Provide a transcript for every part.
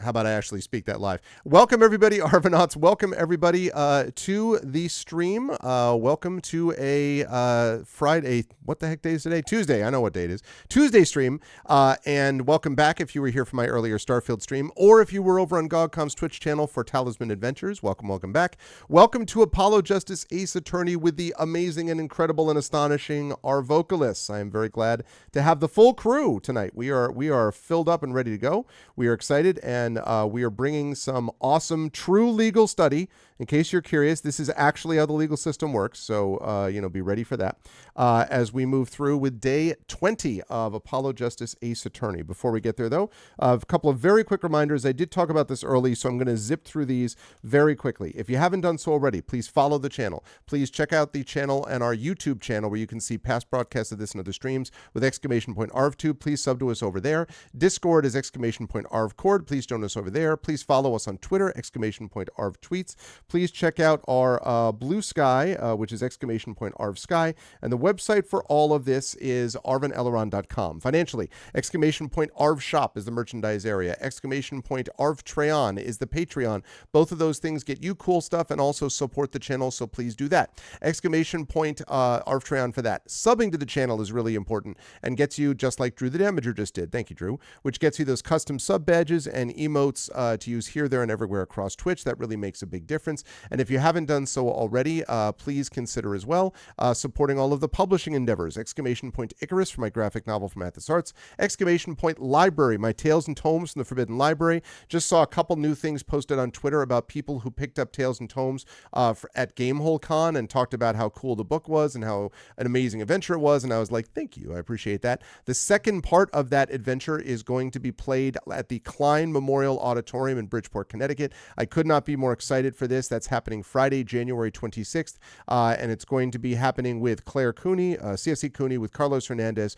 How about I actually speak that live? Welcome, everybody, Arvanauts. Welcome, everybody, to the stream. Welcome to a Friday. What the heck day is today? Tuesday. I know what day it is. Tuesday stream. And welcome back if you were here for my earlier Starfield stream, or if you were over on GogCom's Twitch channel for Talisman Adventures. Welcome back. Welcome to Apollo Justice Ace Attorney with the amazing and incredible and astonishing Arvocalists. I am very glad to have the full crew tonight. We are filled up and ready to go. We are excited, and we are bringing some awesome true legal study. In case you're curious, this is actually how the legal system works, so be ready for that as we move through with day 20 of Apollo Justice Ace Attorney. Before we get there, though, a couple of very quick reminders. I did talk about this early, so I'm going to zip through these very quickly. If you haven't done so already, please follow the channel. Please check out the channel and our YouTube channel where you can see past broadcasts of this and other streams with !ArvTube. Please sub to us over there. Discord is !ArvCord. Please join us over there. Please follow us on Twitter, !ArvTweets. Please check out our Blue Sky, which is !ArvSky. And the website for all of this is arvaneleron.com. Financially, !ArvShop is the merchandise area. !ArvTreon is the Patreon. Both of those things get you cool stuff and also support the channel, so please do that. !Arvtreon for that. Subbing to the channel is really important and gets you, just like Drew the Damager just did, thank you, Drew, which gets you those custom sub badges and emotes to use here, there, and everywhere across Twitch. That really makes a big difference. And if you haven't done so already, please consider as well supporting all of the publishing endeavors. Icarus for my graphic novel from Athos Arts. Library, my Tales and Tomes from the Forbidden Library. Just saw a couple new things posted on Twitter about people who picked up Tales and Tomes at Gamehole Con and talked about how cool the book was and how an amazing adventure it was. And I was like, thank you. I appreciate that. The second part of that adventure is going to be played at the Klein Memorial Auditorium in Bridgeport, Connecticut. I could not be more excited for this. That's happening Friday, January 26th. And it's going to be happening with Claire Cooney, CSE Cooney, with Carlos Hernandez,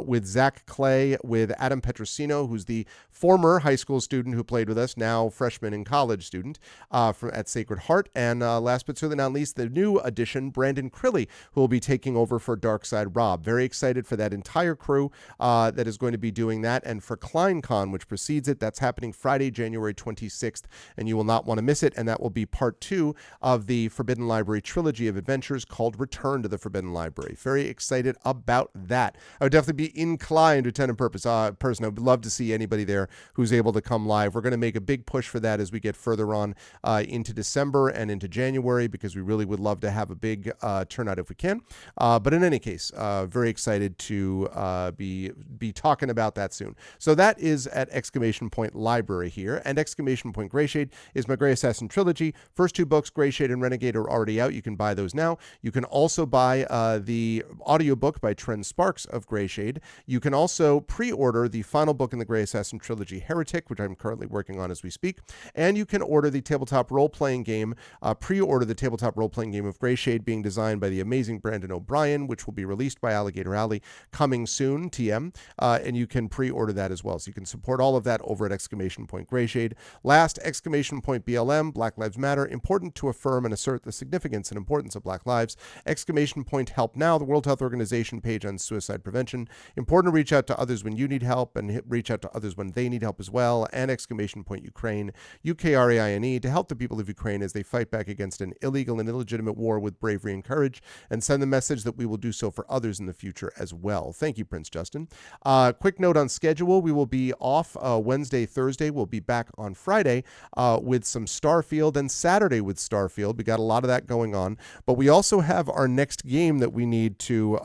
with Zach Clay, with Adam Petrosino, who's the former high school student who played with us, now freshman and college student at Sacred Heart. And last but certainly not least, the new addition, Brandon Crilly, who will be taking over for Darkside Rob. Very excited for that entire crew that is going to be doing that. And for KleinCon, which precedes it, that's happening Friday, January 26th, and you will not want to miss it. And that will be part 2 of the Forbidden Library trilogy of adventures called Return to the Forbidden Library. Very excited about that. I would definitely be inclined to attend in person. I would love to see anybody there who's able to come live. We're going to make a big push for that as we get further on into December and into January, because we really would love to have a big turnout if we can. But in any case, very excited to be talking about that soon. So that is at Library here, and Grayshade is my Grey Assassin trilogy. First 2 books, Grayshade and Renegade, are already out. You can buy those now. You can also buy the audiobook by Trent Sparks of Grayshade. You can also pre-order the final book in the Grey Assassin trilogy, Heretic, which I'm currently working on as we speak. And you can order the tabletop role-playing game, pre-order the tabletop role-playing game of Grayshade, being designed by the amazing Brandon O'Brien, which will be released by Alligator Alley coming soon, TM. And you can pre-order that as well. So you can support all of that over at Grayshade. Last, BLM, Black Lives Matter, important to affirm and assert the significance and importance of Black lives. Help Now, the World Health Organization page on suicide prevention. Important to reach out to others when you need help and reach out to others when they need help as well. And Ukraine, UKRAINE, to help the people of Ukraine as they fight back against an illegal and illegitimate war with bravery and courage, and send the message that we will do so for others in the future as well. Thank you, Prince Justin. Quick note on schedule. We will be off Wednesday, Thursday. We'll be back on Friday with some Starfield, and Saturday with Starfield. We got a lot of that going on, but we also have our next game that we need to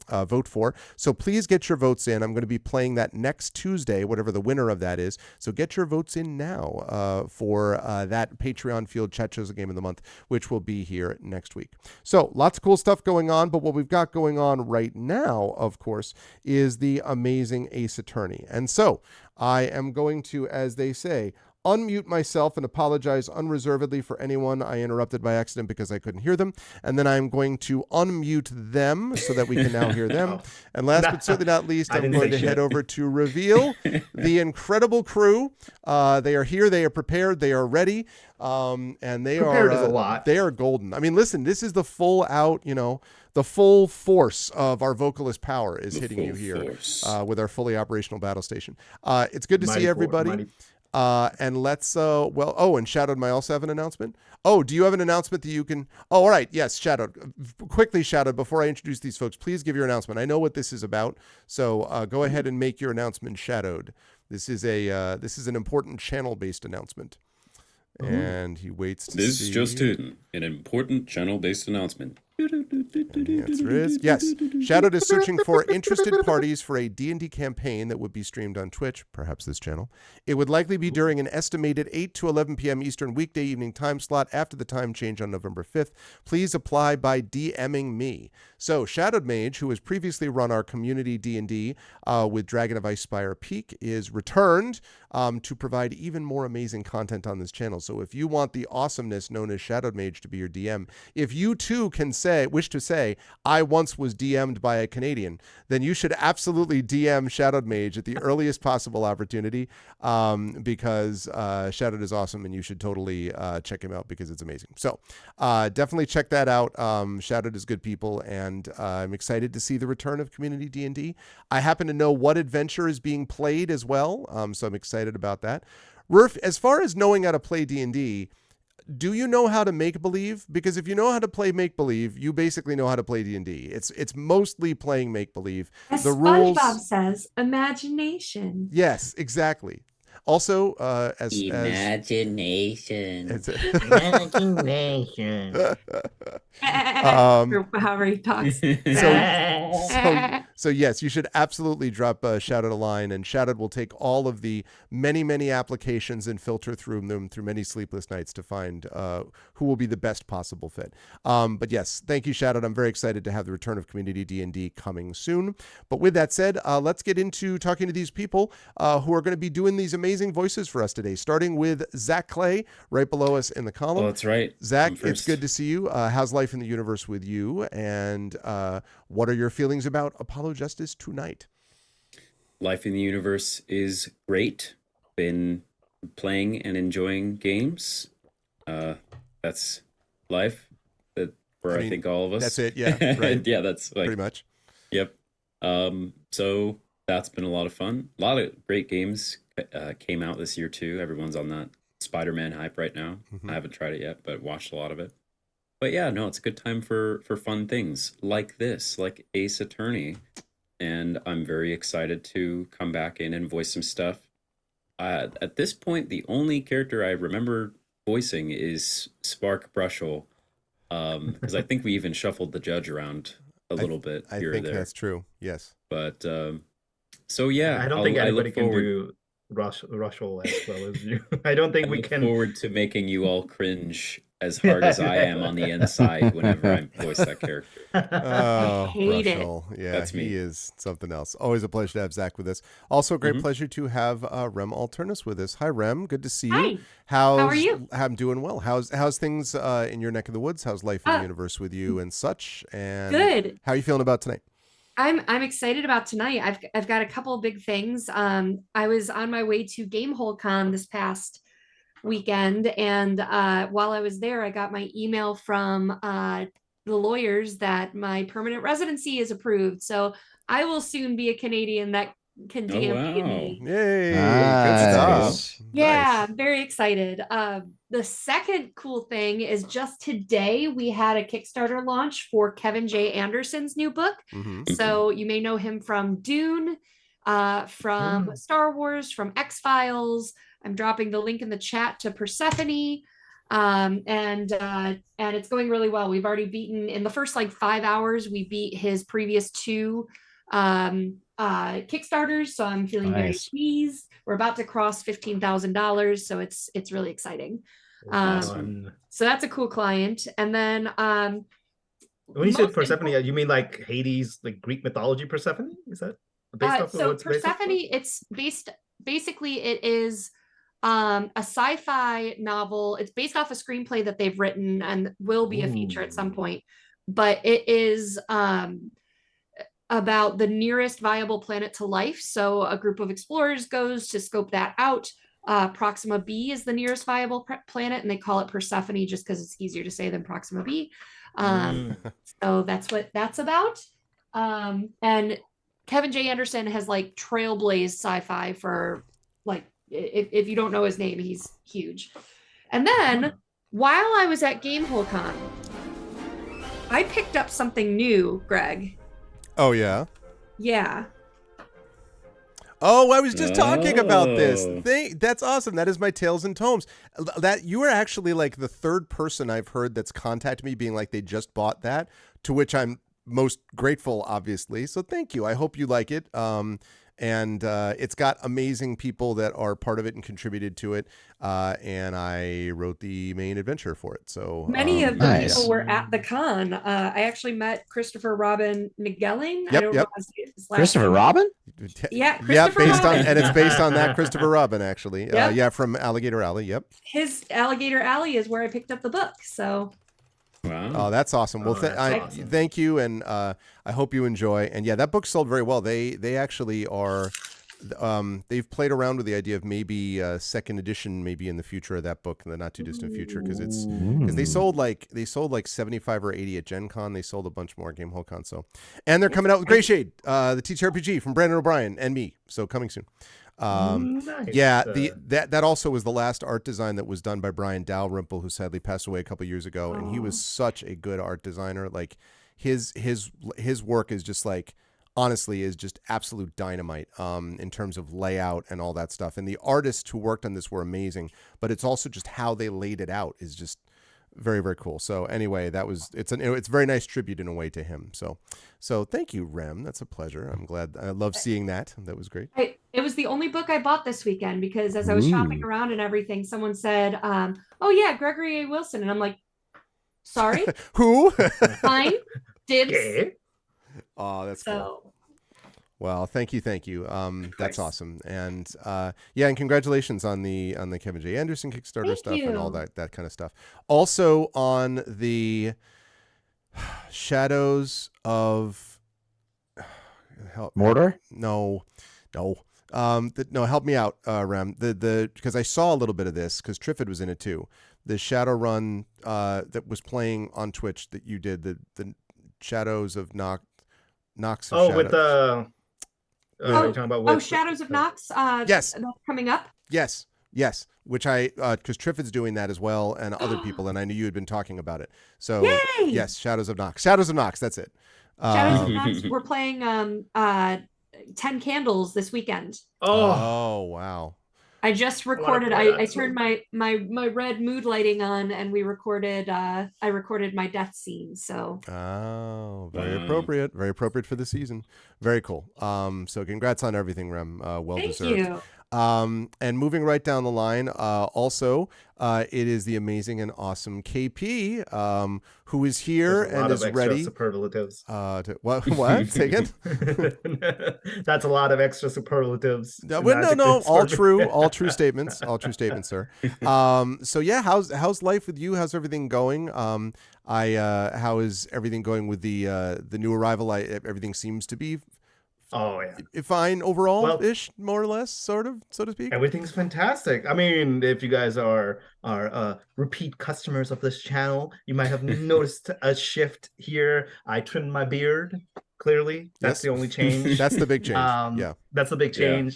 vote for. So please get your votes in. I'm going to be playing that next Tuesday, whatever the winner of that is. So get your votes in now for that Patreon Field Chat Shows a Game of the Month, which will be here next week. So lots of cool stuff going on, but what we've got going on right now, of course, is the amazing Ace Attorney. And so I am going to, as they say, unmute myself and apologize unreservedly for anyone I interrupted by accident because I couldn't hear them. And then I'm going to unmute them so that we can now hear them. Oh. And last but certainly not least, I I'm didn't going say to head shit. over to reveal the incredible crew. They are here. They are prepared. They are ready. And they Prepared is a are lot. they are golden. I mean, listen, this is the full out, the full force of our vocalist power is hitting you here with our fully operational battle station. It's good to see everybody. And let's, and Shadowed might also have an announcement. Oh, do you have an announcement that you can? Oh, all right. Yes, Shadowed. Quickly, Shadowed, before I introduce these folks, please give your announcement. I know what this is about. So go ahead and make your announcement, Shadowed. This is an important channel-based announcement. And he waits to see. This just in, an important channel-based announcement. The answer is yes. Shadowed is searching for interested parties for a D&D campaign that would be streamed on Twitch, perhaps this channel. It would likely be during an estimated 8 to 11 p.m. Eastern weekday evening time slot after the time change on November 5th. Please apply by DMing me. So Shadowed Mage, who has previously run our community D&D with Dragon of Ice Spire Peak, is returned to provide even more amazing content on this channel. So if you want the awesomeness known as Shadowed Mage to be your DM, if you too can wish to say, I once was DM'd by a Canadian, then you should absolutely DM Shadowed Mage at the earliest possible opportunity because Shadowed is awesome and you should totally check him out because it's amazing. So definitely check that out. Shadowed is good people, and I'm excited to see the return of community D&D. I happen to know what adventure is being played as well, so I'm excited about that. Rurf, as far as knowing how to play D&D, do you know how to make believe? Because if you know how to play make believe, you basically know how to play D&D. It's mostly playing make believe. As The rules. SpongeBob says, imagination. Yes, exactly. Also, imagination. Imagination. Or however he talks. So yes, you should absolutely drop Shadowed a line, and Shadowed will take all of the many, many applications and filter through them through many sleepless nights to find who will be the best possible fit. But yes, thank you, Shadowed. I'm very excited to have the return of Community D&D coming soon. But with that said, let's get into talking to these people who are going to be doing these amazing voices for us today, starting with Zach Clay right below us in the column. Oh, that's right. Zach, it's good to see you. How's life in the universe with you? And what are your feelings about Apollo Justice tonight? Life in the universe is great. Been playing and enjoying games. That's life. I think all of us. That's it. Yeah. Right. Yeah, that's like, pretty much. Yep. So that's been a lot of fun. A lot of great games came out this year too. Everyone's on that Spider-Man hype right now. I haven't tried it yet, but watched a lot of it. But yeah, no, it's a good time for fun things like this, like Ace Attorney. And I'm very excited to come back in and voice some stuff. At this point, the only character I remember voicing is Spark Brushel, because I think we even shuffled the judge around a little bit here or there. I think that's true, yes. But, so yeah. I don't think anybody can do Rushel as well as you. I don't think we can. I look forward to making you all cringe as hard as I am on the inside whenever I voice that character. Oh, hate Rushel. Yeah, that's me. He is something else. Always a pleasure to have Zach with us. Also a great pleasure to have Rem Alternus with us. Hi, Rem. Good to see you. Hi. How are you? I'm doing well. How's things in your neck of the woods? How's life in the universe with you and such? And good. How are you feeling about tonight? I'm excited about tonight. I've got a couple of big things. I was on my way to Gamehole Con this past weekend, and while I was there, I got my email from the lawyers that my permanent residency is approved. So I will soon be a Canadian that can DM D&D. Yay! Good stuff. Yeah, Nice. I'm very excited. The second cool thing is just today we had a Kickstarter launch for Kevin J. Anderson's new book. So you may know him from Dune, from Star Wars, from X-Files. I'm dropping the link in the chat to Persephone. And it's going really well. We've already beaten, in the first like 5 hours, we beat his previous 2 Kickstarters. So I'm feeling very pleased. We're about to cross $15,000. So it's really exciting. So that's a cool client. And then when you said Persephone, you mean like Hades, like Greek mythology Persephone? Is that based off so Persephone, it's basically it is a sci-fi novel. It's based off a screenplay that they've written and will be a feature at some point. But it is about the nearest viable planet to life. So a group of explorers goes to scope that out. Proxima B is the nearest viable planet, and they call it Persephone just because it's easier to say than Proxima B. So that's what that's about. And Kevin J. Anderson has like trailblazed sci-fi for like, if you don't know his name, he's huge. And then while I was at GameholeCon, I picked up something new, Greg. Oh, yeah? Yeah. Oh, I was just talking about this. That's awesome. That is my Tales and Tomes. That you are actually like the third person I've heard that's contacted me being like they just bought that, to which I'm most grateful, obviously. So thank you. I hope you like it. And it's got amazing people that are part of it and contributed to it. And I wrote the main adventure for it. So many of the people were at the con. I actually met Christopher Robin Nigelling. Yep, I don't yep. know his last Christopher name. Robin? Yeah, Christopher based Robin. on, and it's based on that Christopher Robin, actually. Yep. Yeah, from Alligator Alley. Yep. His Alligator Alley is where I picked up the book. So. Wow. Oh, that's awesome. Well, Awesome. thank you, and I hope you enjoy. And yeah, that book sold very well. They actually are. They've played around with the idea of maybe second edition, maybe in the future of that book in the not too distant future, because they sold like 75 or 80 at Gen Con. They sold a bunch more at GameholeCon. So, and they're coming out with Grey Shade, the TTRPG from Brandon O'Brien and me. So coming soon. Nice. Yeah, that also was the last art design that was done by Brian Dalrymple, who sadly passed away a couple years ago, and he was such a good art designer. Like his work is just like, honestly, is just absolute dynamite in terms of layout and all that stuff. And the artists who worked on this were amazing, but it's also just how they laid it out is just very, very cool. So anyway, it's a very nice tribute in a way to him. So thank you, Rem. That's a pleasure. I'm glad. I love seeing that. That was great. It was the only book I bought this weekend because as I was shopping around and everything, someone said, "Oh yeah, Gregory A. Wilson," and I'm like, "Sorry, Who? fine, dibs." Okay. Oh, that's cool. So Well, thank you. That's awesome, and and congratulations on the Kevin J. Anderson Kickstarter Thank stuff you. and all that kind of stuff. Also on the Shadows of Mordor? No. Help me out, Rem. Because I saw a little bit of this because Triffid was in it too. The Shadowrun that was playing on Twitch that you did, the Shadows of Nox. Of Oh, Shadows. with the. You're talking about Shadows of Nox. Yes. That's coming up. Yes. Which because Triffid's doing that as well, and other people, and I knew you had been talking about it. So Yay! yes, Shadows of Nox. That's it. Shadows of Nox. We're playing 10 Candles this weekend. Oh wow. I just recorded. I turned my red mood lighting on, and we recorded. I recorded my death scene. So. Oh, very appropriate. Very appropriate for the season. Very cool. So congrats on everything, Rem. Well Thank deserved. you. And moving right down the line, also, it is the amazing and awesome KP, who is here and is ready. Superlatives. What? Say again? That's a lot of extra superlatives. No, all true statements. All true statements, sir. So yeah, how's life with you? How's everything going? How is everything going with the new arrival? Everything seems to be fine overall-ish, more or less, sort of, so to speak. Everything's fantastic. I mean, if you guys are repeat customers of this channel, you might have noticed a shift here. I trimmed my beard. Clearly, that's the only change. That's the big change. Yeah, that's the big change.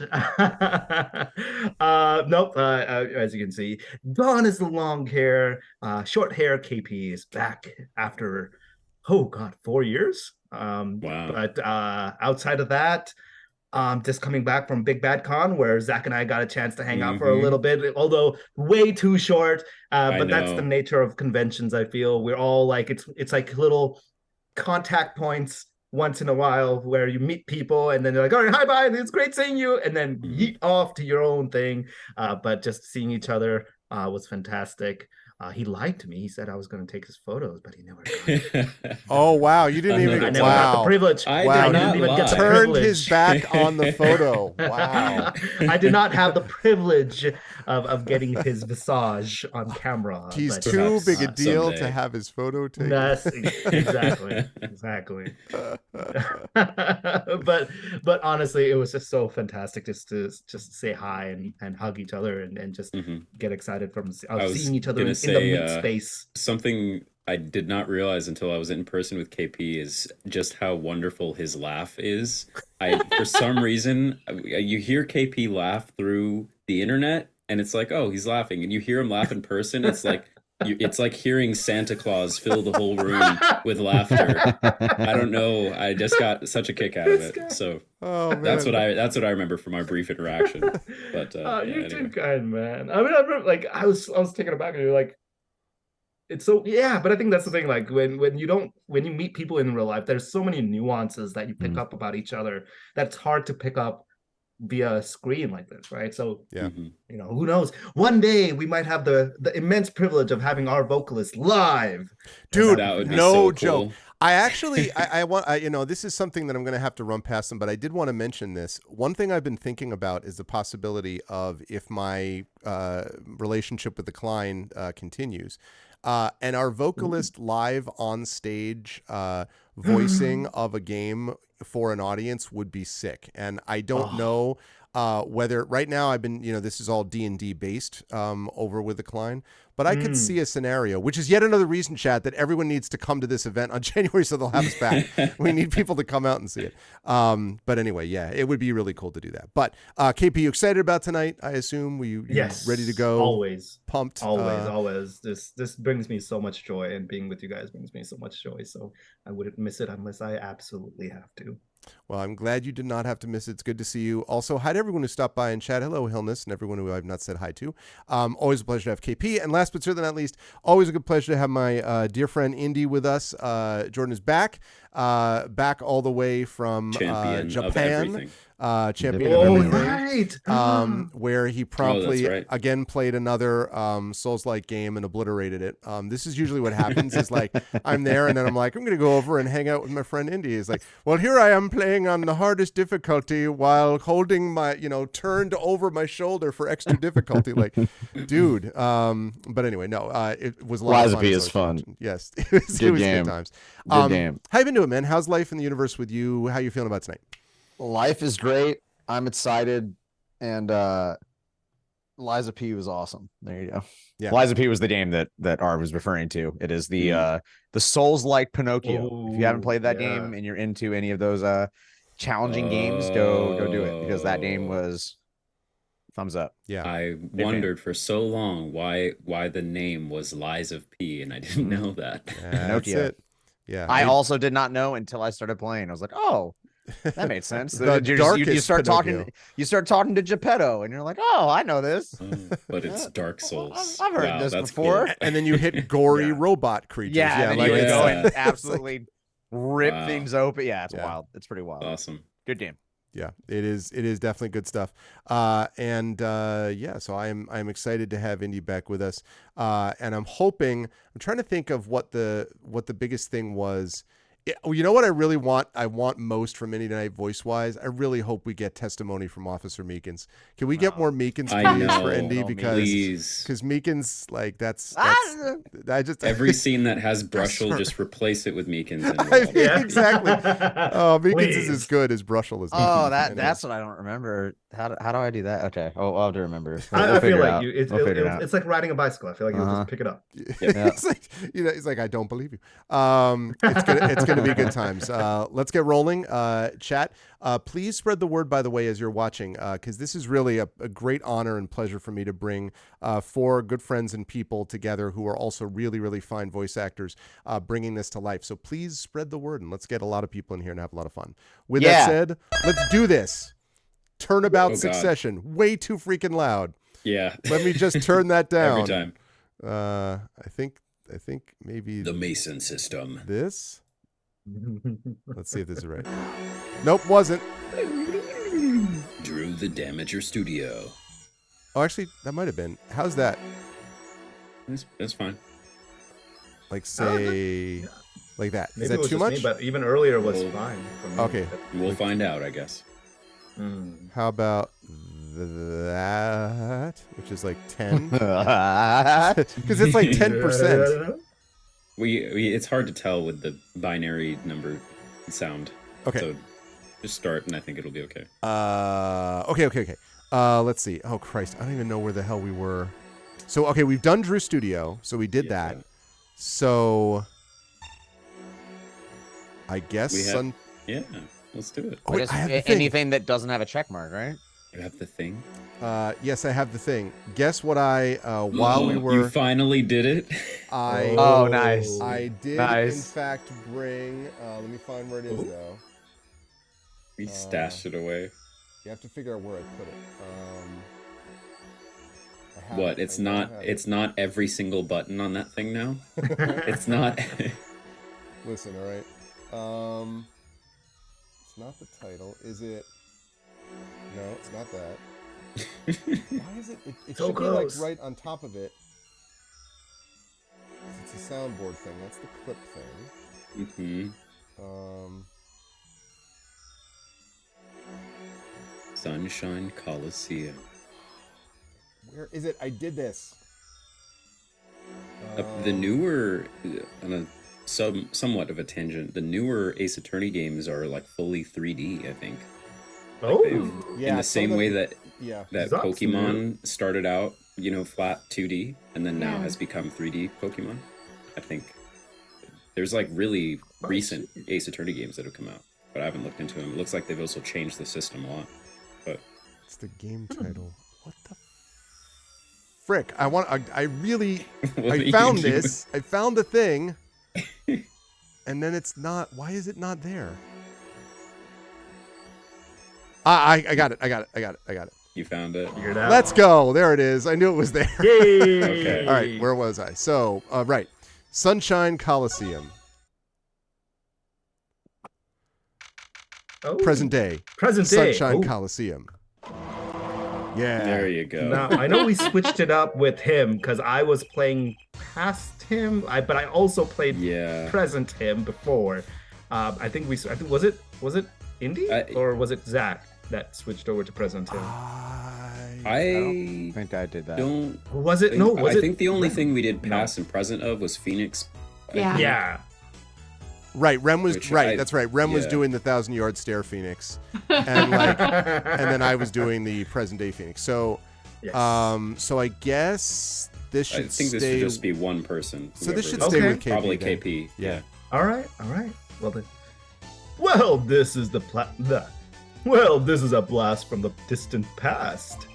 Nope. As you can see, gone is the long hair. Short hair KP is back after 4 years. Wow. But outside of that, just coming back from Big Bad Con, where Zach and I got a chance to hang out for a little bit, although way too short. But that's the nature of conventions. I feel we're all like it's like little contact points once in a while where you meet people and then they're like, all right, hi, bye, it's great seeing you, and then yeet off to your own thing. But just seeing each other was fantastic. He lied to me. He said I was going to take his photos, but he never got it. Oh wow, you didn't even. I never got the privilege. Wow, didn't even get the turned privilege. his back on the photo. Wow. I did not have the privilege of getting his visage on camera. He's but too big a deal someday. to have his photo taken. That's exactly. but honestly, it was just so fantastic just to say hi and hug each other and just get excited from seeing each other in the meat space. Something I did not realize until I was in person with KP is just how wonderful his laugh is. For some reason, you hear KP laugh through the internet, and it's like, oh, he's laughing, and you hear him laugh in person. It's like it's like hearing Santa Claus fill the whole room with laughter. I don't know. I just got such a kick out of it. So that's what I remember from our brief interaction. But you're too kind, man. I mean, I remember, like, I was taken aback, and you're like, it's so, yeah, but I think that's the thing, like when you meet people in real life, there's so many nuances that you pick up about each other that's hard to pick up via screen like this, right? So who knows, one day we might have the immense privilege of having Arvocalists live, dude. That would be no so joke. cool. I actually, I want, this is something that I'm going to have to run past them, but I did want to mention this. One thing I've been thinking about is the possibility of, if my relationship with the Klein continues, and Arvocalist live on stage voicing of a game for an audience would be sick. And I don't know whether right now I've been, this is all D&D based over with the Klein, but I could see a scenario, which is yet another reason, chat, that everyone needs to come to this event on January so they'll have us back. We need people to come out and see it. But anyway, yeah, it would be really cool to do that. But KP, you excited about tonight? I assume you yes, ready to go? Always pumped. Always. This brings me so much joy, and being with you guys brings me so much joy. So I wouldn't miss it unless I absolutely have to. Well, I'm glad you did not have to miss it. It's good to see you. Also, hi to everyone who stopped by and chat. Hello, Hillness, and everyone who I've not said hi to. Always a pleasure to have KP. And last but certainly not least, always a good pleasure to have my dear friend Indy with us. Jordan is back all the way from Champion Japan. Of Champion of everything. Right. Where he promptly right. again played another Souls-like game and obliterated it. This is usually what happens is like I'm there and then I'm like, I'm going to go over and hang out with my friend Indy. He's like, well, here I am playing on the hardest difficulty while holding my, turned over my shoulder for extra difficulty. Like, dude. But anyway, no, it was a lot of fun. Lies of P is fun. Yes. It was good times. Good game. How you been doing, man? How's life in the universe with you? How you feeling about tonight? Life is great. I'm excited, and Lies of P was awesome. There you go. Yeah. Lies of P was the game that Arv was referring to. It is the Souls-like Pinocchio. If you haven't played that game and you're into any of those challenging games, go do it, because that game was thumbs up. Yeah. I wondered for so long why the name was Lies of P, and I didn't know that. That's it. Yeah. I also did not know until I started playing. I was like, oh, that made sense. You start talking to Geppetto, and you're like, oh, I know this. But it's Dark Souls. I've heard this before. Cool. And then you hit gory robot creatures. Yeah, like you it's go like, and absolutely rip Wow. things open. Yeah, it's Yeah. wild. It's pretty wild. Awesome. Good game. Yeah, it is definitely good stuff. So I'm excited to have Indy back with us. And I'm trying to think of what the biggest thing was. You know what I really want? I want most from Indy tonight, voice-wise. I really hope we get testimony from Officer Meekins. Can we get more Meekins please for Indy? Because Meekins, like that's I just every scene that has Brushel, just replace it with Meekins. And exactly. Oh, Meekins is as good as Brushel is. Oh, that's what I don't remember. How do I do that? Okay. Oh, I'll have to remember. I feel like it's like riding a bicycle. I feel like you'll just pick it up. Yeah. It's like, he's like, I don't believe you. It's gonna be good times. Let's get rolling. Chat. Please spread the word, by the way, as you're watching, because this is really a great honor and pleasure for me to bring four good friends and people together who are also really, really fine voice actors, bringing this to life. So please spread the word and let's get a lot of people in here and have a lot of fun. With that said, let's do this. Turnabout Succession. Way too freaking loud. Yeah. Let me just turn that down. Every time. I think maybe the Mason system. This. Let's see if this is right. Nope, wasn't. Drew the Damager Studio. Oh, actually, that might have been. How's that? That's fine. Like say, like that. Maybe Is it that was too just much? me, but even earlier was Well, fine for me. Okay. We'll find out, I guess. How about that, which is like 10? Because it's like 10%. It's hard to tell with the binary number sound. Okay. So just start, and I think it'll be okay. Okay. Let's see. Oh Christ, I don't even know where the hell we were. So okay, we've done Drew Studio, so we did that. So I guess Yeah, let's do it. Oh, wait, Just I have the thing. anything that doesn't have a check mark, right? You have the thing. Yes, I have the thing. Guess what I while we were You finally did it. Oh, nice. I did Nice. in fact bring let me find where it is though. We stashed it away. You have to figure out where I put it. I have What? it. It's I know I not. have It's it. not every single button on that thing now. It's not. Listen, all right. It's not the title, is it? No, it's not that. Why is it? It So should close. be like right on top of it. It's a soundboard thing. That's the clip thing. Sunshine Coliseum. Where is it? I did this. The newer, on a somewhat of a tangent, the newer Ace Attorney games are like fully 3D. I think. Oh, Yeah, in the some of same them- way that Yeah. that That's Pokemon started out, flat 2D, and then now Yeah. has become 3D Pokemon. I think there's like really recent Ace Attorney games that have come out, but I haven't looked into them. It looks like they've also changed the system a lot. But It's the game title. What the frick? I really What I are you found doing? this. I found the thing. And then it's not. Why is it not there? I got it. I got it. You found it. figured out. Let's go. There it is. I knew it was there. Yay! Okay. All right, where was I? So, right. Sunshine Coliseum. Oh, Present day. Present day. Sunshine Oh. Coliseum. Yeah. There you go. Now I know we switched it up with him because I was playing past him, but I also played Yeah. present him before. I think was it Indy or was it Zach that switched over to present him? I don't think I did that. don't. Or was it? Think, No, was I it? think the only thing we did No. past and present of was Phoenix. I Yeah. think. Yeah. Right, Rem was Which right. I- That's right. Rem was yeah. doing the 1,000-yard stare Phoenix, and then I was doing the present day Phoenix. So, Yes. so I guess this I should think this stay. should just be one person. So this should whoever- stay Okay. with KP. probably then. KP. Yeah. All right. Well then. Well, this is this is a blast from the distant past.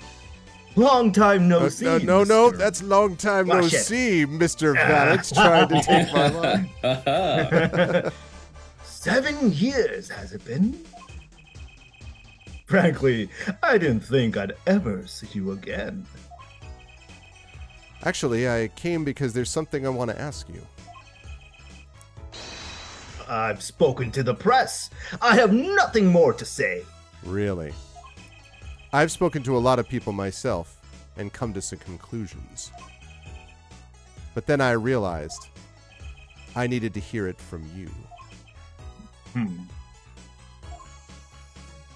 Long time no see. No, Mr. that's long time no Watch it. see, Mr. Valix trying to take my line. 7 years has it been? Frankly, I didn't think I'd ever see you again. Actually, I came because there's something I want to ask you. I've spoken to the press. I have nothing more to say. Really? I've spoken to a lot of people myself and come to some conclusions. But then I realized I needed to hear it from you.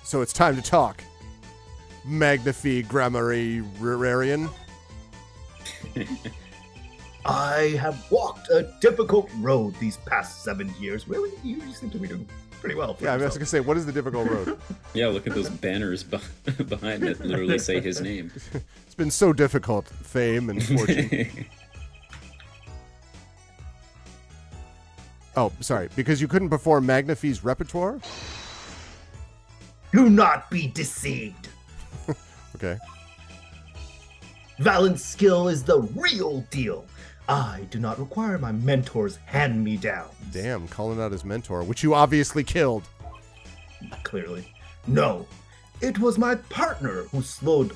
So it's time to talk. Magnifi Grammarian. I have walked a difficult road these past 7 years. Really? You seem to be doing pretty well. For Yeah, I was yourself. going to say, what is the difficult road? Yeah, look at those banners behind that literally say his name. It's been so difficult, fame and fortune. Oh, sorry. Because you couldn't perform Magnifi's repertoire? Do not be deceived. Okay. Valent's skill is the real deal. I do not require my mentor's hand-me-downs. Damn, calling out his mentor, which you obviously killed. Clearly. No. It was my partner who slowed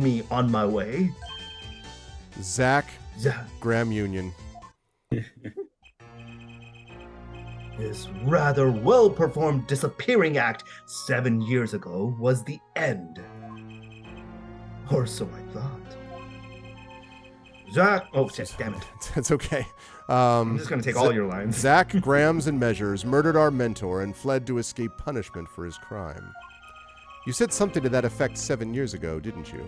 me on my way. Zach Zach, Graham Union. his rather well-performed disappearing act 7 years ago was the end. Or so I thought. Zach. Oh, shit, damn it. It's okay. I'm just going to take all your lines. Zach Grams and Measures murdered our mentor and fled to escape punishment for his crime. You said something to that effect 7 years ago, didn't you?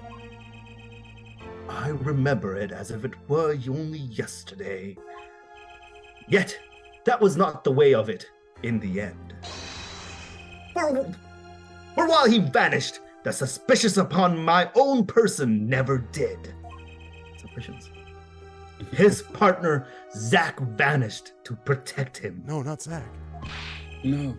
I remember it as if it were only yesterday. Yet, that was not the way of it in the end. For while he vanished, the suspicious upon my own person never did. Suspicions. His partner, Zach, vanished to protect him. No, not Zach. No.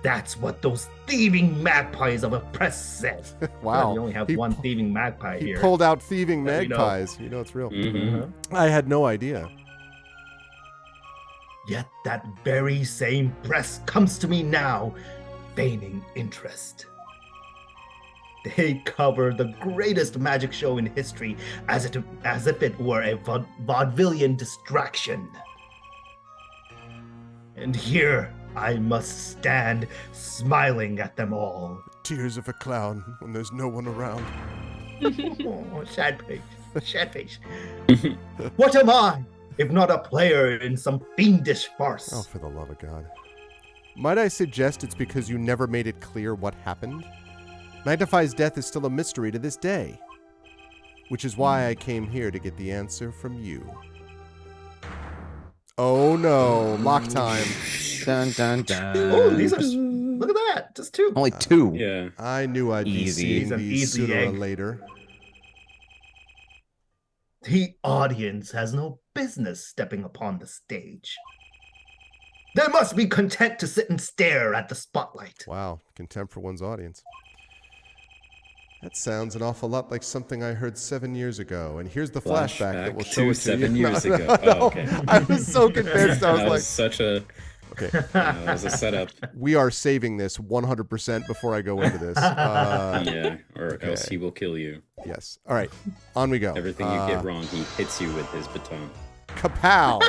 That's what those thieving magpies of a press said. Wow. We only have one thieving magpie He here. pulled out thieving Yeah, magpies. You know it's real. Mm-hmm. I had no idea. Yet that very same press comes to me now, feigning interest. They cover the greatest magic show in history as if it were a vaudevillian distraction. And here I must stand smiling at them all. Tears of a clown when there's no one around. Oh, sad face, sad face. What am I, if not a player in some fiendish farce? Oh, for the love of God. Might I suggest it's because you never made it clear what happened? Magnify's death is still a mystery to this day. Which is why I came here to get the answer from you. Oh no, lock time. Dun, dun, dun. Oh, these are, look at that, just two. Only two. Yeah. I knew I'd be Easy. seeing He's an these easy sooner or egg. later. The audience has no business stepping upon the stage. They must be content to sit and stare at the spotlight. Wow, contempt for one's audience. That sounds an awful lot like something I heard 7 years ago. And here's the flashback that will show to it to 7 you. years No, ago. no, Oh, okay. I was so convinced. I was That like, was such a okay, that was a setup. we are saving this 100% before I go into this. Yeah, or else okay. he will kill you. Yes. All right, on we go. Everything you get wrong, he hits you with his baton. Kapow!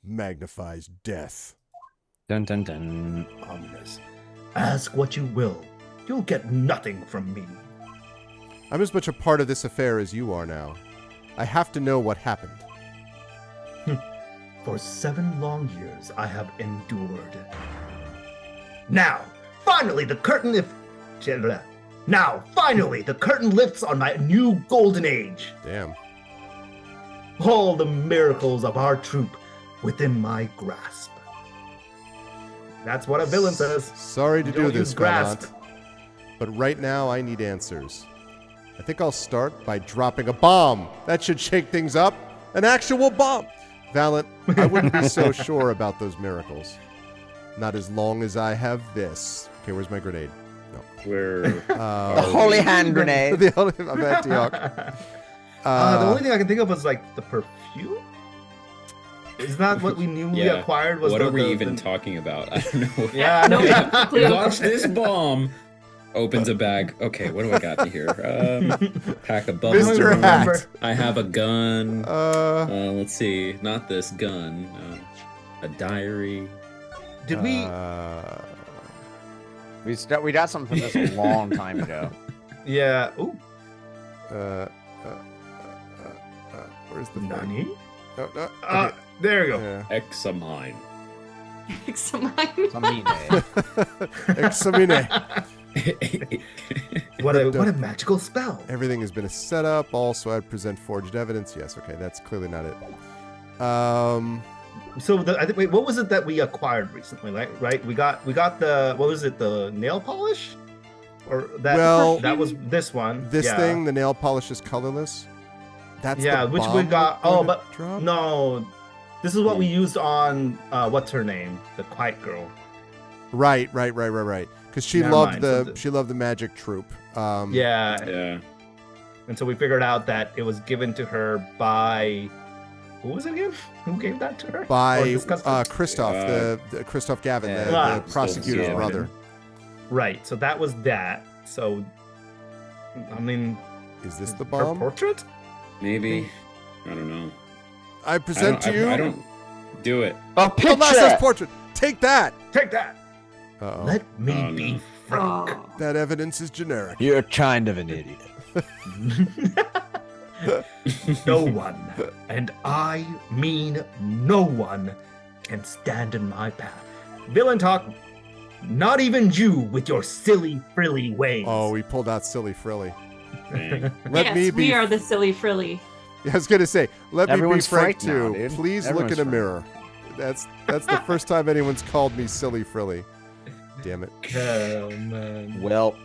Magnifies death. Dun dun dun. Ominous. Ask what you will. You'll get nothing from me. I'm as much a part of this affair as you are now. I have to know what happened. For 7 long years, I have endured. Now, finally, the curtain lifts on my new golden age. Damn. All the miracles of our troop within my grasp. That's what a villain says. Sorry to You do don't this, use grasp. Valent. But right now, I need answers. I think I'll start by dropping a bomb. That should shake things up. An actual bomb. Valent, I wouldn't be so sure about those miracles. Not as long as I have this. Okay, where's my grenade? No. Where The holy hand grenade. The only, I'm Antioch. The only thing I can think of was like the perfume. Is that what we knew we Yeah. acquired? Was what the, are we the- even the- talking about? I don't know. Yeah, no, Yeah. Watch this bomb. Opens a bag. Okay, what do I got here? Pack of bubbles. Mr. remember. Hat. I have a gun. Uh, Let's see. Not this gun. A diary. Did we? We got something from this a long time ago. Yeah. Ooh. Where's the thing? Nani? No, no, Uh, okay. there you go. Yeah. Examine. Examine. Examine. What a magical spell. Everything has been a setup. Also, I'd present forged evidence. Yes, okay, that's clearly not it. So I think. Wait, what was it that we acquired recently? Right. We got the. What was it? The nail polish, or that? Well- that was this one. This Yeah. thing, the nail polish is colorless. That's Yeah, the which we bomb got. we're Oh, gonna but drop? no. This is what we used on. What's her name? The quiet girl. Right. Because she Never loved mind. the So the- she loved the magic troop. Yeah. Yeah. And so we figured out that it was given to her by. Who was it again? Who gave that to her? Or By discussed it? Christoph, the Christoph Gavin, yeah, the Still prosecutor's Gavin. brother. Right. So that was that. So, I mean, Is this the her bomb? portrait? Maybe. I don't know. I present to you I don't do it. A Pilasa's picture. portrait. Take that. Take that. Uh-oh. Let me Oh, be no. frank. Oh. That evidence is generic. You're kind of an idiot. No one, and I mean no one, can stand in my path. Villain talk, not even you with your silly, frilly ways. Oh, we pulled out silly frilly. Dang. Let yes, me be. we are the silly frilly. I was gonna say, let Everyone's me be frank frank now, too. dude. Please Everyone's look in a frank. mirror. That's the first time anyone's called me silly frilly. Damn it. Oh, man. Well,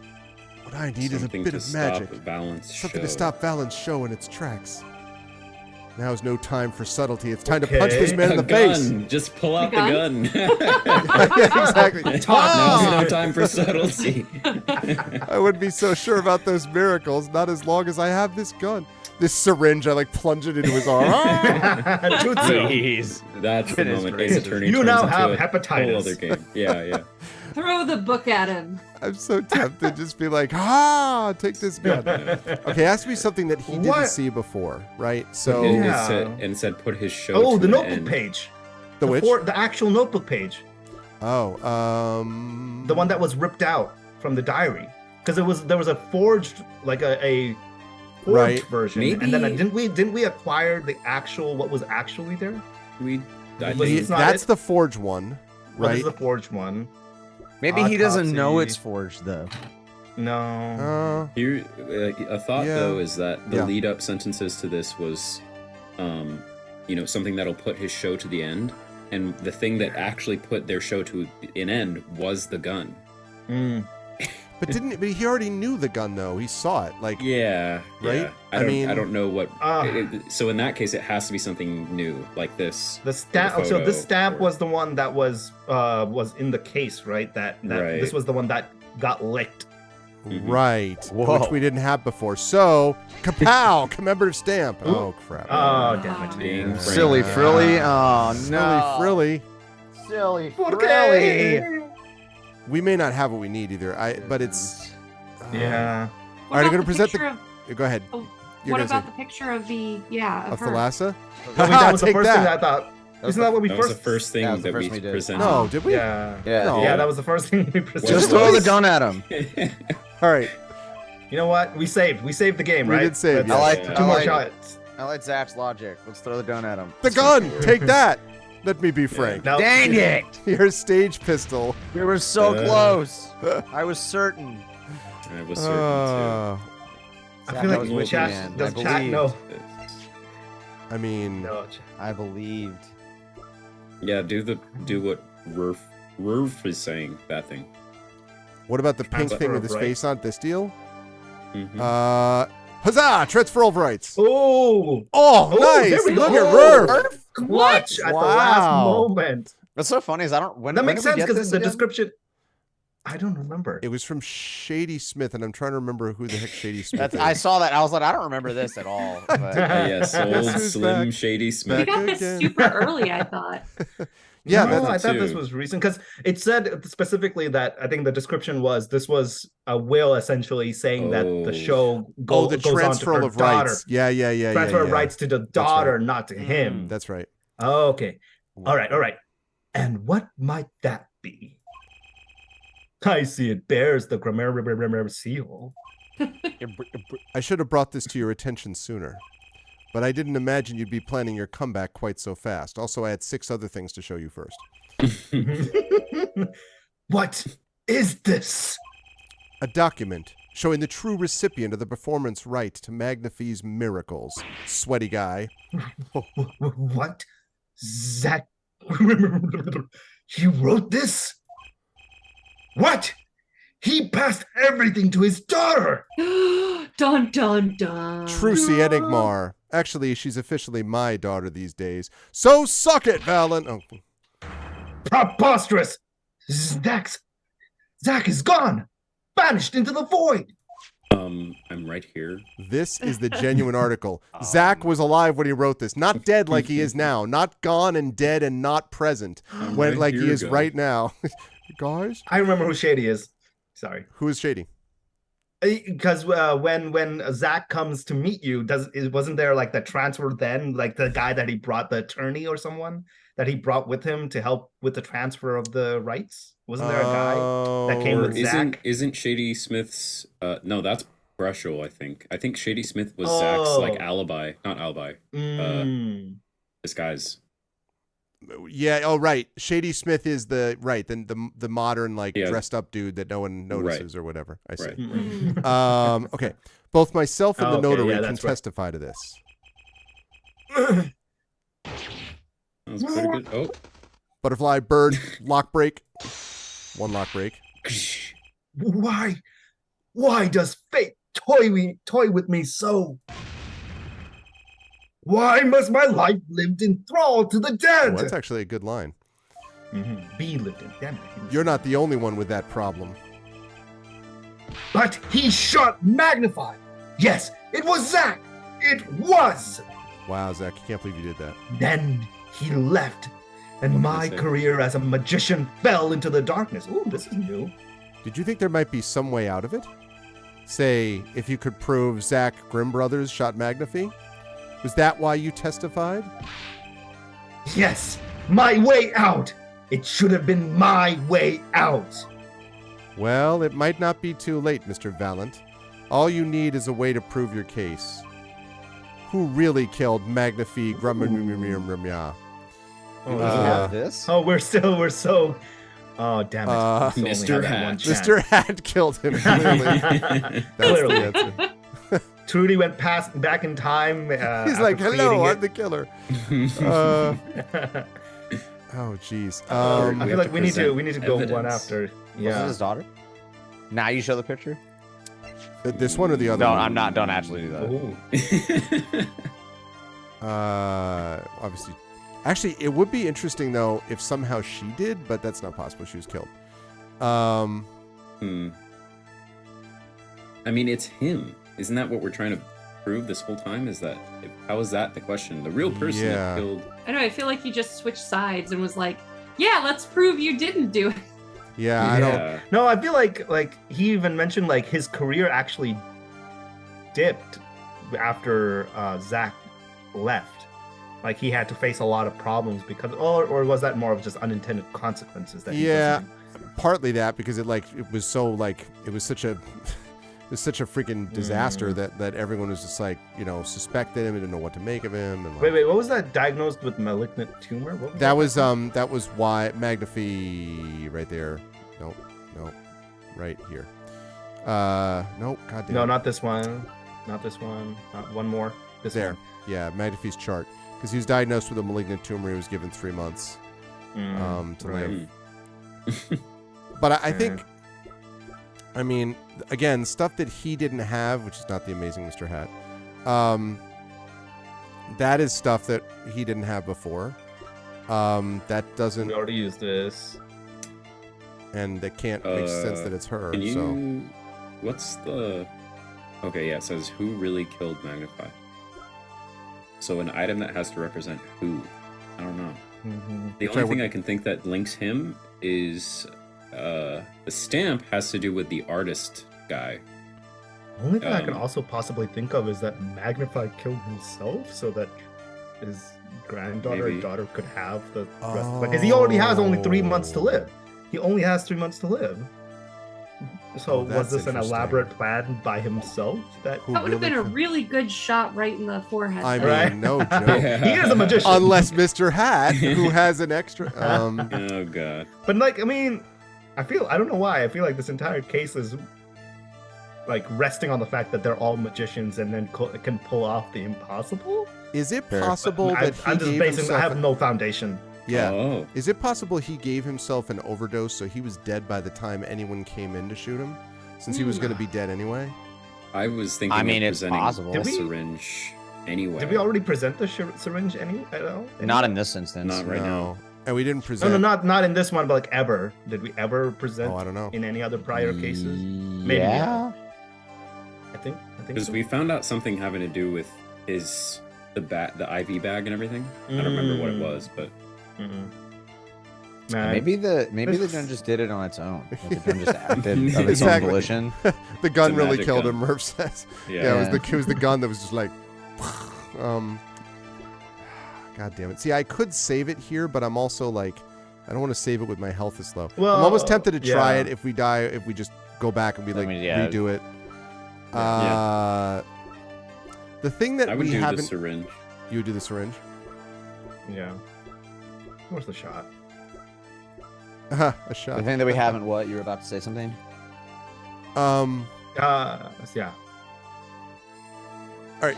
What I need is a Something bit to of stop magic. Valent's Something show. to stop Valen's show in its tracks. Now is no time for subtlety. It's time to punch this Okay. man in the face. Gun. Just pull out the gun? gun. Yeah, exactly. Now's Ah! no time for subtlety. I wouldn't be so sure about those miracles, not as long as I have this gun. This syringe, I like plunge it into his arm. Ah! Jutsu. jeez. That's the Goodness moment Ace gracious. Attorney You turns now into have a hepatitis. whole other game. Yeah, yeah. Throw the book at him. I'm so tempted to just be like, take this gun. Okay, it has to be something that he didn't What? see before, right? So It Yeah. said, and it said put his show Oh, to the an notebook end. page. the which? The actual notebook page. Oh, The one that was ripped out from the diary. Because there was a forged, like a forged Right. version. Maybe- And then didn't we acquire the actual, what was actually there? I Was think it's not that's it? the forge one, What right? is the forged one? Maybe he doesn't know Autopsy. it's forged though. No. Here, a thought Yeah. though is that the Yeah. lead up sentences to this was, something that'll put his show to the end, and the thing that actually put their show to an end was the gun. Mm. But he already knew the gun though. He saw it. Like, Yeah, Right? Yeah. I mean- I don't know what. Ah. So in that case, it has to be something new, like this. The stamp. The So this photo stamp or- was the one that was in the case, right? That Right. This was the one that got licked. Mhm. right, Whoa. which we didn't have before. So, kapow! Commemorative stamp. Oh crap! Oh, damn it. Being Yeah. frank. Silly frilly. Oh Silly no. frilly. Silly ¿Por frilly. qué? We may not have what we need either. But it's. Yeah. All right, What I'm about gonna the present picture Go ahead. Of, You're what gonna about say- the picture of the of of her? Thalassa? I mean, that was the Take first that. thing that I thought. Isn't that what we That was first? the first thing That was the that we first we did. presented. No, did we? Yeah. Yeah. No. Yeah, that was the first thing we presented. Just What throw the was- gun at him. All right. You know what? We saved the game, We right? did save, Let's- yes. I like. Yeah. Two I more like. shots. I like Zach's logic. Let's throw the gun at him. The gun. Take that. Let me be frank. No. Dang it! Your stage pistol. We were so Uh. close. I was certain. I was certain Uh, I Zach, feel I like was the with you, chat man. does I chat believed. know. too. I mean, No, I believed. Yeah, do what Rurf is saying. That thing. what about the pink Transfer thing with of his rights. face on it, this deal? Mhm. Huzzah! Transfer of rights. Oh, Oh, there nice. we Look go. at Rurf. clutch at the last Wow. moment. What's so funny is I don't. When That when makes did we sense get because this the again? description. I don't remember. It was from Shady Smith, and I'm trying to remember who the heck Shady Smith That's, is. I saw that. I was like, I don't remember this at all. But Yes, old Guess who's Slim back? Shady We Smith. Back got this again. super early, I thought. Yeah, no, that's I thought too. this was recent because it said specifically that I think the description was this was a will essentially saying that the Oh. show the goes on to transfer her of daughter. rights. Yeah. Transfer of rights to the daughter, not to him. That's right. Okay. All right. And what might that be? I see it bears the grammar seal. I should have brought this to your attention sooner, but I didn't imagine you'd be planning your comeback quite so fast. Also, I had 6 other things to show you first. What is this? A document showing the true recipient of the performance right to Magnafy's miracles. Sweaty guy. What? Zach? You wrote this? What? He passed everything to his daughter. Dun dun dun. Trucy Enigmar. Actually, she's officially my daughter these days. So suck it, Valen. Oh. Preposterous. Zach is gone. Vanished into the void. I'm right here. This is the genuine article. Zach was alive when he wrote this. Not dead like he is now. Not gone and dead and not present when right like he here, is guys. right now. Guys? I remember who Shady is. Sorry. Who is Shady? Because when Zach comes to meet you, wasn't there like the transfer then, like the guy that he brought, the attorney or someone that he brought with him to help with the transfer of the rights? Wasn't there a guy that came Oh, with Zach? Isn't Shady Smith's? No, that's Greshel, I think. I think Shady Smith was Zach's like alibi, not alibi. Disguise. Yeah. Oh, right. Shady Smith is the modern like dressed up dude that no one notices or whatever. I see. Right. Okay. Both myself and the notary can testify to this. That was pretty good. Oh. Butterfly, bird, lock break. One lock break. Why does fate toy with me so? Why must my life lived in thrall to the dead? Well, that's actually a good line. Be lived in, damn it. You're not the only one with that problem. But he shot Magnify. Yes, it was Zach. It was. Wow, Zach, I can't believe you did that. Then he left, and my career as a magician fell into the darkness. Ooh, this is new. Did you think there might be some way out of it? Say, if you could prove Zach Grimm Brothers shot Magnify? Was that why you testified? Yes, my way out. It should have been my way out. Well, it might not be too late, Mr. Valent. All you need is a way to prove your case. Who really killed Magnify Grummya? This? Oh, we're so. Oh, damn it. Mr. Hat. Mr. Hat killed him, clearly. Clearly. Trudy went back in time. He's like, hello, I'm the killer. Oh, jeez. I feel like we need to go one after. Yeah. Was it his daughter? Now you show the picture? This one or the other? No, one? I'm not. Don't actually do that. Obviously. Actually, it would be interesting, though, if somehow she did, but that's not possible. She was killed. I mean, it's him. Isn't that what we're trying to prove this whole time? How is that the question? The real person that killed... I know, I feel like he just switched sides and was like, yeah, let's prove you didn't do it. Yeah, I don't... No, I feel like he even mentioned like his career actually dipped after Zach left. Like he had to face a lot of problems because, or was that more of just unintended consequences? That partly that because it was such a freaking disaster that everyone was just like, suspected him and didn't know what to make of him. And wait, what was that? Diagnosed with malignant tumor? That was why Magnify right there. Nope, right here. Nope, goddamn. No, not this one. Not one more. This there. One. Yeah, Magnify's chart. Because he was diagnosed with a malignant tumor. He was given 3 months to live. But I think, I mean, again, stuff that he didn't have, which is not the amazing Mr. Hat, that is stuff that he didn't have before. That doesn't... We already used this. And that can't make sense that it's her. What's the... Okay, yeah, it says, who really killed Magnify? So an item that has to represent who? I don't know. The only thing I can think that links him is the stamp has to do with the artist guy. The only thing I can also possibly think of is that Magnify killed himself so that his granddaughter and daughter could have the rest. Because he already has only 3 months to live. He only has 3 months to live. So was this an elaborate plan by himself? That would have been a really good shot right in the forehead. I mean, no joke. He is a magician. Unless Mr. Hat, who has an extra... Oh, God. But, I mean, I don't know why. I feel like this entire case is, resting on the fact that they're all magicians and then can pull off the impossible. Is it possible that I have no foundation. Yeah. Oh. Is it possible he gave himself an overdose so he was dead by the time anyone came in to shoot him? Since he was going to be dead anyway? I was thinking of presenting the syringe anyway. Did we already present the syringe at all? Not in this instance. Not right now. And we didn't present... No, not in this one, but ever. Did we ever present I don't know. in any other prior cases? Maybe. Yeah. I think because we found out something having to do with the IV bag and everything. I don't remember what it was, but... Maybe the gun just did it on its own. The gun just acted of its own volition. The gun really killed him, Murph says. Yeah, it was the gun that was just like... God damn it. See, I could save it here, but I'm also I don't want to save it with my health is low. Well, I'm almost tempted to try it if we die, if we just go back and redo it. The thing that I would we do the haven't. syringe. You would do the syringe. Yeah. Where's the shot? A The shot. thing that we haven't. What you were about to say something? Yeah. All right.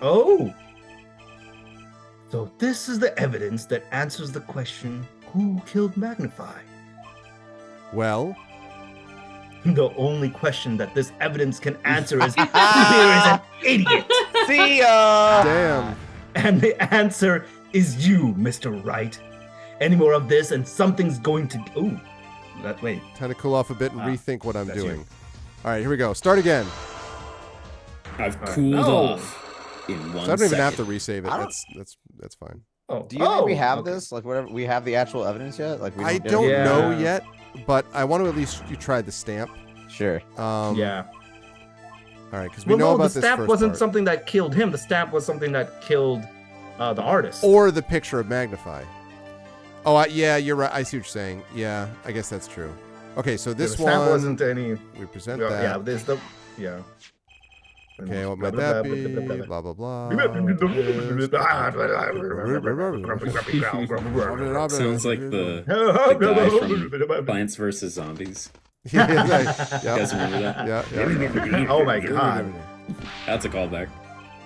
Oh. So this is the evidence that answers the question, who killed Magnify? Well. The only question that this evidence can answer is, who here is an idiot? See ya. Damn. And the answer is you, Mr. Wright. Any more of this and something's going to... Ooh. Wait. Time to cool off a bit and rethink what I'm that's doing. you. All right, here we go. Start again. I've cooled Oh. off in 1 So I don't even have to second. resave it. I don't- That's fine. Oh. Do you think we have okay. this? Like, whatever. We have the actual evidence yet? Like, we I get it? don't Yeah. know yet, but I want to at least you try the stamp. Sure. Yeah. All right, because we know no, about the this stamp first wasn't part. something that killed him. The stamp was something that killed the artist. Or the picture of Magnify. Oh, yeah, you're right. I see what you're saying. Yeah, I guess that's true. Okay, so this the stamp one wasn't any. we present Yeah, that. there's the. Yeah. Okay, what might that be? Blah blah blah. Sounds like the guy from Plants vs. Zombies. Yeah, You guys remember that? yeah. Oh my god. That's a callback.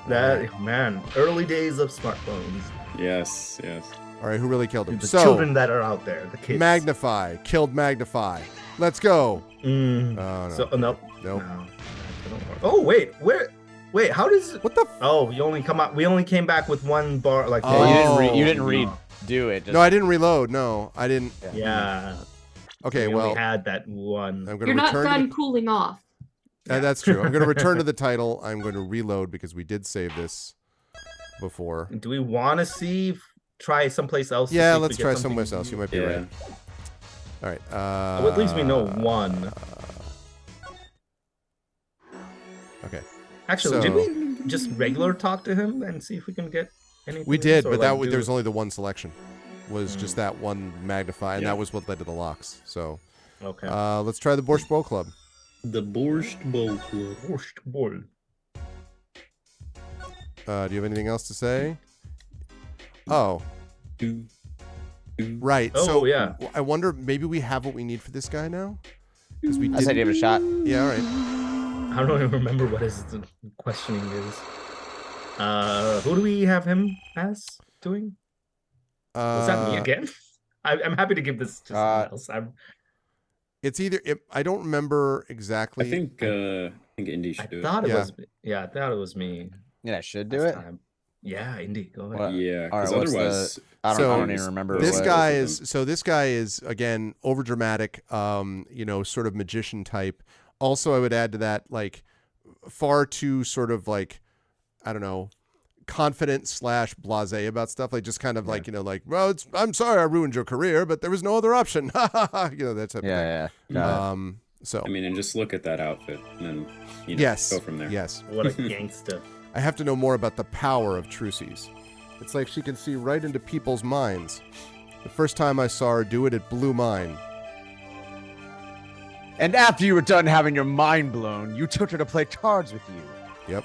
That man, early days of smartphones. Yes, yes. All right, who really killed him? The So, children that are out there, the kids. Magnify killed Magnify. Let's go. Mm. Oh no. So nope. Nope. No, that doesn't work. Oh wait, wait, how does? What the? Oh, you only come out. We only came back with one bar. Like Oh. You didn't no. redo it. Just, No, I didn't reload. No, I didn't. Yeah. Okay, we well, only had that one. I'm going You're to not return. done cooling off. That's true. I'm going to return to the title. I'm going to reload because we did save this before. Do we want to try someplace else? to Yeah, see if we let's get try something somewhere else. You might be Yeah. right. All right. Well, at least we know one. Okay. Actually, So- did we just regular talk to him and see if we can get anything? We did, or, but like, do- there's only the one selection. Was just that one Magnify, and Yeah. that was what led to the locks. So Okay. let's try the Borscht Bowl Club. The Borscht Bowl Club. Borscht Bowl. Do you have anything else to say? Oh, Do, do. right. Oh, so yeah. I wonder, maybe we have what we need for this guy now? Because we I said did. give it a shot. Yeah. All right. I don't even remember what his questioning is. Who do we have him as doing? Was that me again? I'm happy to give this to someone else. It's either. I don't remember exactly. I think Indy I should do it. thought it Yeah. was. Yeah, I thought it was me. Yeah, I should do last it. time. Yeah, Indy, go ahead. What? Yeah, All right, because what's otherwise, I So, don't even remember. This what- guy both of is them. so. This guy is again over dramatic. Sort of magician type. Also, I would add to that like far too sort of like I don't know, confident / blasé about stuff. Like just kind of like like well, I'm sorry I ruined your career, but there was no other option. That type of thing. Yeah. Got it. So I mean, and just look at that outfit, and then yes, go from there. Yes, What a gangster. I have to know more about the power of Trucy's. It's like she can see right into people's minds. The first time I saw her do it, it blew mine. And after you were done having your mind blown, you took her to play cards with you. Yep.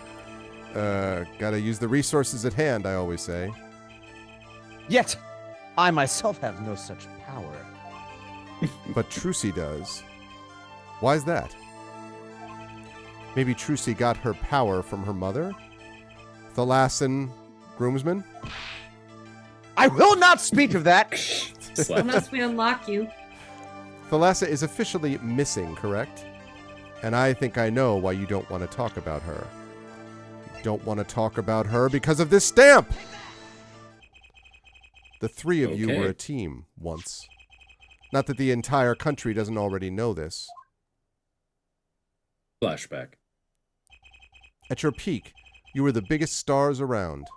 Gotta use the resources at hand, I always say. Yet, I myself have no such power. But Trucy does. Why's that? Maybe Trucy got her power from her mother? Thalassan groomsman? I will not speak of that. Slap. Unless we unlock you. Thalassa is officially missing, correct? And I think I know why you don't want to talk about her. You don't want to talk about her because of this stamp! The three of you Okay. were a team once. Not that the entire country doesn't already know this. Flashback. At your peak, you were the biggest stars around.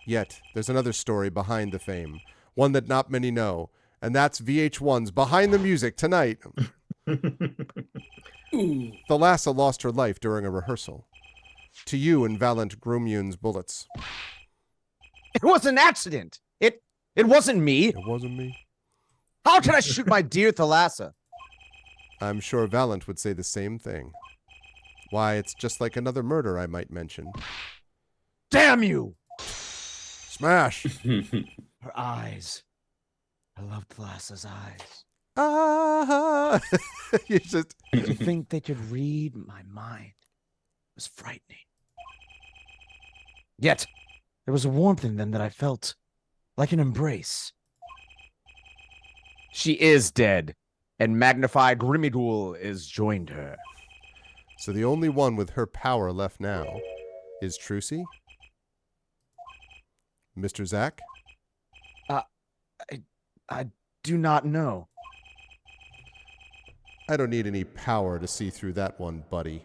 Yet, there's another story behind the fame, one that not many know, and that's VH1's Behind the Music tonight. Ooh. Thalassa lost her life during a rehearsal. To you and Valant Grumyun's bullets. It was an accident. It wasn't me. It wasn't me. How can I shoot my dear Thalassa? I'm sure Valent would say the same thing. Why, it's just like another murder, I might mention. Damn you! Smash! Her eyes. I loved Thalassa's eyes. Ah! You just... To think they could read my mind was frightening. Yet, there was a warmth in them that I felt like an embrace. She is dead, and magnified Grimidul is joined her. So the only one with her power left now is Trucy? Mr. Zack? I do not know. I don't need any power to see through that one, buddy.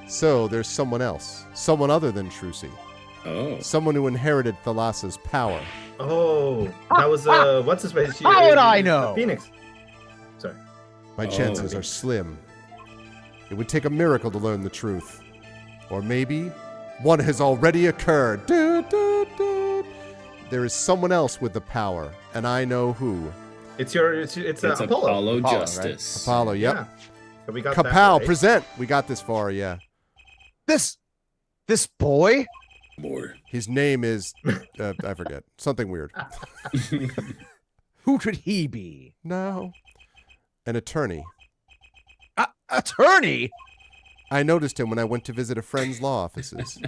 So there's someone else. Someone other than Trucy. Oh. Someone who inherited Thalassa's power. Oh, that was what's his face? How would I know? Phoenix. Sorry. My chances are slim. It would take a miracle to learn the truth. Or maybe one has already occurred. There is someone else with the power, and I know who. It's Apollo. Apollo Justice. Right? Apollo, yep. Yeah. So we got Kapow, that, right? present. We got this far, yeah. This boy? More. His name is, I forget, something weird. Who could he be? No. An attorney. Attorney? I noticed him when I went to visit a friend's law offices.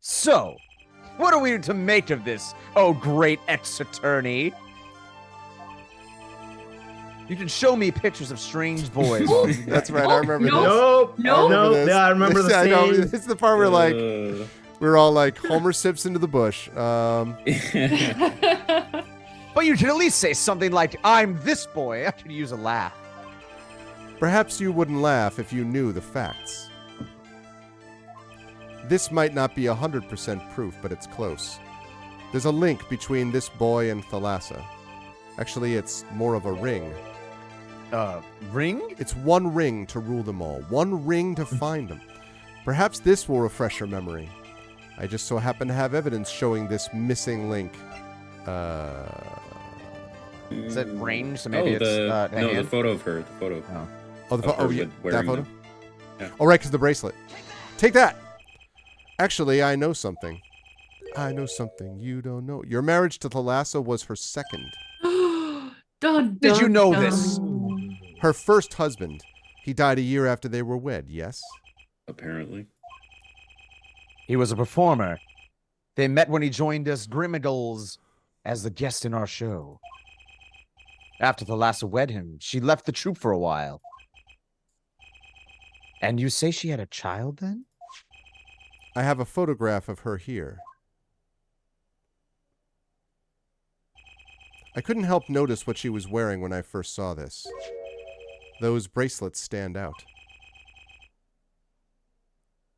So, what are we to make of this, oh great ex-attorney? You can show me pictures of strange boys. That's right, I remember this. Nope. This. Yeah, I remember the I know, scene. it's the part where we're all like, Homer sips into the bush. But you should at least say something like, I'm this boy. I could use a laugh. Perhaps you wouldn't laugh if you knew the facts. This might not be 100% proof, but it's close. There's a link between this boy and Thalassa. Actually, it's more of a ring. Ring? It's one ring to rule them all. One ring to find them. Perhaps this will refresh your memory. I just so happen to have evidence showing this missing link. Is it ring? So maybe it's the photo of her. The photo. Yeah, that photo? Yeah. Oh, right, because the bracelet. Take that! Actually, I know something. I know something you don't know. Your marriage to Thalassa was her second. Did you know this? Her first husband. He died a year after they were wed, yes? Apparently. He was a performer. They met when he joined us Grimidals as the guest in our show. After Thalassa wed him, she left the troupe for a while. And you say she had a child then? I have a photograph of her here. I couldn't help notice what she was wearing when I first saw this. Those bracelets stand out.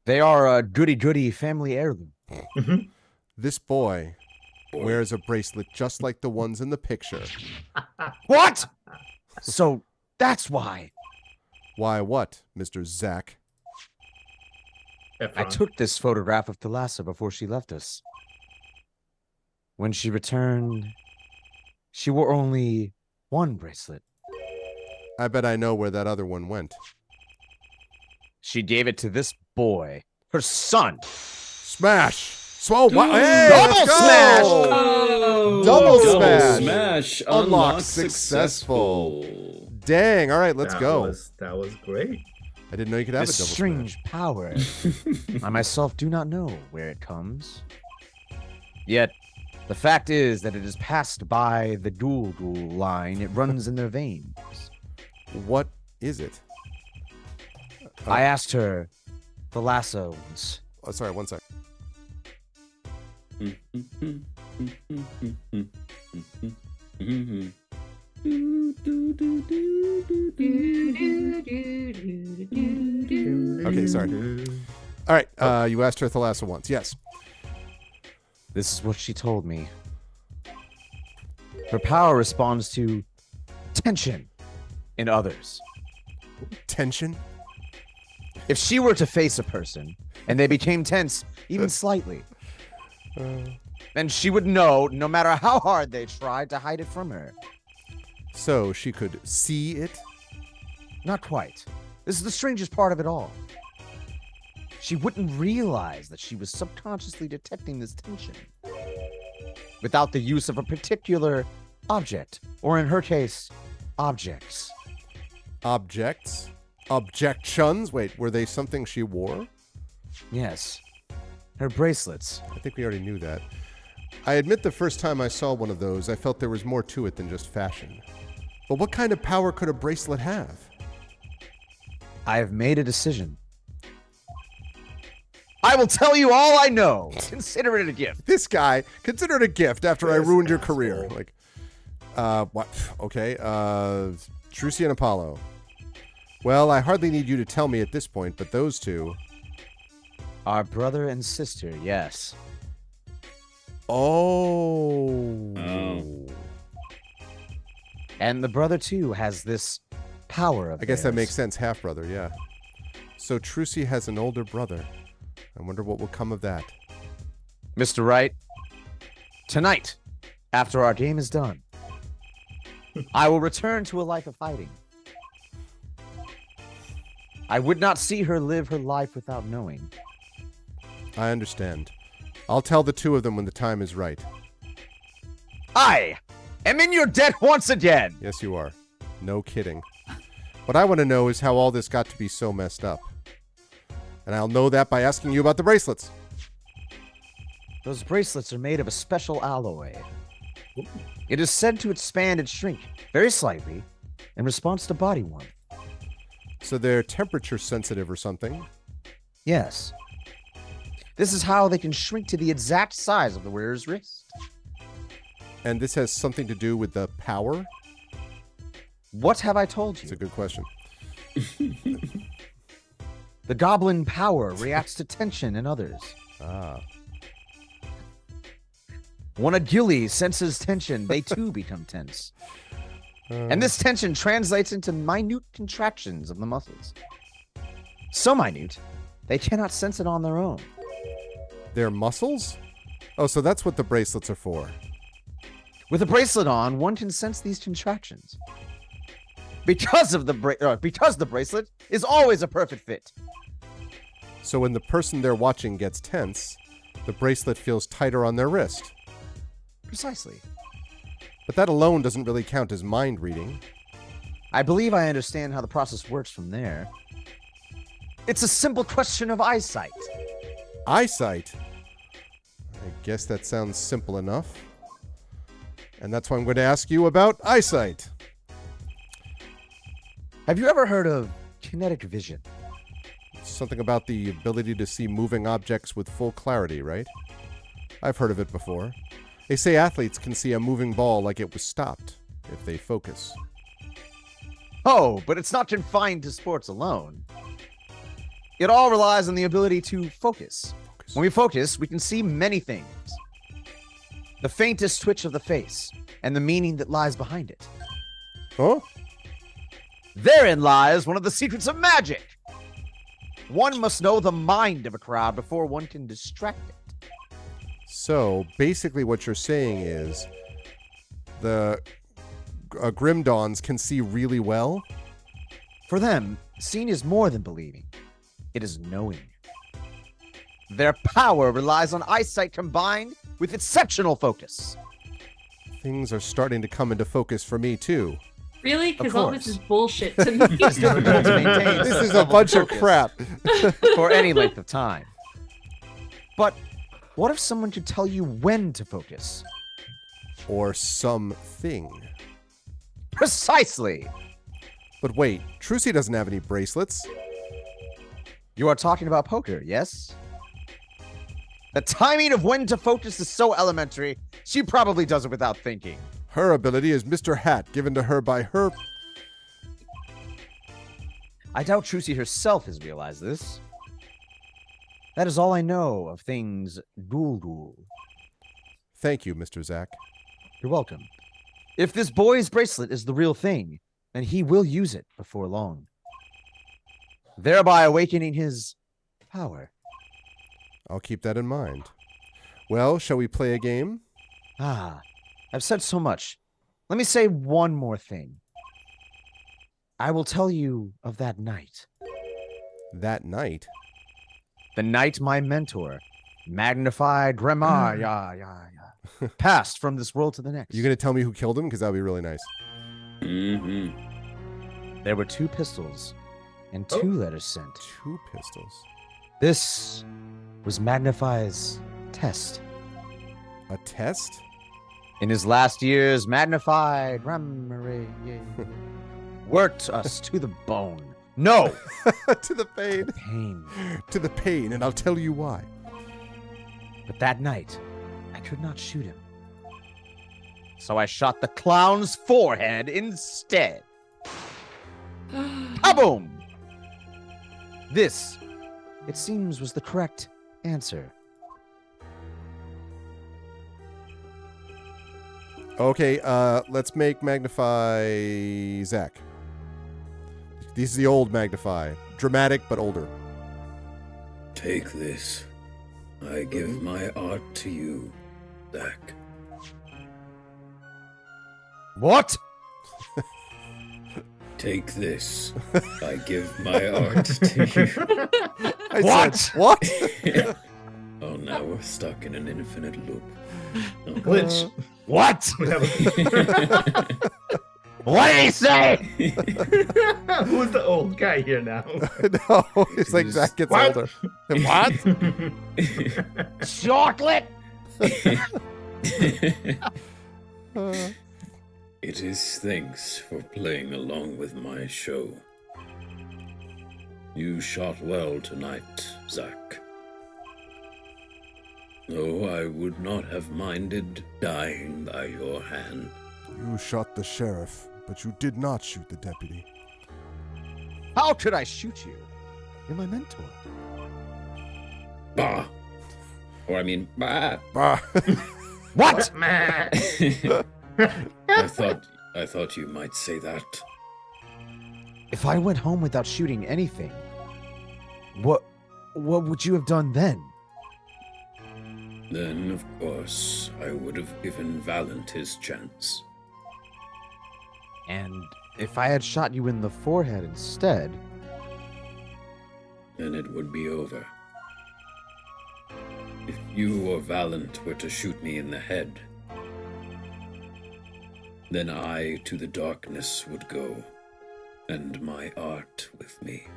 They are a goody-goody family heirloom. This boy wears a bracelet just like the ones in the picture. What? So that's why. Why what, Mr. Zack? I took this photograph of Thalassa before she left us. When she returned, she wore only one bracelet. I bet I know where that other one went. She gave it to this boy, her son. Smash! Hey, Double let's go! smash! Oh, Double smash! Smash! Unlocked successful. Dang! All right, let's go. That was great. I didn't know you could have This a double strange smash. power. I myself do not know where it comes. Yet, the fact is that it is passed by the Ghoul line. It runs in their veins. What is it? I asked her, Thalassa once. Oh, sorry, one sec. Okay, sorry. All right, you asked her Thalassa once. Yes. This is what she told me. Her power responds to tension in others. Tension? If she were to face a person and they became tense, even slightly, then she would know, no matter how hard they tried to hide it from her. So she could see it? Not quite. This is the strangest part of it all. She wouldn't realize that she was subconsciously detecting this tension without the use of a particular object, or in her case, objects. Objects? Objections? Wait, were they something she wore? Yes. Her bracelets. I think we already knew that. I admit the first time I saw one of those, I felt there was more to it than just fashion. But what kind of power could a bracelet have? I have made a decision. I will tell you all I know. Consider it a gift. This guy, consider it a gift after I ruined your career. Like, what? Okay, Trucy and Apollo. Well, I hardly need you to tell me at this point, but those two... Our brother and sister, yes. Oh. And the brother, too, has this power of I guess that theirs. makes sense. Half-brother, yeah. So Trucy has an older brother. I wonder what will come of that. Mr. Wright, tonight, after our game is done, I will return to a life of hiding. I would not see her live her life without knowing. I understand. I'll tell the two of them when the time is right. I am in your debt once again. Yes, you are. No kidding. What I want to know is how all this got to be so messed up. And I'll know that by asking you about the bracelets. Those bracelets are made of a special alloy. It is said to expand and shrink very slightly in response to body warmth. So they're temperature sensitive or something. Yes. This is how they can shrink to the exact size of the wearer's wrist. And this has something to do with the power? What have I told you? It's a good question. The goblin power reacts to tension in others. Ah. When a ghillie senses tension, they too become tense. And this tension translates into minute contractions of the muscles. So minute, they cannot sense it on their own. Their muscles? Oh, so that's what the bracelets are for. With a bracelet on, one can sense these contractions. Because the bracelet is always a perfect fit. So when the person they're watching gets tense, the bracelet feels tighter on their wrist. Precisely. But that alone doesn't really count as mind reading. I believe I understand how the process works from there. It's a simple question of eyesight. Eyesight? I guess that sounds simple enough. And that's why I'm going to ask you about eyesight. Have you ever heard of kinetic vision? Something about the ability to see moving objects with full clarity, right? I've heard of it before. They say athletes can see a moving ball like it was stopped if they focus. Oh, but it's not confined to sports alone. It all relies on the ability to focus. When we focus, we can see many things. The faintest twitch of the face and the meaning that lies behind it. Oh? Therein lies one of the secrets of magic. One must know the mind of a crowd before one can distract it. So, basically what you're saying is the Grim Dawns can see really well? For them, seeing is more than believing. It is knowing. Their power relies on eyesight combined with exceptional focus. Things are starting to come into focus for me, too. Really? Because all this course. is bullshit to me. It's difficult to maintain This such is a level bunch of focus crap. for any length of time. But what if someone could tell you when to focus? Or something. Precisely. But wait, Trucy doesn't have any bracelets. You are talking about poker, yes? The timing of when to focus is so elementary, she probably does it without thinking. Her ability is Mr. Hat, given to her by her... I doubt Trucy herself has realized this. That is all I know of things ghoul. Thank you, Mr. Zack. You're welcome. If this boy's bracelet is the real thing, then he will use it before long, thereby awakening his power. I'll keep that in mind. Well, shall we play a game? Ah, I've said so much. Let me say one more thing. I will tell you of that night. That night? The night my mentor, magnified Remar, passed from this world to the next. You going to tell me who killed him? Because that would be really nice. Mm-hmm. There were 2 pistols and 2 letters sent. 2 pistols. This was Magnify's test. A test? In his last years, Magnified Remar worked us to the bone. No! To the pain. The pain. To the pain, and I'll tell you why. But that night, I could not shoot him. So I shot the clown's forehead instead. Kaboom! This, it seems, was the correct answer. Okay, let's make Magnify Zach. This is the old Magnify. Dramatic, but older. Take this. I give my art to you, Zach. What? Take this. I give my art to you. I said, what? Oh, now we're stuck in an infinite loop. Oh. Glitch. What? What did he say? Who's the old guy here now? No, it's like Zach gets What? older. What? Chocolate? It is thanks for playing along with my show. You shot well tonight, Zach. Though I would not have minded dying by your hand. You shot the sheriff, but you did not shoot the deputy. How could I shoot you? You're my mentor. Bah! Or I mean, bah! Bah. What? I thought you might say that. If I went home without shooting anything, what would you have done then? Then, of course, I would have given Valent his chance. And if I had shot you in the forehead instead? Then it would be over. If you or Valent were to shoot me in the head, then I to the darkness would go, and my art with me.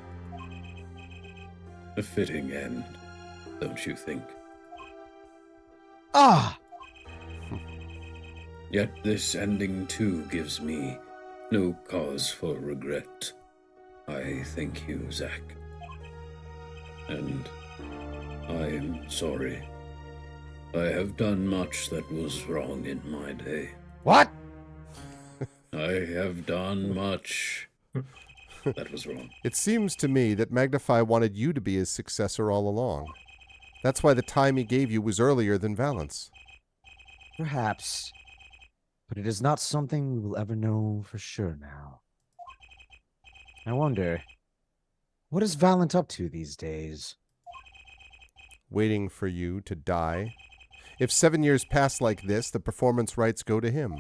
A fitting end, don't you think? Ah! Yet this ending too gives me no cause for regret. I thank you, Zach. And I am sorry. I have done much that was wrong in my day. What? I have done much that was wrong. It seems to me that Magnify wanted you to be his successor all along. That's why the time he gave you was earlier than Valent's. Perhaps. But it is not something we will ever know for sure now. I wonder, what is Valent up to these days? Waiting for you to die. If 7 years pass like this, the performance rights go to him.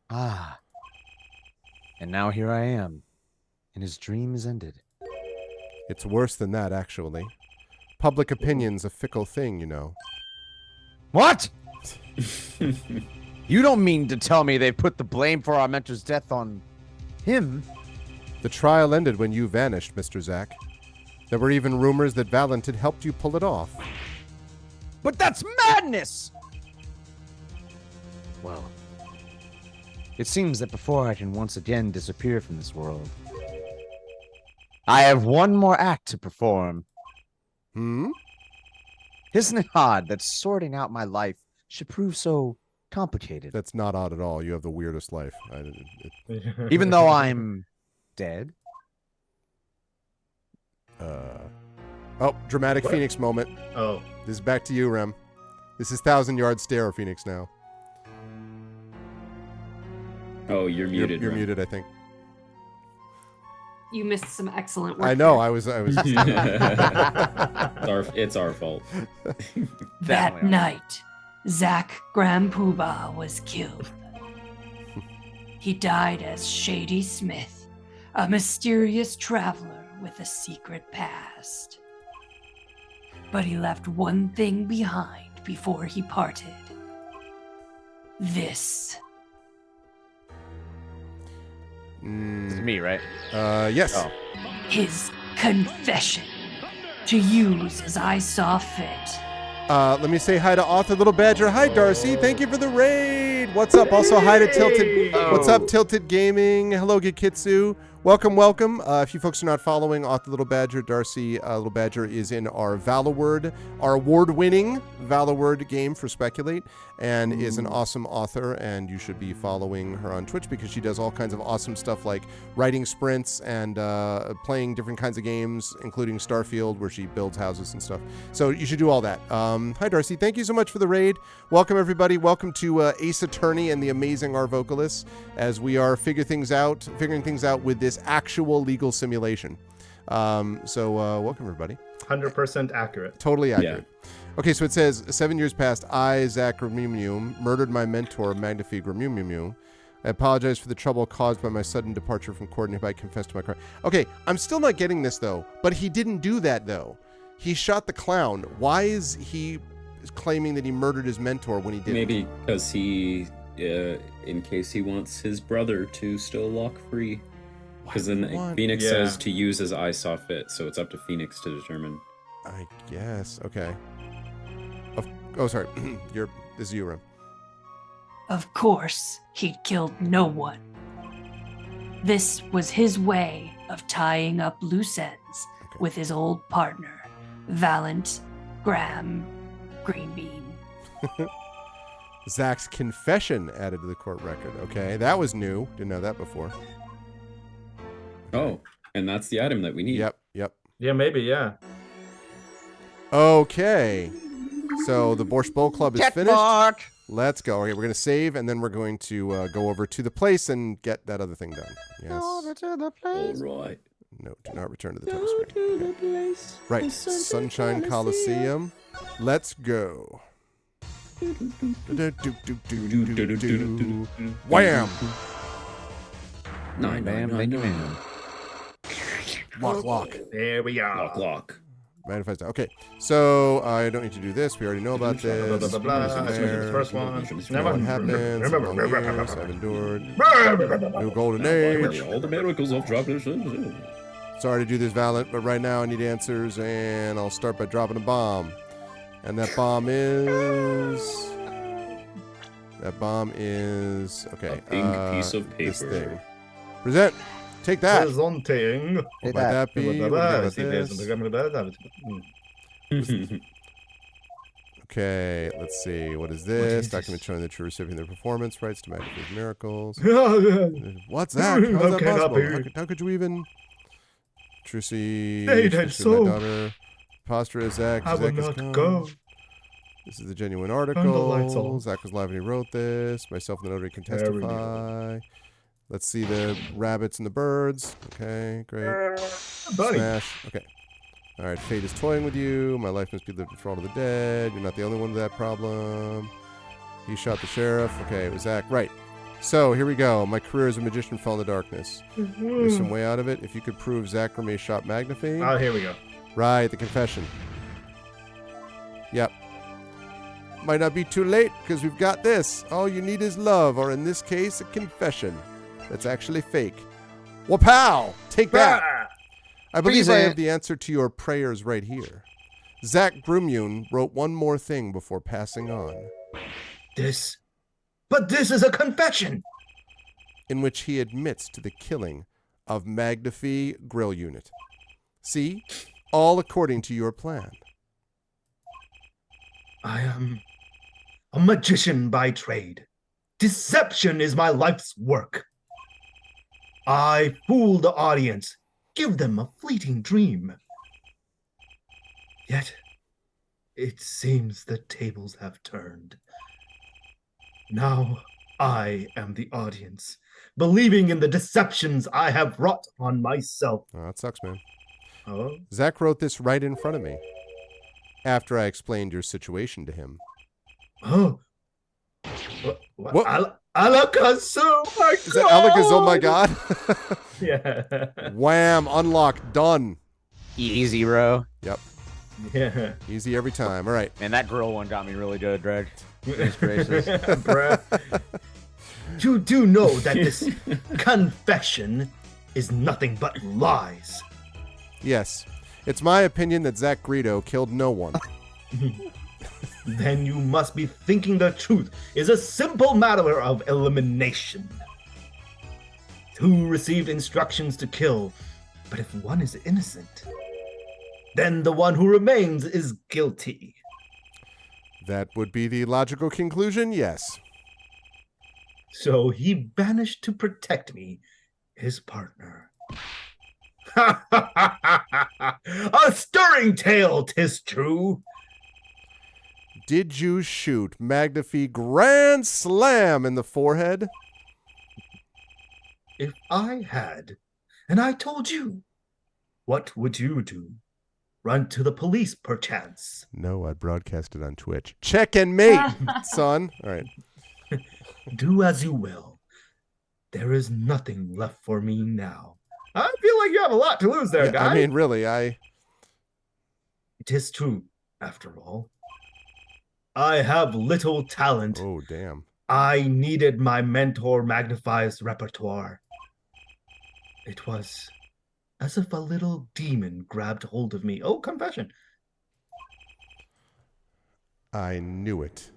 Ah. And now here I am, and his dream is ended. It's worse than that, actually. Public opinion's a fickle thing, you know. What? You don't mean to tell me they put the blame for our mentor's death on him? The trial ended when you vanished, Mr. Zach. There were even rumors that Valent had helped you pull it off. But that's madness! Well, it seems that before I can once again disappear from this world, I have one more act to perform. Hmm? Isn't it odd that sorting out my life should prove so complicated? That's not odd at all. You have the weirdest life. Even though I'm dead? Oh, dramatic What? Phoenix moment. Oh. This is back to you, Rem. This is 1,000-yard stare, Phoenix, now. Oh, you're muted. You're Ron. muted, I think. You missed some excellent work. I know. there. I was. It's our fault. That night, Zach Graham Poobah was killed. He died as Shady Smith, a mysterious traveler with a secret past. But he left one thing behind before he parted. This. It's me, right? Yes. Oh. His confession, to use as I saw fit. Let me say hi to Author Little Badger. Hi, Darcy. Thank you for the raid. What's up? Also, hi to Tilted. What's up, Tilted Gaming? Hello, Gikitsu. Welcome, welcome. If you folks are not following Author Little Badger, Darcy Little Badger is in our Valorword, our award-winning Valorword game for Speculate, and is an awesome author, and you should be following her on Twitch because she does all kinds of awesome stuff like writing sprints and playing different kinds of games, including Starfield, where she builds houses and stuff. So you should do all that. Hi, Darcy. Thank you so much for the raid. Welcome, everybody. Welcome to Ace Attorney and the amazing Arvocalists, as we are figuring things out with this actual legal simulation. So welcome, everybody. 100% accurate. Totally accurate. Yeah. Okay, so it says, 7 years past, I, Zach Gramumium, murdered my mentor, Magnifi Gramumium. I apologize for the trouble caused by my sudden departure from court, and hereby confess to my crime. Okay, I'm still not getting this, though. But he didn't do that, though. He shot the clown. Why is he claiming that he murdered his mentor when he didn't? Maybe because he, in case he wants his brother to still walk free. Because then Phoenix says to use as I saw fit, so it's up to Phoenix to determine. I guess. Okay. Oh, sorry. This is you, Rim. Of course, he'd killed no one. This was his way of tying up loose ends with his old partner, Valent Graham Greenbean. Zach's confession added to the court record. Okay, that was new. Didn't know that before. Oh, and that's the item that we need. Yep. Yeah, maybe, yeah. Okay. So the Borscht Bowl Club is finished. Mark. Let's go. Okay, we're going to save, and then we're going to go over to the place and get that other thing done. Yes. Over to the place. All right. No, do not return to the title screen. Okay. Place. Right. Sunshine Coliseum. Let's go. Wham! Nine. Lock. There we are. Lock. Manifest. Okay, so I don't need to do this. We already know about this. The first one. What happens? I've endured. New golden age. All the miracles of droplets. Sorry to do this, Valent, but right now I need answers, and I'll start by dropping a bomb. And that bomb is... Okay. A pink piece of paper. This thing. Present. Take that. Presenting. What might that be? What about this? Okay, let's see. What is this? Document showing the true recipient of the performance rights to Magnifi's miracles. What's that? How is that possible? How could you even... Trucy, my daughter. Preposterous Zach. I will not go. This is the genuine article. Zach was live when he wrote this. Myself and the notary can testify. Let's see the rabbits and the birds. Okay, great. Smash. Okay. All right, fate is toying with you. My life must be lived for all of the dead. You're not the only one with that problem. He shot the sheriff. Okay, it was Zach. Right. So, here we go. My career as a magician fell in the darkness. There's some way out of it. If you could prove Zach Remy shot Magnifi. Oh, here we go. Right, the confession. Yep. Might not be too late, because we've got this. All you need is love, or in this case, a confession. That's actually fake. Well, pal, take that. I believe I have the answer to your prayers right here. Zach Grumune wrote one more thing before passing on. But this is a confession! In which he admits to the killing of Magnifi Grill Unit. See? All according to your plan. I am a magician by trade. Deception is my life's work. I fool the audience, give them a fleeting dream. Yet, it seems the tables have turned. Now I am the audience, believing in the deceptions I have wrought on myself. Oh, that sucks, man. Oh? Zach wrote this right in front of me after I explained your situation to him. Oh. What? Alakazoo, my Is that Alakazoo? Oh my god. Yeah. Wham, unlocked, done. Easy, bro. Yep. Yeah. Easy every time. All right. Man, that grill one got me really good, Dreg. Goodness gracious. Bruh. You do know that this confession is nothing but lies. Yes. It's my opinion that Zach Greedo killed no one. Then you must be thinking the truth is a simple matter of elimination. Two received instructions to kill, but if one is innocent, then the one who remains is guilty. That would be the logical conclusion, yes. So he vanished to protect me, his partner. A stirring tale, 'tis true. Did you shoot Magnifi Grand Slam in the forehead? If I had, and I told you, what would you do? Run to the police, perchance? No, I'd broadcast it on Twitch. Check and mate, son. All right. Do as you will. There is nothing left for me now. I feel like you have a lot to lose there, Yeah, guy. I mean, really, It is true, after all. I have little talent. Oh, damn. I needed my mentor Magnify's repertoire. It was as if a little demon grabbed hold of me. Oh, confession. I knew it.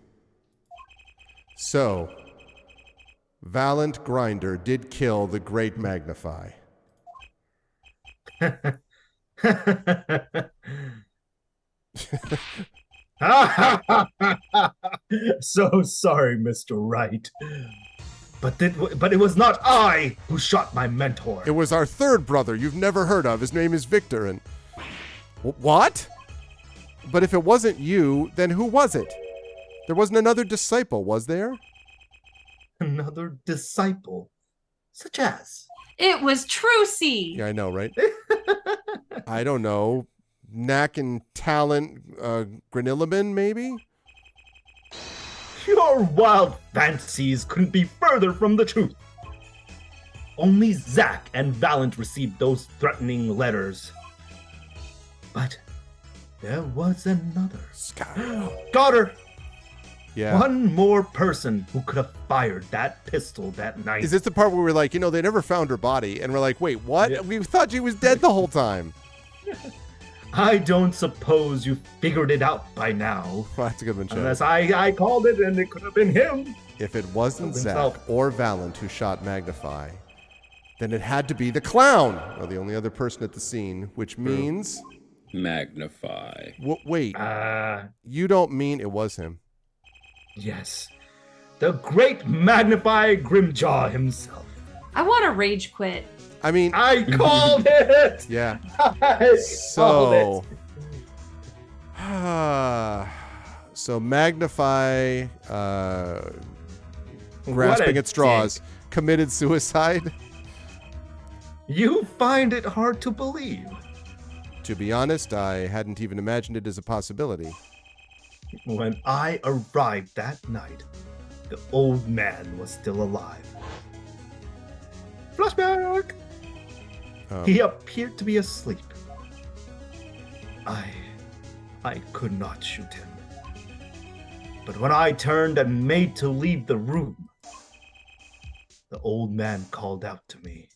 So, Valent Grinder did kill the great Magnify. So sorry, Mr. Wright. But it was not I who shot my mentor. It was our third brother you've never heard of. His name is Victor, and... What? But if it wasn't you, then who was it? There wasn't another disciple, was there? Another disciple? Such as? It was Trucy. Yeah, I know, right? I don't know. Knack and Talent Granilliman, maybe? Your wild fancies couldn't be further from the truth. Only Zack and Valent received those threatening letters. But there was another. Daughter! Yeah. One more person who could have fired that pistol that night. Is this the part where we're like, they never found her body? And we're like, wait, what? Yeah. We thought she was dead the whole time. I don't suppose you figured it out by now. Well, that's a good one, Chad. Unless I called it and it could have been him. If it wasn't Zack Himself. or Valent who shot Magnify, then it had to be the clown, or the only other person at the scene, which means... Magnify. Wait, you don't mean it was him? Yes. The great Magnify Grimjaw himself. I want to rage quit. I mean... I called it! Yeah. I So... called So Magnify, grasping at straws, committed suicide? it. You find it hard to believe. To be honest, I hadn't even imagined it as a possibility. When I arrived that night, the old man was still alive. Flashback! He appeared to be asleep. I could not shoot him. But when I turned and made to leave the room, the old man called out to me.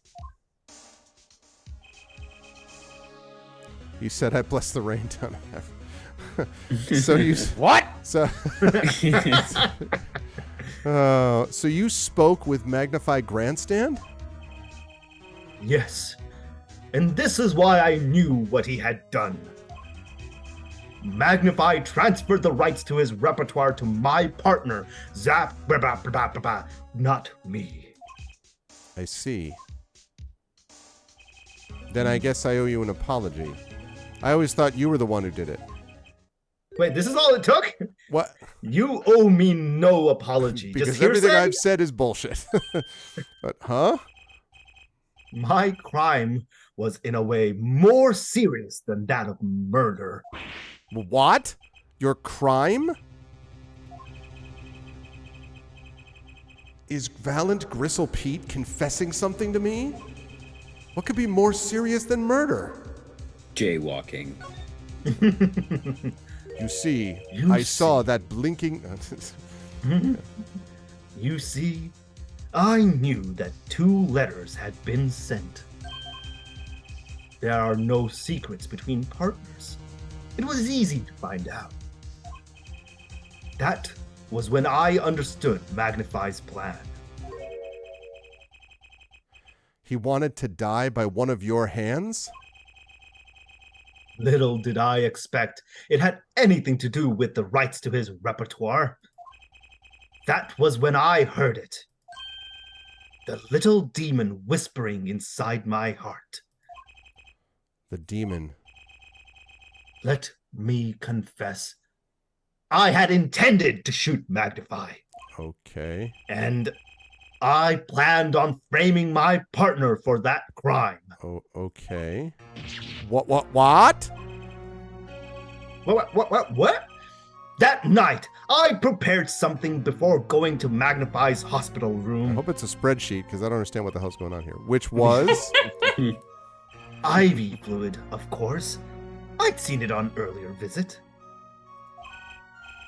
He said, I bless the rain down in heaven. So you... What? So... so you spoke with Magnify Grandstand? Yes, and this is why I knew what he had done. Magnify transferred the rights to his repertoire to my partner, not me. I see. Then I guess I owe you an apology. I always thought you were the one who did it. Wait, this is all it took? What? You owe me no apology. Because Just everything hearsay? I've said is bullshit. But, huh? My crime was in a way more serious than that of murder. What? Your crime? Is Valiant Gristle Pete confessing something to me? What could be more serious than murder? Jaywalking. You see, I saw that blinking... You see, I knew that 2 letters had been sent. There are no secrets between partners. It was easy to find out. That was when I understood Magnify's plan. He wanted to die by one of your hands? Little did I expect it had anything to do with the rights to his repertoire. That was when I heard it. The little demon whispering inside my heart. The demon. Let me confess. I had intended to shoot Magnify. Okay. And I planned on framing my partner for that crime. Oh, okay. What? What? That night, I prepared something before going to Magnify's hospital I room. hope it's a spreadsheet, because I don't understand what the hell's going on here. Which was? IV fluid, of course. I'd seen it on earlier visit.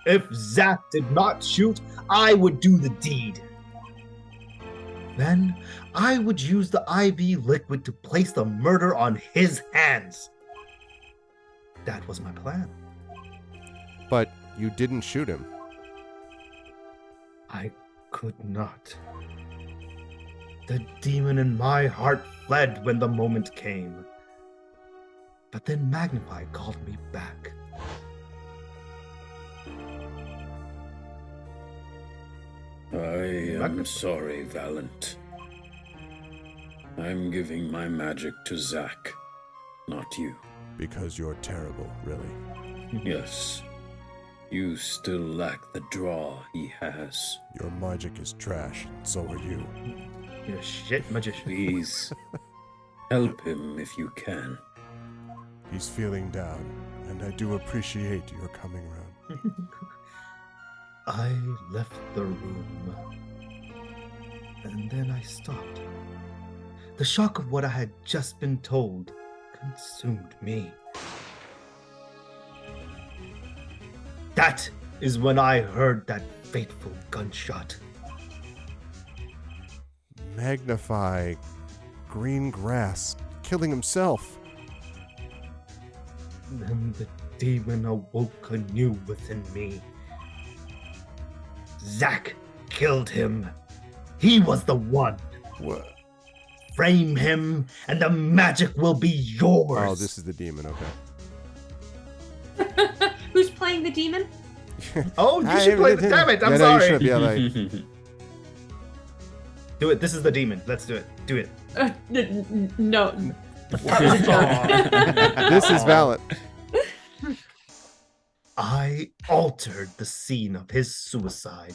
If Zack did not shoot, I would do the deed. Then I would use the IV liquid to place the murder on his hands. That was my plan. But you didn't shoot him. I could not. The demon in my heart fled when the moment came. But then Magnify called me back. I am sorry, Valiant. I'm giving my magic to Zack, not you. Because you're terrible, really. Yes. You still lack the draw he has. Your magic is trash, and so are you. You're a shit magician. Please, help him if you can. He's feeling down, and I do appreciate your coming round. I left the room. And then I stopped. The shock of what I had just been told consumed me. That is when I heard that fateful gunshot. Magnify green grass, killing himself. Then the demon awoke anew within me. Zack killed him. He was the one. What? Frame him, and the magic will be yours. Oh, this is the demon, okay. Who's playing the demon? Oh, you should play the... Damn it, I'm sorry. You should, yeah, like... Do it. This is the demon. Let's do it. Do it. No. This is Valiant. I altered the scene of his suicide.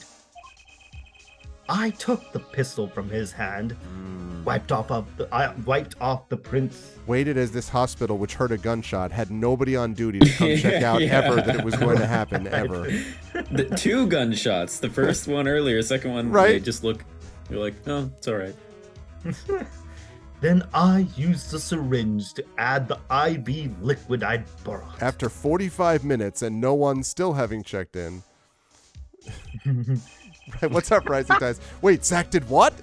I took the pistol from his hand, wiped off the prints. Waited as this hospital, which heard a gunshot, had nobody on duty to come check out ever that it was going to happen, ever. The 2 gunshots. The first one earlier, second one, Right. they just look, you're like, oh, it's all right. Then I used the syringe to add the IV liquid I'd borrowed. After 45 minutes and no one still having checked in. Right, what's up, Rising Tides? Wait, Zack did what?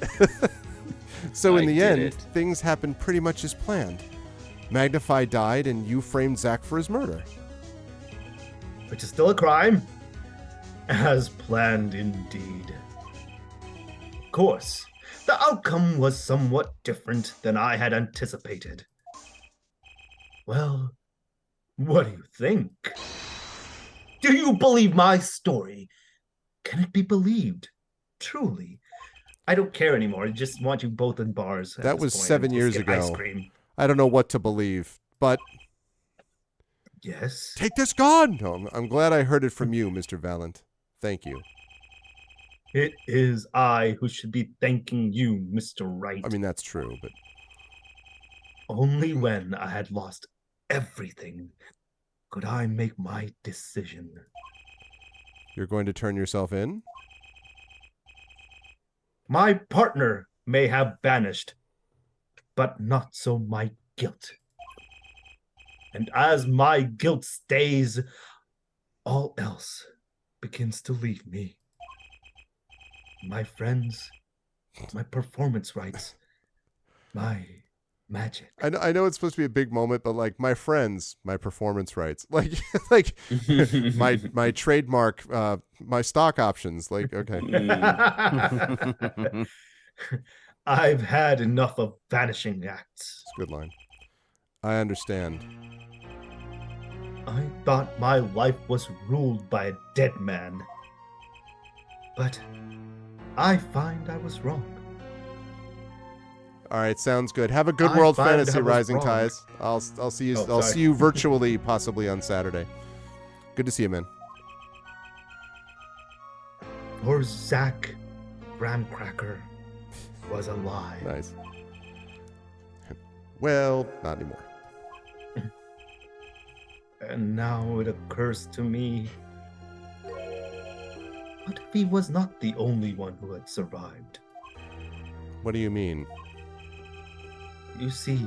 So in I the did end, it. things happened pretty much as planned. Magnify died and you framed Zack for his murder. Which is still a crime. As planned indeed. Of course, the outcome was somewhat different than I had anticipated. Well, what do you think? Do you believe my story? Can it be believed? Truly. I don't care anymore. I just want you both in bars. That was 7 years Get ago. Ice cream. I don't know what to believe, but Yes. take this gun! No, I'm glad I heard it from you, Mr. Valiant. Thank you. It is I who should be thanking you, Mr. Wright. I mean, that's true, but Only when I had lost everything could I make my decision. you're going to turn yourself in? My partner may have vanished, but not so my guilt. And as my guilt stays, all else begins to leave me. My friends, my performance rights, my magic. I know it's supposed to be a big moment, but like my friends, my performance rights, like my trademark, my stock options. Like, okay. I've had enough of vanishing acts. It's a good line. I understand. I thought my life was ruled by a dead man. But I find I was wrong. All right, sounds good. Have a good I World find Fantasy I was Rising wrong. Ties. I'll see you. Oh, I'll sorry. see you virtually, possibly on Saturday. Good to see you, man. Or Zach Cracker was a lie. Nice. Well, not anymore. And now it occurs to me, what if he was not the only one who had survived? What do you mean? You see,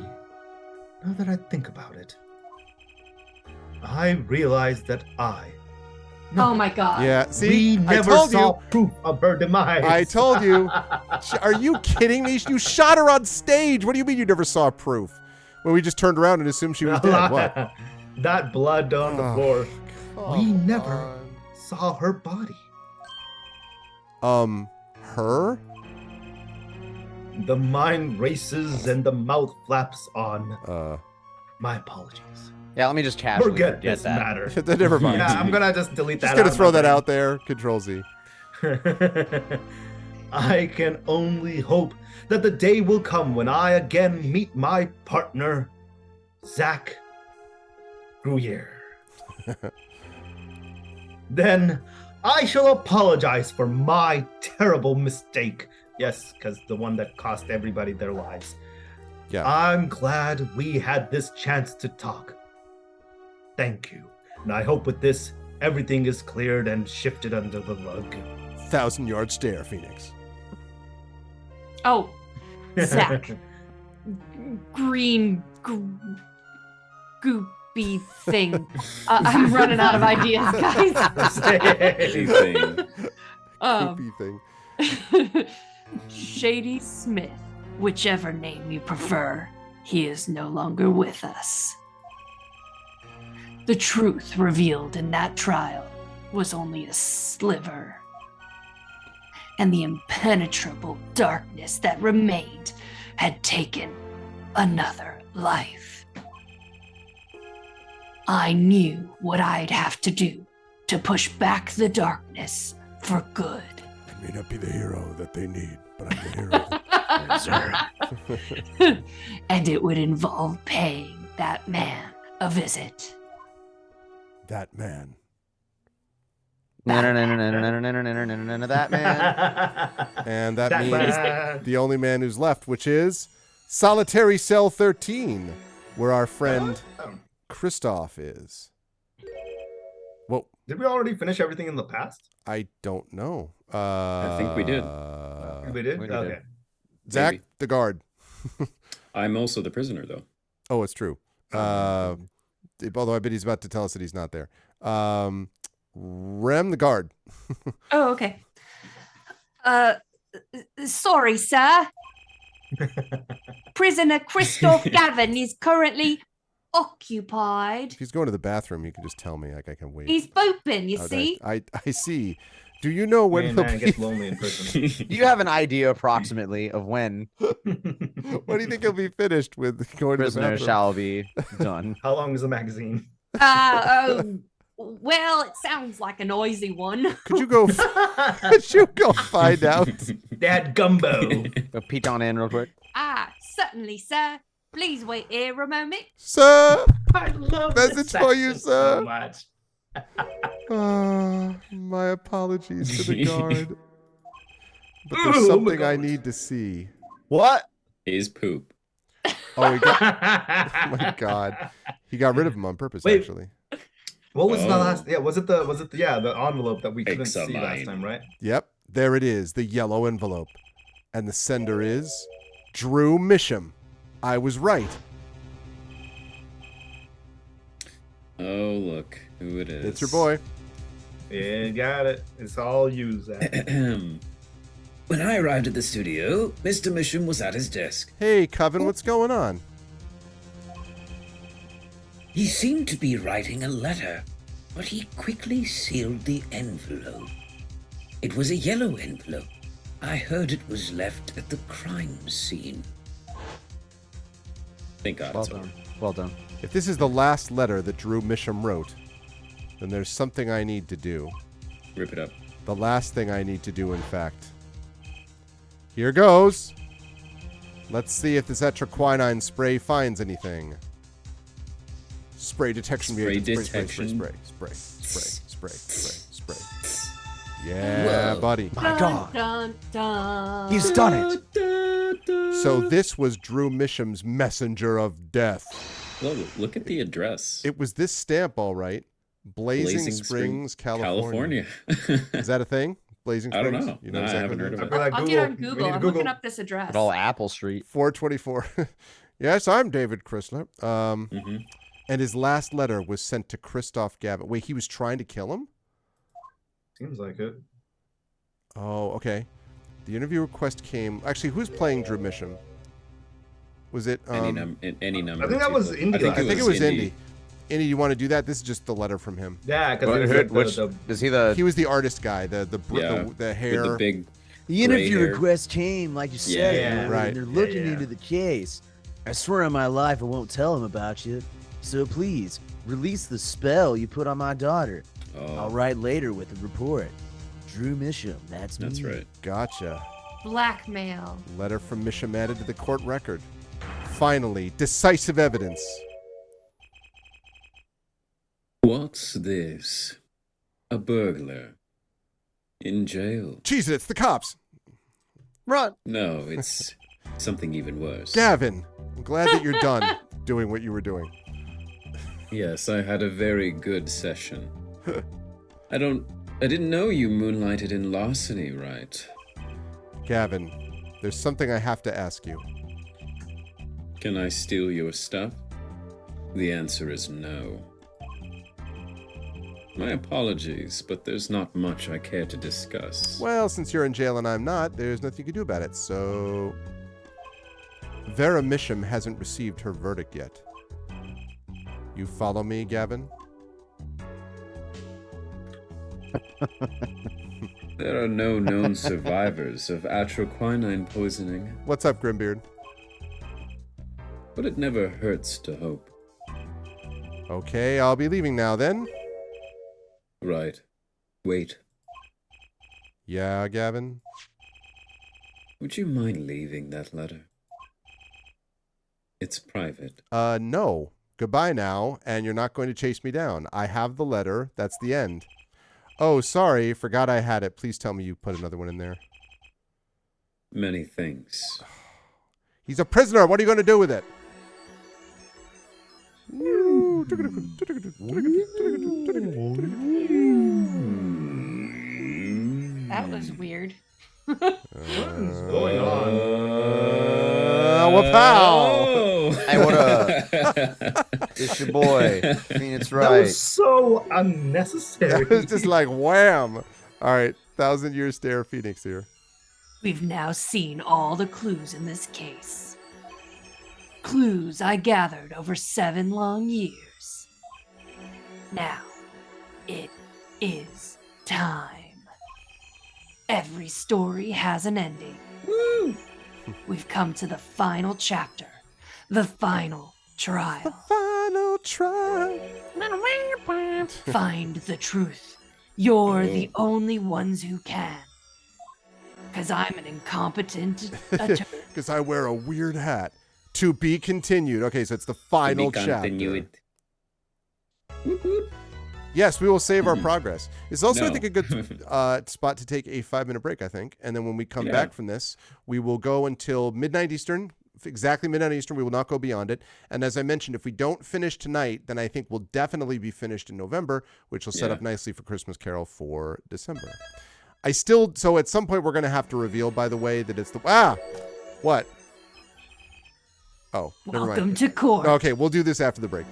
now that I think about it, I realize that Oh my God. Yeah, see, we I never told saw you. proof of her demise. I told you. Are you kidding me? You shot her on stage. What do you mean you never saw proof? When we just turned around and assumed she was dead. What? That blood on the floor. We Come never on. saw her body. Her? The mind races and the mouth flaps on. Uh, My apologies. Yeah, let me just casually Forget forget this that. matter. never mind. Yeah, I'm gonna just delete that. Just gonna out of throw my that brain. out there. Control Z. I can only hope that the day will come when I again meet my partner, Zach Gruyere. Then I shall apologize for my terrible mistake. Yes, because the one that cost everybody their lives. Yeah. I'm glad we had this chance to talk. Thank you. And I hope with this, everything is cleared and shifted under the rug. 1,000-yard stare, Phoenix. Oh, Zach. Green goopy thing. I'm running out of ideas, guys. Anything. Goopy thing. Shady Smith, whichever name you prefer, he is no longer with us. The truth revealed in that trial was only a sliver, and the impenetrable darkness that remained had taken another life. I knew what I'd have to do to push back the darkness for good. I may not be the hero that they need, but I'm the hero that they deserve. And it would involve paying that man a visit. That man. That man. And that That means man. the only man who's left, which is Solitary Cell 13, where our friend Christoph is. Well, Did we already finish everything in the past? I don't know. I think we did. We did? we did. Okay. Zach, Maybe. the guard. I'm also the prisoner, though. Oh, it's true. Although I bet he's about to tell us that he's not there. Rem, the guard. Oh, okay. Sorry, sir. Prisoner Christoph Gavin is currently occupied. If he's going to the bathroom, you can just tell me. Like I can wait. He's booping, you Okay. see? I see. Do you know when Man he'll gets be? lonely in prison. Do you have an idea approximately of when When do you think he'll be finished with going to the prisoner bathroom? shall be done? How long is the magazine? Well, it sounds like a noisy one. Could you go? Could you go find out? Dad Gumbo. Go peek on in real quick. Certainly, sir. Please wait here a moment. Sir, I love Message this for you, section so sir. much. my apologies to the guard. But Ooh, there's oh my something I God. need to see. What? Is poop. Oh, he got, oh my God. He got rid of him on purpose, Wait. actually. What was the Oh. last? Yeah, was it the the envelope that we couldn't see last Pixeline. time, right? Yep, there it is, the yellow envelope. And the sender is Drew Misham. I was right. Oh, look who it is. It's your boy. Yeah, got it. It's all you, Zach. When I arrived at the studio, Mr. Misham was at his desk. Hey, Coven, what's going on? He seemed to be writing a letter, but he quickly sealed the envelope. It was a yellow envelope. I heard it was left at the crime scene. Thank God. Well it's over. done. Well done. If this is the last letter that Drew Misham wrote, then there's something I need to do. Rip it up. The last thing I need to do, in fact. Here goes. Let's see if this etraquinine spray finds anything. Spray detection. Spray reagent. detection. Spray. Yeah, Whoa. buddy. My God. Dun, dun. He's done it. So this was Drew Misham's messenger of death. Well, look at the address. It was this stamp, all right. Blazing Springs, California. Is that a thing? Blazing I don't Springs? know. You know No, I exactly haven't what heard it of is? it. I'll get on We Google. need to I'm looking up this address. Good old Apple Street. 424. Yes, I'm David Chrysler. Mm-hmm. And his last letter was sent to Christoph Gavin. Wait, he was trying to kill him? Seems like it. Oh, okay. The interview request came. Actually, who's playing Drew Misham? Was it Any number. I think that was Indy. I think it was Indy. Indy, you want to do that? This is just the letter from him. Yeah, What- because is he the? He was the artist guy. The With hair. the big. The Gray interview hair. request came, like you said, Yeah, and right. they're looking Yeah. into the case. I swear on my life I won't tell them about you. So please, release the spell you put on my daughter. I'll Oh, write later with the report. Drew Misham, that's me. that's right. Gotcha. Blackmail. Letter from Misham added to the court record. Finally, decisive evidence. What's this? A burglar. In jail. Jeez, it's the cops. Run. No, it's something even worse. Gavin, I'm glad that you're done doing what you were doing. Yes, I had a very good session. I didn't know you moonlighted in larceny, right? Gavin, there's something I have to ask you. Can I steal your stuff? The answer is no. My apologies, but there's not much I care to discuss. Well, since you're in jail and I'm not, there's nothing you can do about it. So, Vera Misham hasn't received her verdict yet. You follow me, Gavin? There are no known survivors of atroquinine poisoning, What's up, Grimbeard? but it never hurts to hope. Okay, I'll be leaving now then. Right. Wait. Yeah, Gavin? Would you mind leaving that letter? It's private. No. Goodbye now, and you're not going to chase me down. I have the letter. That's the end. Oh, sorry. Forgot I had it. Please tell me you put another one in there. Many things. He's a prisoner. What are you going to do with it? That was weird. What is going on? Wapow! Hey, what up? It's your boy. Phoenix That Wright. was so unnecessary. It was just like wham. All right, 1,000-year stare, Phoenix here. We've now seen all the clues in this case. Clues I gathered over 7 long years. Now, it is time. Every story has an ending. Woo! We've come to the final chapter, the final trial. Final try. Find the truth. You're the only ones who can. Because I'm an incompetent attorney. Because I wear a weird hat. To be continued. Okay, so it's the final chapter. Continued. Whoop, whoop. Yes, we will save our progress. It's also, I No. think, a good spot to take a 5-minute break, I think. And then when we come Yeah. back from this, we will go until midnight Eastern, exactly midnight Eastern. We will not go beyond it. And as I mentioned, if we don't finish tonight, then I think we'll definitely be finished in November, which will set Yeah. up nicely for Christmas Carol for December. So at some point we're going to have to reveal, by the way, that it's what? Oh, never mind. Welcome to court. Okay, we'll do this after the break.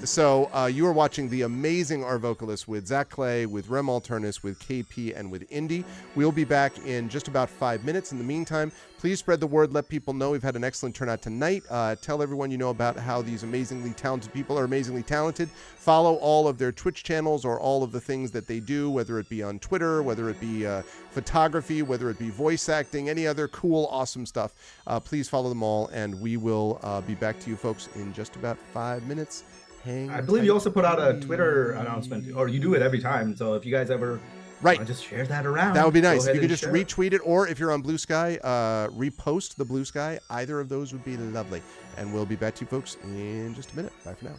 So you are watching the amazing Arvocalists with Zach Clay, with Rem Alternus, with KP, and with Indy. We'll be back in just about 5 minutes. In the meantime, please spread the word. Let people know we've had an excellent turnout tonight. Tell everyone you know about how these amazingly talented people are amazingly talented. Follow all of their Twitch channels or all of the things that they do, whether it be on Twitter, whether it be photography, whether it be voice acting, any other cool, awesome stuff. Please follow them all, and we will be back to you folks in just about 5 minutes. I believe you also put out a Twitter announcement, or you do it every time. So if you guys ever just share that around, that would be nice. If you could just retweet it, or if you're on Blue Sky, repost the Blue Sky. Either of those would be lovely. And we'll be back to you folks in just a minute. Bye for now.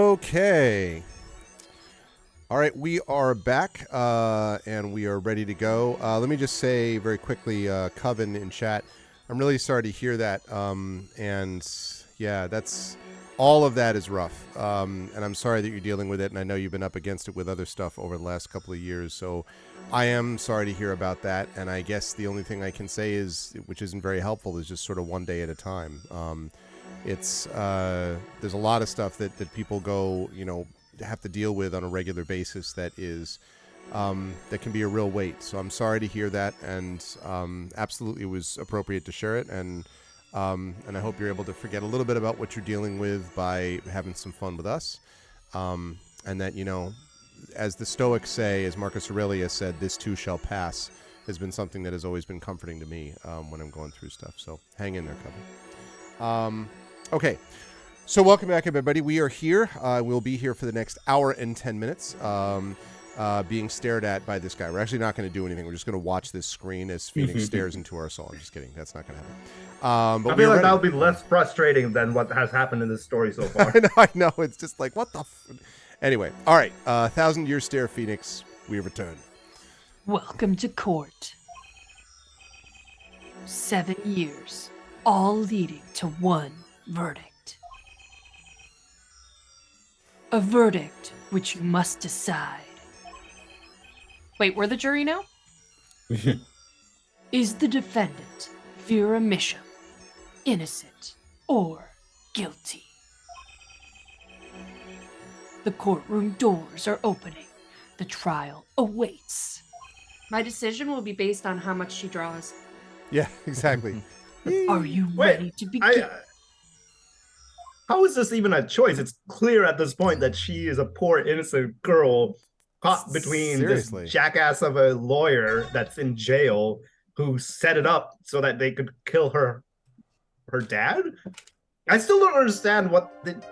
Okay. All right, we are back, and we are ready to go. Let me just say very quickly, Coven in chat, I'm really sorry to hear that. And yeah, that's all of that is rough. And I'm sorry that you're dealing with it. And I know you've been up against it with other stuff over the last couple of years. So I am sorry to hear about that. And I guess the only thing I can say is, which isn't very helpful, is just sort of one day at a time. There's a lot of stuff that people go, have to deal with on a regular basis that is that can be a real weight. So I'm sorry to hear that, and absolutely it was appropriate to share it, and I hope you're able to forget a little bit about what you're dealing with by having some fun with us, and that, as the Stoics say, as Marcus Aurelius said, this too shall pass, has been something that has always been comforting to me when I'm going through stuff. So hang in there, Kevin. Okay. So welcome back, everybody. We are here. We'll be here for the next hour and 10 minutes, being stared at by this guy. We're actually not going to do anything. We're just going to watch this screen as Phoenix stares into our soul. I'm just kidding. That's not going to happen. But I feel like that would be less frustrating than what has happened in this story so far. I know. It's just like, what the Anyway, all right. 1,000-year stare, Phoenix. We have returned. Welcome to court. 7 years, all leading to one verdict. A verdict which you must decide. Wait, we're the jury now? Is the defendant, Vera Misham, innocent or guilty? The courtroom doors are opening. The trial awaits. My decision will be based on how much she draws. Yeah, exactly. Are you ready to begin? How is this even a choice? It's clear at this point that she is a poor innocent girl caught between Seriously. this jackass of a lawyer that's in jail who set it up so that they could kill her dad. I still don't understand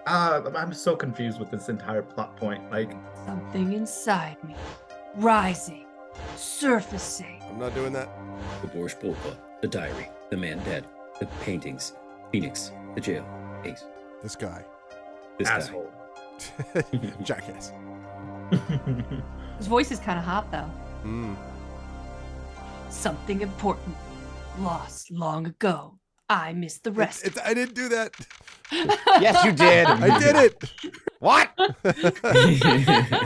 I'm so confused with this entire plot point. Like, something inside me, rising, surfacing. I'm not doing that. The Borscht Bulpa, the diary, the man dead, the paintings, Phoenix, the jail, Ace. This guy. This asshole. Jackass. His voice is kind of hot, though. Something important, lost long ago. I missed the rest. I didn't do that. Yes, you did. I did it. What?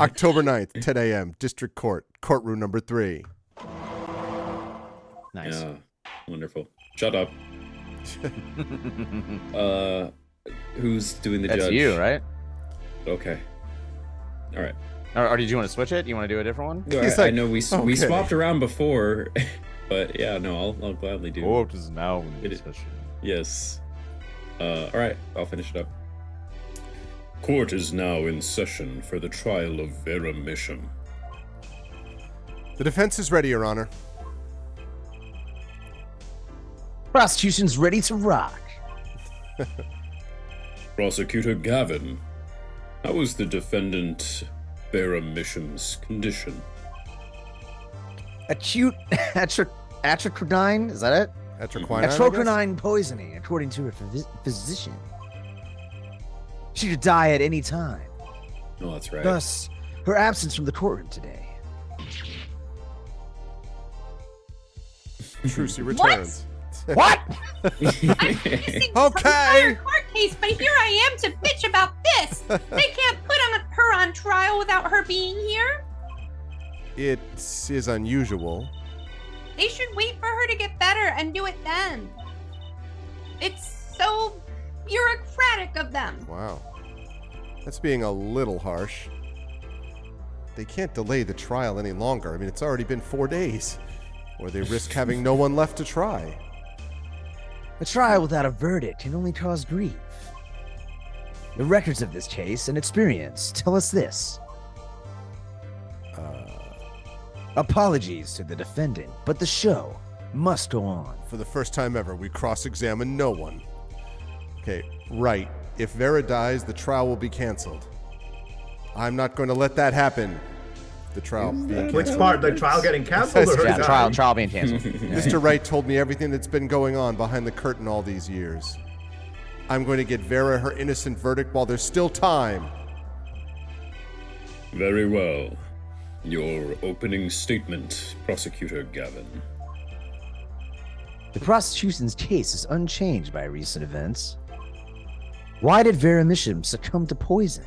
October 9th, 10 a.m., District Court, courtroom number 3. Nice. Yeah, wonderful. Shut up. Who's doing the judge? That's you, right? Okay. All right. Or did you want to switch it? You want to do a different one? He's I like, know we okay. swapped around before, but yeah, no, I'll gladly do. Court is now in It is- session. Yes. All right, I'll finish it up. Court is now in session for the trial of Vera Misham. The defense is ready, Your Honor. Prosecution's ready to rock. Prosecutor Gavin, how is the defendant Vera Misham's condition? Acute atrocrinine, is that it? Atroquinine, I guess? Atrocrinine poisoning, according to her physician. She could die at any time. Oh, that's right. Thus, her absence from the courtroom today. Trucy returns. What? I'm missing Okay. court case, but here I am to bitch about this. They can't put her on trial without her being here. It is unusual. They should wait for her to get better and do it then. It's so bureaucratic of them. Wow. That's being a little harsh. They can't delay the trial any longer. I mean, it's already been 4 days. Or they risk having no one left to try. A trial without a verdict can only cause grief. The records of this case and experience tell us this. Apologies to the defendant, but the show must go on. For the first time ever, we cross-examine no one. Okay, right. If Vera dies, the trial will be canceled. I'm not going to let that happen. The trial being canceled. Which part? The trial getting canceled or her Yeah, dying? trial being canceled. Yeah. Mr. Wright told me everything that's been going on behind the curtain all these years. I'm going to get Vera her innocent verdict while there's still time. Very well. Your opening statement, Prosecutor Gavin. The prosecution's case is unchanged by recent events. Why did Vera Misham succumb to poison?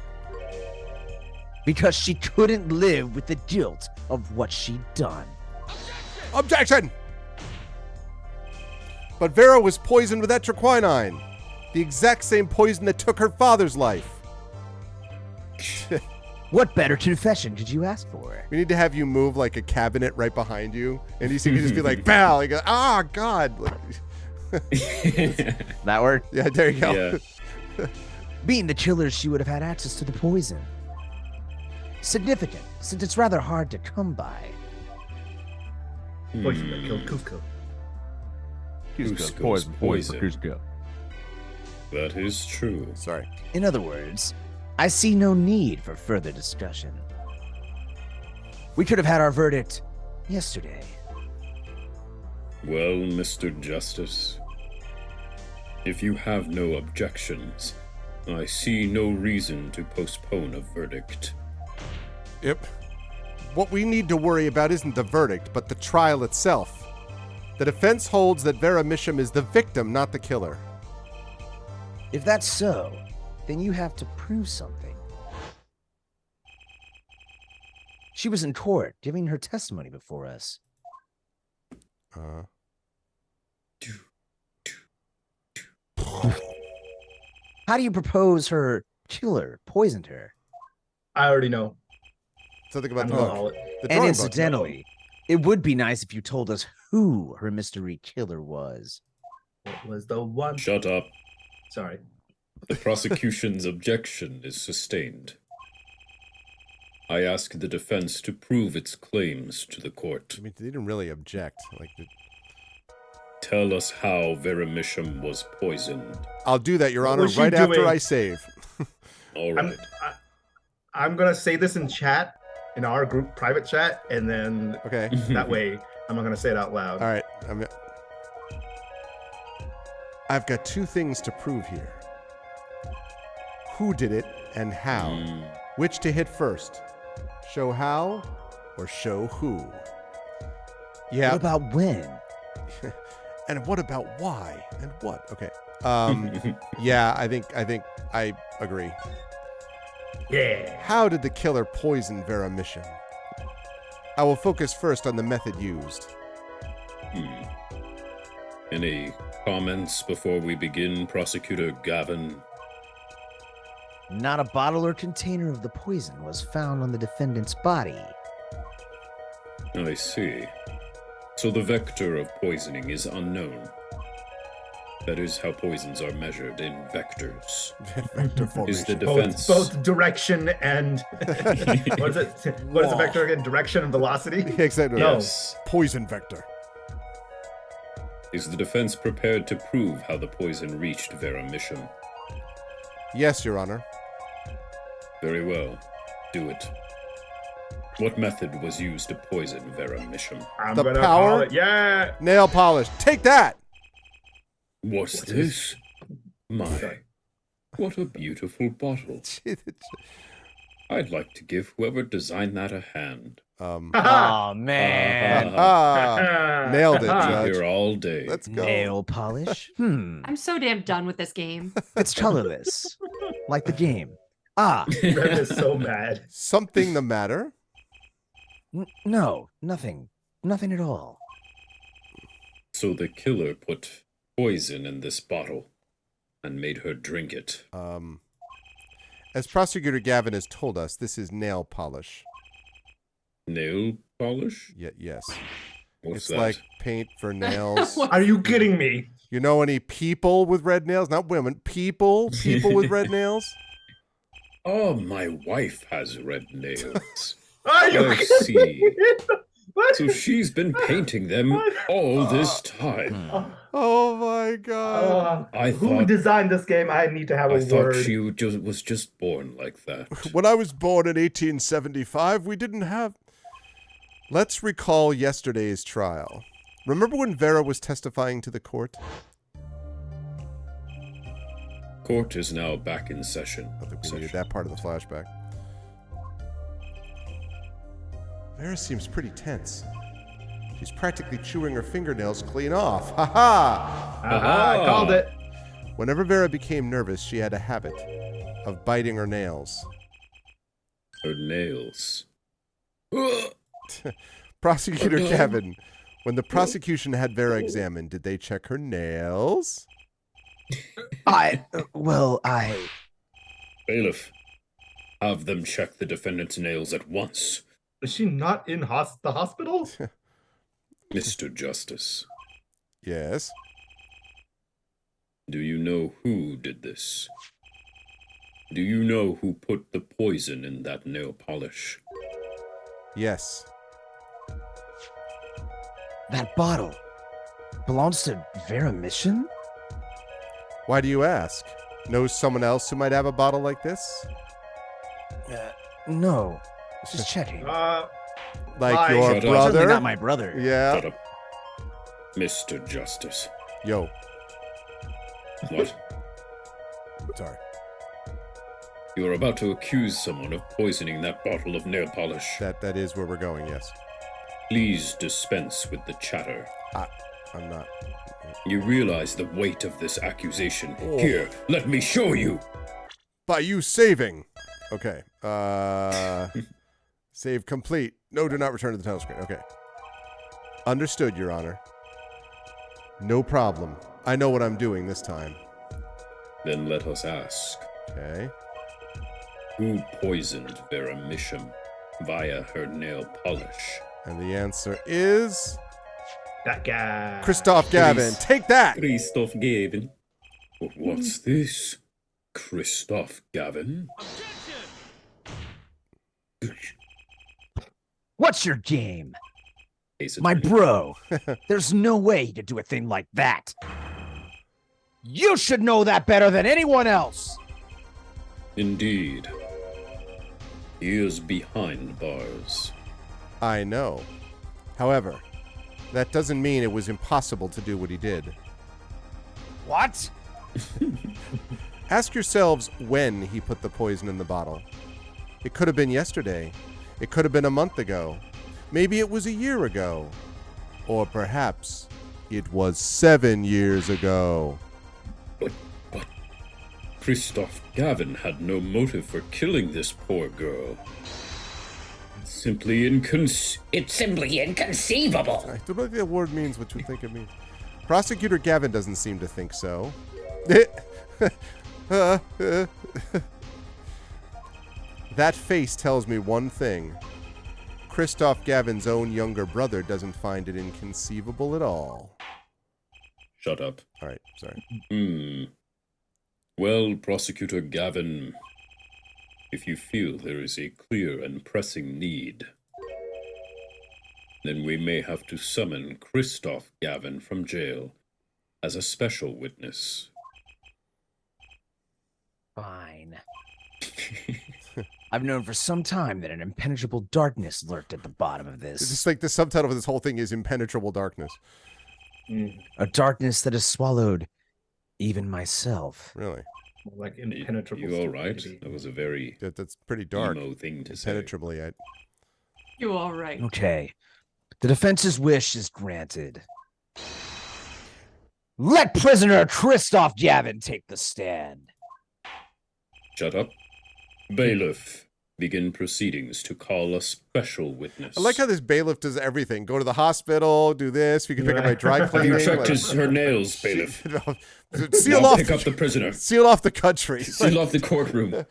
Because she couldn't live with the guilt of what she'd done. Objection! But Vera was poisoned with etroquinine, the exact same poison that took her father's life. What better confession could you ask for? We need to have you move like a cabinet right behind you, and you can just be like, "Bow!" Like, "Ah, God!" Like, That worked. yeah, there you go. Yeah. Being the killer, she would have had access to the poison. Significant, since it's rather hard to come by. Poison that killed Cusco. Cusco's poison. Cusco. That is true. Sorry. In other words, I see no need for further discussion. We could have had our verdict yesterday. Well, Mr. Justice, if you have no objections, I see no reason to postpone a verdict. Yep. What we need to worry about isn't the verdict, but the trial itself. The defense holds that Vera Misham is the victim, not the killer. If that's so, then you have to prove something. She was in court giving her testimony before us. How do you propose her killer poisoned her? I already know. Something about I'm the gonna book. call it. The And drawing book. incidentally, it would be nice if you told us who her mystery killer was. What was the one? Shut up. Sorry. The prosecution's objection is sustained. I ask the defense to prove its claims to the court. I mean, they didn't really object. Tell us how Vera Misham was poisoned. I'll do that, Your What Honor, was she right after doing? I save. All right. I'm gonna say this in chat, in our group private chat, and then Okay. that way I'm not gonna say it out loud. All right. I've got two things to prove here. Who did it and how? Which to hit first? Show how or show who? Yeah. What about when? And what about why and what? Okay. Yeah, I think I agree. Yeah. How did the killer poison Vera Misham? I will focus first on the method used. Any comments before we begin, Prosecutor Gavin? Not a bottle or container of the poison was found on the defendant's body. I see. So the vector of poisoning is unknown. That is how poisons are measured in vectors. Vector Is the formation. defense Both direction and what is it? What is the vector again? Direction and velocity? Exactly. No. Yes. Poison vector. Is the defense prepared to prove how the poison reached Vera Misham? Yes, Your Honor. Very well. Do it. What method was used to poison Vera Misham? I'm The gonna power? call it. Yeah. Nail polish. Take that! What's this? My, what a beautiful bottle. I'd like to give whoever designed that a hand. Oh man. Nailed it, Be Judge. here all day. Let's go. Nail polish? I'm so damn done with this game. It's colorless. Like the game. Ah, Red is so mad. Something the matter? no, nothing. Nothing at all. So the killer put poison in this bottle and made her drink it. As Prosecutor Gavin has told us, this is nail polish. Nail polish? Yes. What's It's that? like paint for nails. Are you kidding me? You know any people with red nails? Not women. People with red nails? Oh, my wife has red nails. Are you I kidding see. me? What? So she's been painting them all this time. Oh my god. I Who thought designed this game? I need to have a I thought word. she was just born like that. When I was born in 1875, we didn't have... Let's recall yesterday's trial. Remember when Vera was testifying to the court? Court is now back in session. I think we needed that part of the flashback. Vera seems pretty tense. She's practically chewing her fingernails clean off. Ha ha! I called it. Whenever Vera became nervous, she had a habit of biting her nails. Her nails. Prosecutor Gavin, when the prosecution had Vera examined, did they check her nails? Bailiff, have them check the defendant's nails at once. Is she not in the hospital? Mr. Justice, Yes. do you know who did this? Do you know who put the poison in that nail polish? Yes. That bottle belongs to Vera Mission? Why do you ask? Knows someone else who might have a bottle like this? No. Just checking. Like Bye. your Shut up. Certainly brother? not my brother. Yeah. Shut up. Mr. Justice. Yo. What? Sorry. You are about to accuse someone of poisoning that bottle of nail polish. That is where we're going, yes. Please dispense with the chatter. I'm not. You realize the weight of this accusation. Oh. Here, let me show you. By you saving. Okay. Save complete. No, do not return to the title screen. Okay. Understood, Your Honor. No problem. I know what I'm doing this time. Then let us ask. Okay. Who poisoned Vera Misham via her nail polish? And the answer is That guy. Christoph Gavin. Please. Take that. Christoph Gavin. But what's this? Christoph Gavin? What's your game? Case My attorney. bro. There's no way he could do a thing like that. You should know that better than anyone else. Indeed. He is behind bars. I know. However, that doesn't mean it was impossible to do what he did. What? Ask yourselves when he put the poison in the bottle. It could have been yesterday. It could have been a month ago. Maybe it was a year ago. Or perhaps it was 7 years ago. But Christoph Gavin had no motive for killing this poor girl. It's simply inconceivable. I don't know if the word means what you think it means. Prosecutor Gavin doesn't seem to think so. That face tells me one thing. Christoph Gavin's own younger brother doesn't find it inconceivable at all. Shut up. All right, sorry. Well, Prosecutor Gavin, if you feel there is a clear and pressing need, then we may have to summon Christoph Gavin from jail as a special witness. Fine. I've known for some time that an impenetrable darkness lurked at the bottom of It's this. just like the subtitle of this whole thing is Impenetrable Darkness. A darkness that has swallowed even myself. Really? Like impenetrable. You all right? stupidity. That was a very That's pretty dark. emo thing to say. Impenetrably. You all right? Okay. The defense's wish is granted. Let prisoner Christoph Gavin take the stand. Shut up. Bailiff, begin proceedings to call a special witness. I like how this bailiff does everything. Go to the hospital, do this. We can pick up my dry Have cleaning. you checked like- her nails, bailiff? Seal Now off. pick up the prisoner. Seal off the country. Seal off the courtroom.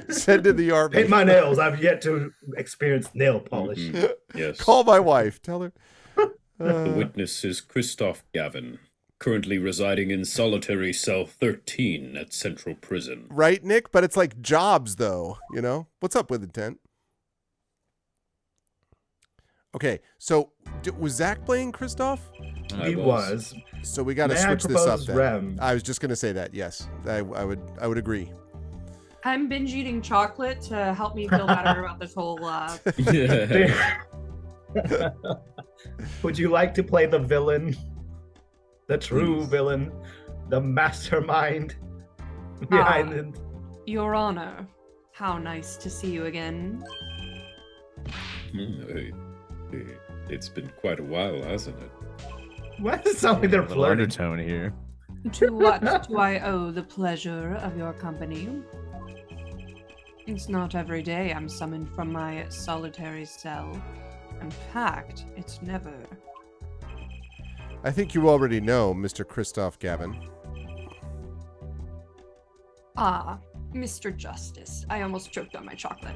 Send in the army. Paint my nails. I've yet to experience nail polish. Yes. Call my wife. Tell her. The witness is Christoph Gavin, currently residing in solitary cell 13 at Central Prison. Right, Nick? But it's like jobs, though. You know? What's up with intent? Okay, so was Zach playing Christoph? He was. So we got to May I switch this up propose then. Rem? I was just going to say that. Yes, I would agree. I'm binge eating chocolate to help me feel better about this whole. Would you like to play the villain? The true villain? The mastermind behind it? Your Honor, how nice to see you again. It's been quite a while, hasn't it? Why does it sound like they're A little flirting? undertone here. To what do I owe the pleasure of your company? It's not every day I'm summoned from my solitary cell. In fact, it's never. I think you already know, Mr. Christoph Gavin. Ah, Mr. Justice. I almost choked on my chocolate.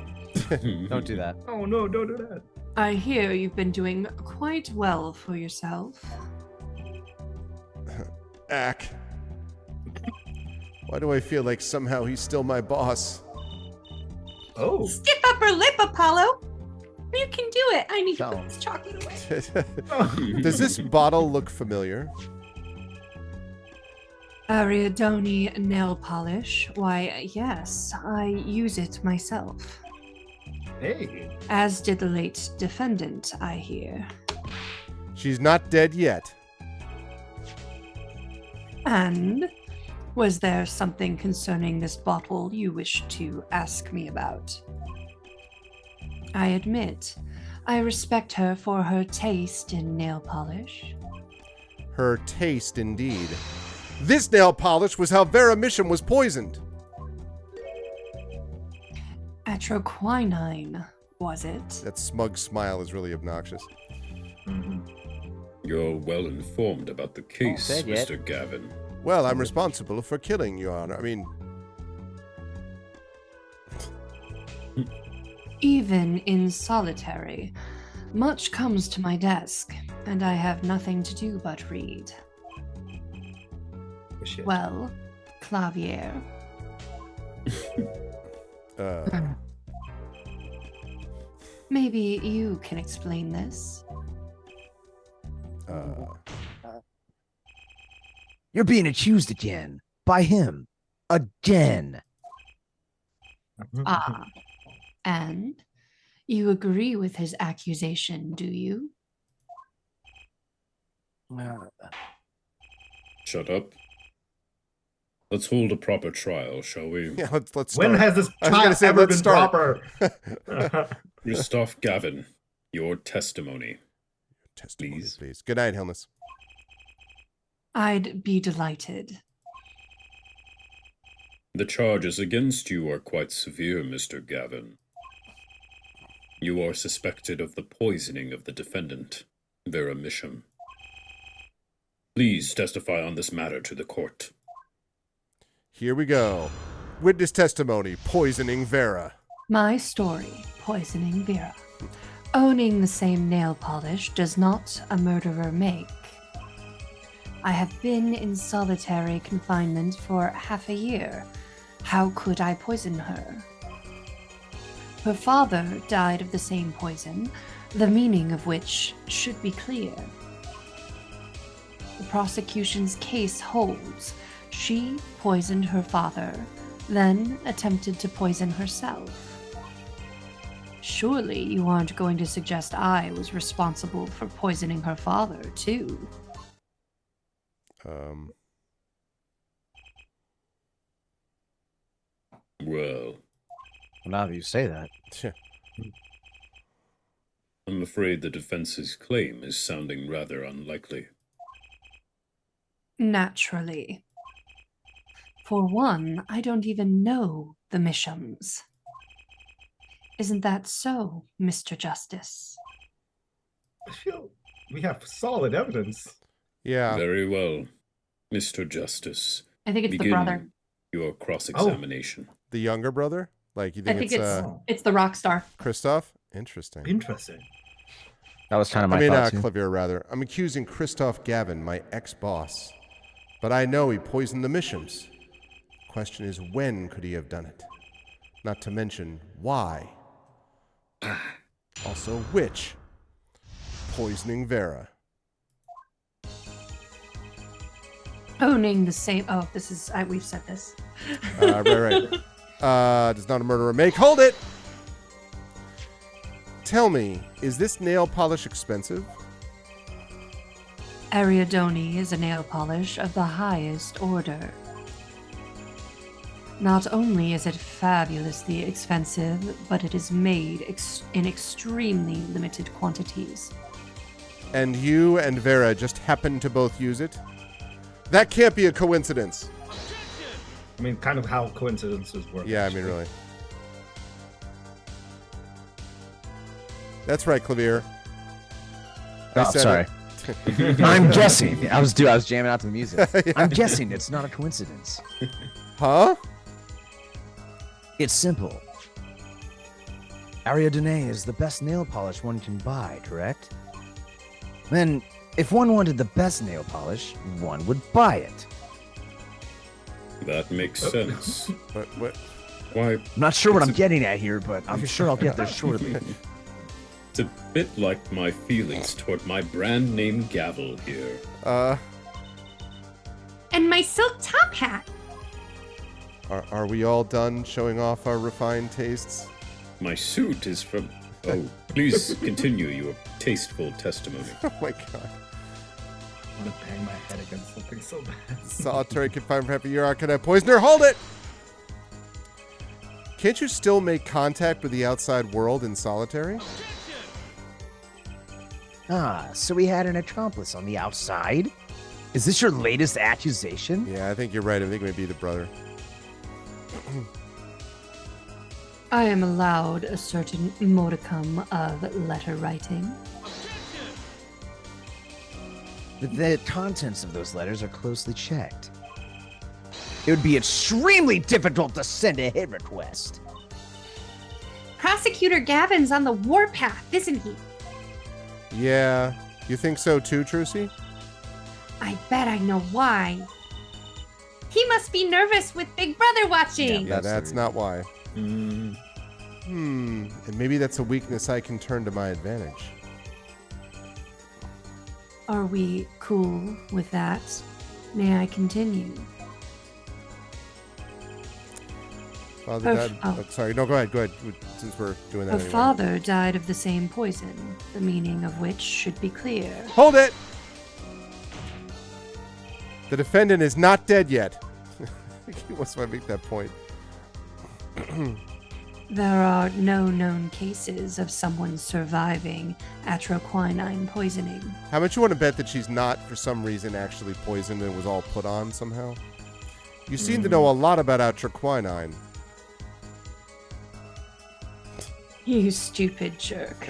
Don't do that. Oh no, don't do that. I hear you've been doing quite well for yourself. Ack. Why do I feel like somehow he's still my boss? Oh. Stiff upper lip, Apollo. You can do it. I need to No. put this chocolate away. Does this bottle look familiar? Ariadone nail polish. Why, yes, I use it myself. Hey. As did the late defendant, I hear. She's not dead yet. And was there something concerning this bottle you wish to ask me about? I admit, I respect her for her taste in nail polish. Her taste, indeed. This nail polish was how Vera Misham was poisoned. Atroquinine, was it? That smug smile is really obnoxious. You're well informed about the case, dead yet. Mr. Gavin. Well, I'm responsible for killing, Your Honor. I mean, Even in solitary, much comes to my desk, and I have nothing to do but read. Shit. Well, Clavier, maybe you can explain this. You're being accused again. By him. Again. Ah, and you agree with his accusation, do you? Shut up. Let's hold a proper trial, shall we? yeah, let's start. When has this I was gonna trial say, ever let's been start. proper? Christoph Gavin, your testimony. Testimony, Please. please. Good night, Helmus. I'd be delighted. The charges against you are quite severe, Mr. Gavin. You are suspected of the poisoning of the defendant, Vera Misham. Please testify on this matter to the court. Here we go. Witness testimony, poisoning Vera. My story, poisoning Vera. Owning the same nail polish does not a murderer make. I have been in solitary confinement for half a year. How could I poison her? Her father died of the same poison, the meaning of which should be clear. The prosecution's case holds she poisoned her father, then attempted to poison herself. Surely you aren't going to suggest I was responsible for poisoning her father, too. Well, Now that you say that. I'm afraid the defense's claim is sounding rather unlikely. Naturally. For one, I don't even know the Mishams. Isn't that so, Mr. Justice? I feel we have solid evidence. Yeah. Very well, Mr. Justice. I think it's Begin the brother. your cross-examination. The younger brother? Like, you I think think it's the rock star. Christoph? Interesting. Interesting. That was kind of my thought, too. Clavier, rather. I'm accusing Christoph Gavin, my ex-boss. But I know he poisoned the Mishams. Question is, when could he have done it? Not to mention, why? Also, which? Poisoning Vera. Owning the same. Oh, this is. We've said this. Right. Does not a murderer make? Hold it! Tell me, is this nail polish expensive? Ariadone is a nail polish of the highest order. Not only is it fabulously expensive, but it is made in extremely limited quantities. And you and Vera just happen to both use it? That can't be a coincidence. I mean, kind of how coincidences work. Yeah, I mean, really. That's right, Clavier. Oh, sorry. I'm guessing. I was jamming out to the music. Yeah. I'm guessing it's not a coincidence. Huh? It's simple. Ariadne is the best nail polish one can buy, correct? Then, if one wanted the best nail polish, one would buy it. That makes sense. What? Why? I'm not sure what I'm getting at here, but I'm sure I'll get there shortly. It's a bit like my feelings toward my brand name gavel here. And my silk top hat. Are we all done showing off our refined tastes? My suit is from... Oh, please continue your tasteful testimony. Oh my god. I want to bang my head against something so bad. Solitary confinement for half a year. Arcanine poisoner. Hold it! Can't you still make contact with the outside world in solitary? Ah, so we had an accomplice on the outside? Is this your latest accusation? Yeah, I think you're right. I think maybe the brother. I am allowed a certain modicum of letter writing. The contents of those letters are closely checked. It would be extremely difficult to send a hit request. Prosecutor Gavin's on the warpath, isn't he? Yeah. You think so too, Trucy? I bet I know why. He must be nervous with Big Brother watching. Yeah, that's not why. Mm, And maybe that's a weakness I can turn to my advantage. Are we cool with that? May I continue? Father died. Sorry, no, go ahead. Since we're doing that. Her anyway. father died of the same poison, the meaning of which should be clear. Hold it! The defendant is not dead yet. He wants to make that point. There are no known cases of someone surviving atroquinine poisoning. How much you want to bet that she's not, for some reason, actually poisoned and was all put on somehow? You seem to know a lot about atroquinine. You stupid jerk.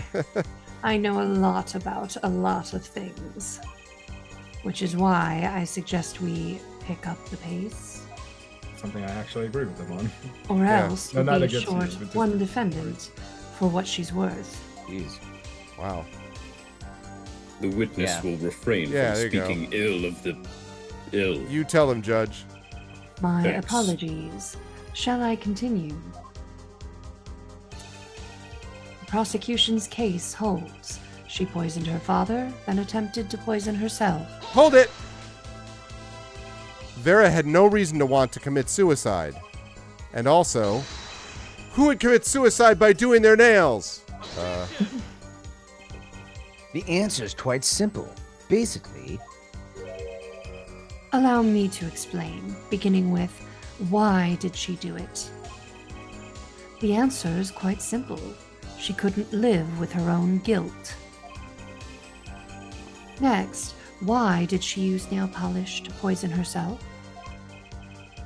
I know a lot about a lot of things. Which is why I suggest we pick up the pace. Something I actually agree with them on. Or Yeah. else No, we'll not be against you, short but just one the defendant for what she's worth. Jeez. Wow. the witness Yeah. will refrain Yeah, from there you go. speaking ill of the ill. You tell him, Judge. My Thanks. apologies. Shall I continue? The prosecution's case holds. She poisoned her father, then attempted to poison herself. Hold it! Vera had no reason to want to commit suicide. And also, who would commit suicide by doing their nails? The answer is quite simple. Basically, Allow me to explain, beginning with, why did she do it? The answer is quite simple. She couldn't live with her own guilt. Next, why did she use nail polish to poison herself?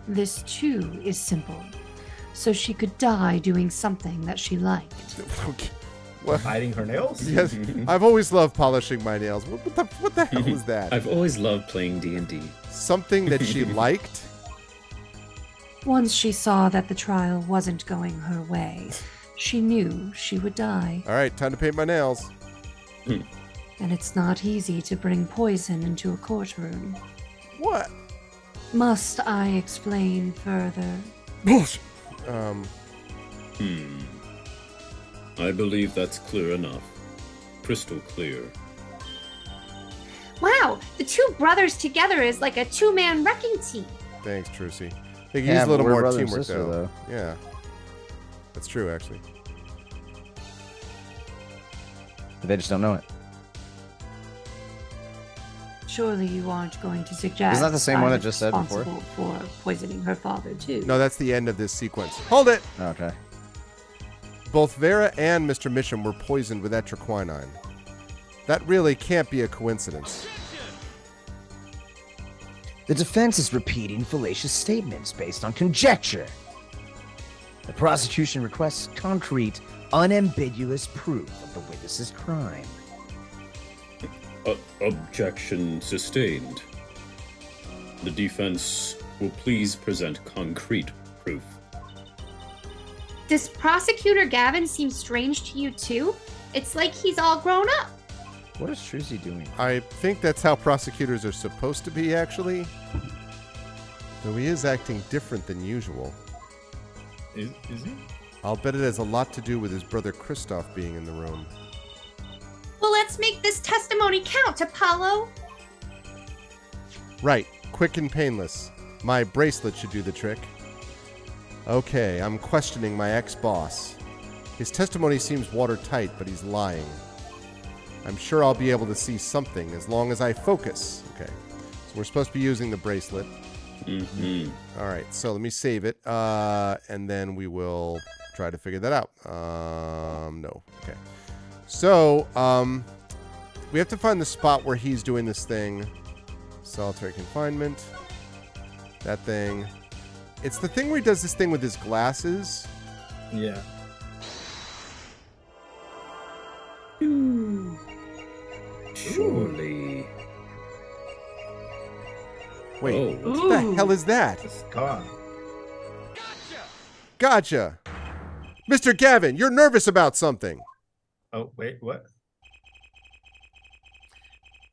This too is simple. So she could die doing something that she liked. Okay. What? Biting her nails? Yes, I've always loved polishing my nails. What the hell is that? I've always loved playing D&D. Something that she liked? Once she saw that the trial wasn't going her way, she knew she would die. All right, time to paint my nails. And it's not easy to bring poison into a courtroom. What? Must I explain further? Bullshit. I believe that's clear enough. Crystal clear. Wow, the two brothers together is like a two-man wrecking team. Thanks, Trucy. They could Yeah, use a but little we're more brother and teamwork, sister, though. Yeah. That's true, actually. They just don't know it. Surely you aren't going to suggest Isn't that the same one I that was just said before? responsible for poisoning her father too? No, that's the end of this sequence. Hold it! Okay. Both Vera and Mr. Misham were poisoned with etroquinine. That really can't be a coincidence. The defense is repeating fallacious statements based on conjecture. The prosecution requests concrete, unambiguous proof of the witness's crime. Objection sustained. The defense will please present concrete proof. Does Prosecutor Gavin seem strange to you too? It's like he's all grown up. What is Trucy doing? I think that's how prosecutors are supposed to be, actually. Though he is acting different than usual. Is he? I'll bet it has a lot to do with his brother Christoph being in the room. Well, let's make this testimony count, Apollo. Right, quick and painless. My bracelet should do the trick. Okay, I'm questioning my ex-boss. His testimony seems watertight, but he's lying. I'm sure I'll be able to see something as long as I focus. Okay, so we're supposed to be using the bracelet. Mm-hmm. All right, so let me save it, and then we will try to figure that out. No. Okay. So, we have to find the spot where he's doing this thing. Solitary confinement. That thing. It's the thing where he does this thing with his glasses. Yeah. Surely. Wait, Oh. what the hell is that? It's gone. Gotcha. Mr. Gavin, you're nervous about something. Oh, wait, what?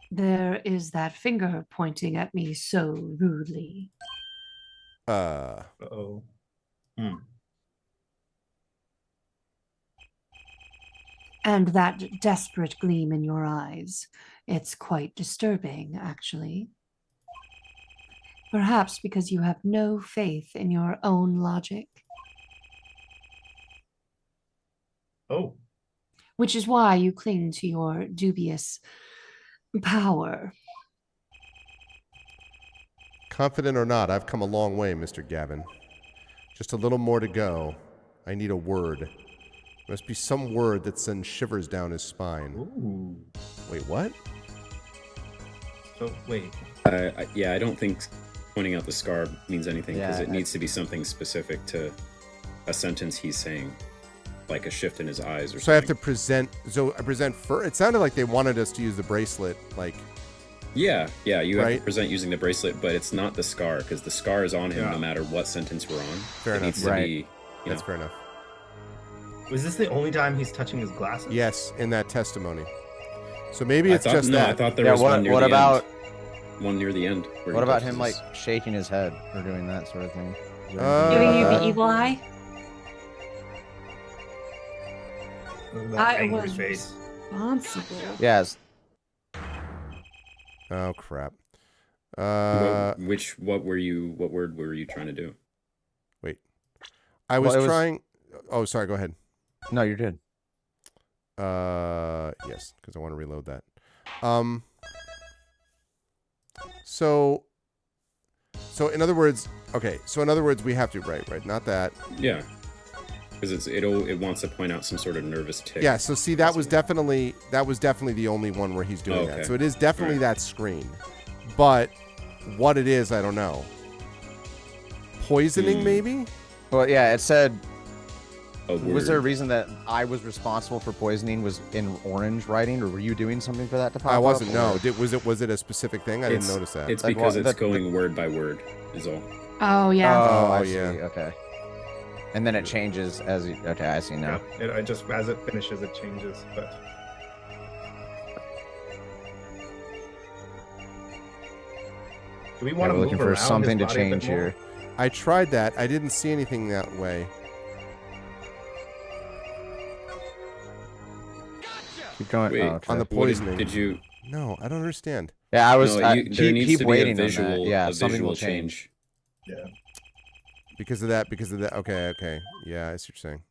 There is that finger pointing at me so rudely. Uh-oh. And that desperate gleam in your eyes. It's quite disturbing, actually. Perhaps because you have no faith in your own logic. Oh. Which is why you cling to your dubious power. Confident or not, I've come a long way, Mr. Gavin. Just a little more to go. I need a word. Must be some word that sends shivers down his spine. Ooh. Wait, what? Oh, wait. Yeah, I don't think pointing out the scar means anything because Yeah, it needs to be something specific to a sentence he's saying, like a shift in his eyes or So I have something. to present. So I present for. It sounded like they wanted us to use the bracelet. Like, Yeah, you have Right. to present using the bracelet, but it's not the scar because the scar is on him Yeah. no matter what sentence we're on. Fair it enough. needs to Right. be, you that's know. fair enough. Was this the only time he's touching his glasses? Yes, in that testimony. So maybe it's I just no, that. I thought there Yeah, was one near what the about end. One near the end. where what he about touches him like his- shaking his head or doing that sort of thing? Is there Uh, anything Giving you about the that? evil eye? That I angry was face. responsible. Yes. Oh crap. what word were you trying to do? Wait. I was Well, it was- trying. Oh, sorry. Go ahead. No, you're good. Yes, because I want to reload that. So in other words, okay. So in other words, we have to right, not that. Yeah, because it wants to point out some sort of nervous tick. Yeah. So see, that was definitely the only one where he's doing that. Okay. So it is definitely Alright. that screen, but what it is, I don't know. Poisoning, maybe. Well, yeah, it said. A Was there a word. reason that I was responsible for poisoning was in orange writing, or were you doing something for that to pop I up, wasn't. or- No. Was it a specific thing? I didn't notice that. It's Like, because well, it's that- going word by word. Is all. Oh, yeah. Oh, Oh, I yeah. see. Okay. And then it changes as you. Okay, I see now. Yeah, I just as it finishes, it changes. But do we Yeah, want we're to looking move for around something to his body a bit change more? here. I tried that. I didn't see anything that way. Keep going. Wait, oh, okay. on the What poisoning. did you? No, I don't understand. Yeah, I was. No, there keep needs keep to be waiting a on that. visual. Yeah, a something visual will change. Yeah. Because of that. Okay. Yeah, I see what you're saying.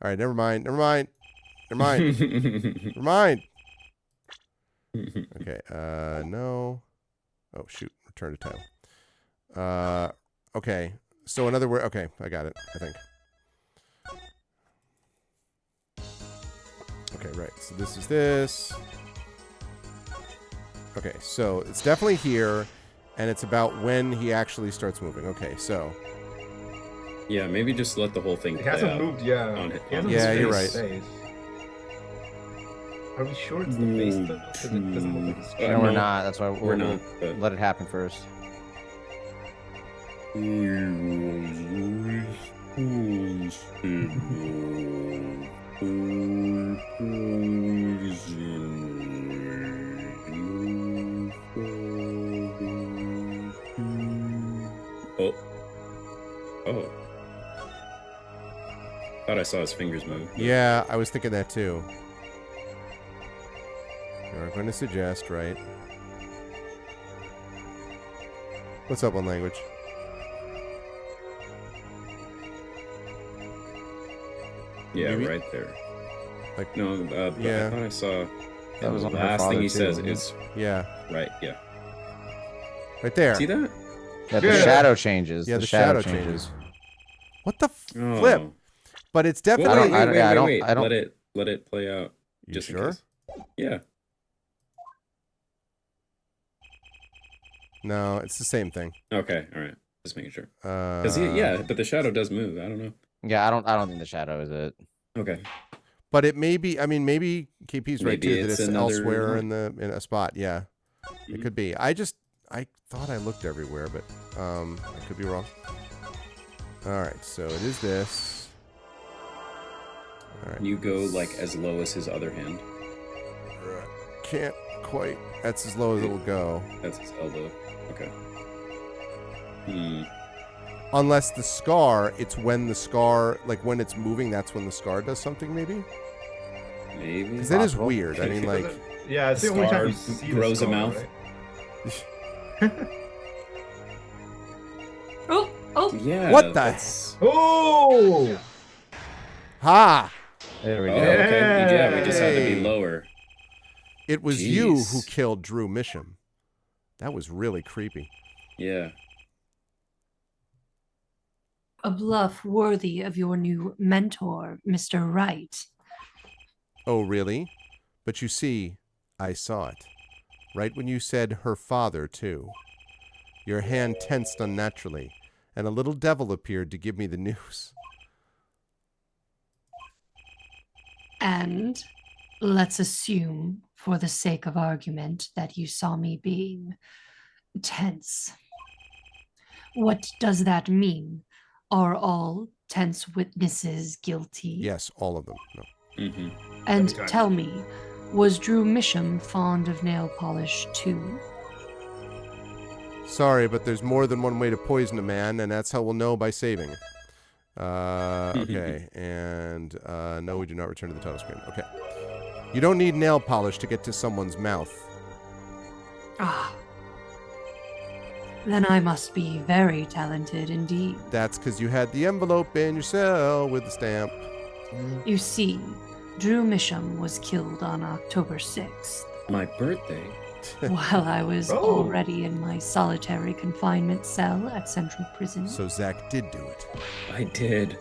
All right, never mind. Never mind. Okay. No. Oh shoot. Return to title. Okay. So another word. Okay, I got it. I think. Okay, right. So this is this. Okay, so it's definitely here, and it's about when he actually starts moving. Okay, so. Yeah, maybe just let the whole thing It play hasn't out. moved, yeah. On it- He hasn't Yeah, moved you're his right. face. Are we sure it's the face though? Because it doesn't look like it's No, we're no, not. That's why we're we'll not. But... let it happen first. Oh. Thought I saw his fingers move. Yeah, I was thinking that too. You're going to suggest, right? What's up on language? Yeah, Maybe? right there. Like, No, yeah. I thought I saw That was the on her last father, thing he too, says wasn't it? is yeah, right. Yeah. right there. See that? Yeah, the Yeah. shadow changes. Yeah, the shadow changes. What the Oh. flip? But it's Well, definitely. I don't- yeah, I don't- wait. I don't- Let it play out. You Just in sure? case. Yeah. No, it's the same thing. Okay. All right. Just making sure. Uh, Yeah, but the shadow does move. I don't know. Yeah, I don't think the shadow is it. Okay. But it may be. I mean, maybe KP's right Maybe too. That it's it's another elsewhere line. in a spot. Yeah, it Mhm. could be. I thought I looked everywhere, but I could be wrong. All right, so it is this. All right. You go like as low as his other hand. Can't quite. That's as low as it'll go. That's his elbow. Okay. Hmm. Unless the scar, it's when the scar, like when it's moving, that's when the scar does something, maybe? Maybe. Because it is Possible. weird. I mean, like, Yeah, it's the only time you Scar see grows the a scar, mouth. right? Oh, Yeah. What the- that's- Oh! ha! There we Oh, go. okay. Yeah, we just had to be Hey. lower. It was you Jeez. who killed Drew Misham. That was really creepy. Yeah. A bluff worthy of your new mentor, Mr. Wright. Oh, really? But you see, I saw it. Right when you said her father, too. Your hand tensed unnaturally, and a little devil appeared to give me the news. And let's assume, for the sake of argument, that you saw me being tense. What does that mean? Are all tense witnesses guilty? Yes, all of them. No. Mm-hmm. And Every time. tell me, was Drew Misham fond of nail polish too? Sorry, but there's more than one way to poison a man, and that's how we'll know by saving. Okay, and no, we do not return to the title screen. Okay. You don't need nail polish to get to someone's mouth. Ah. Then I must be very talented indeed. That's because you had the envelope in your cell with the stamp. You see, Drew Misham was killed on October 6th, My birthday. while I was Oh. already in my solitary confinement cell at Central Prison. So Zach did do it. I did.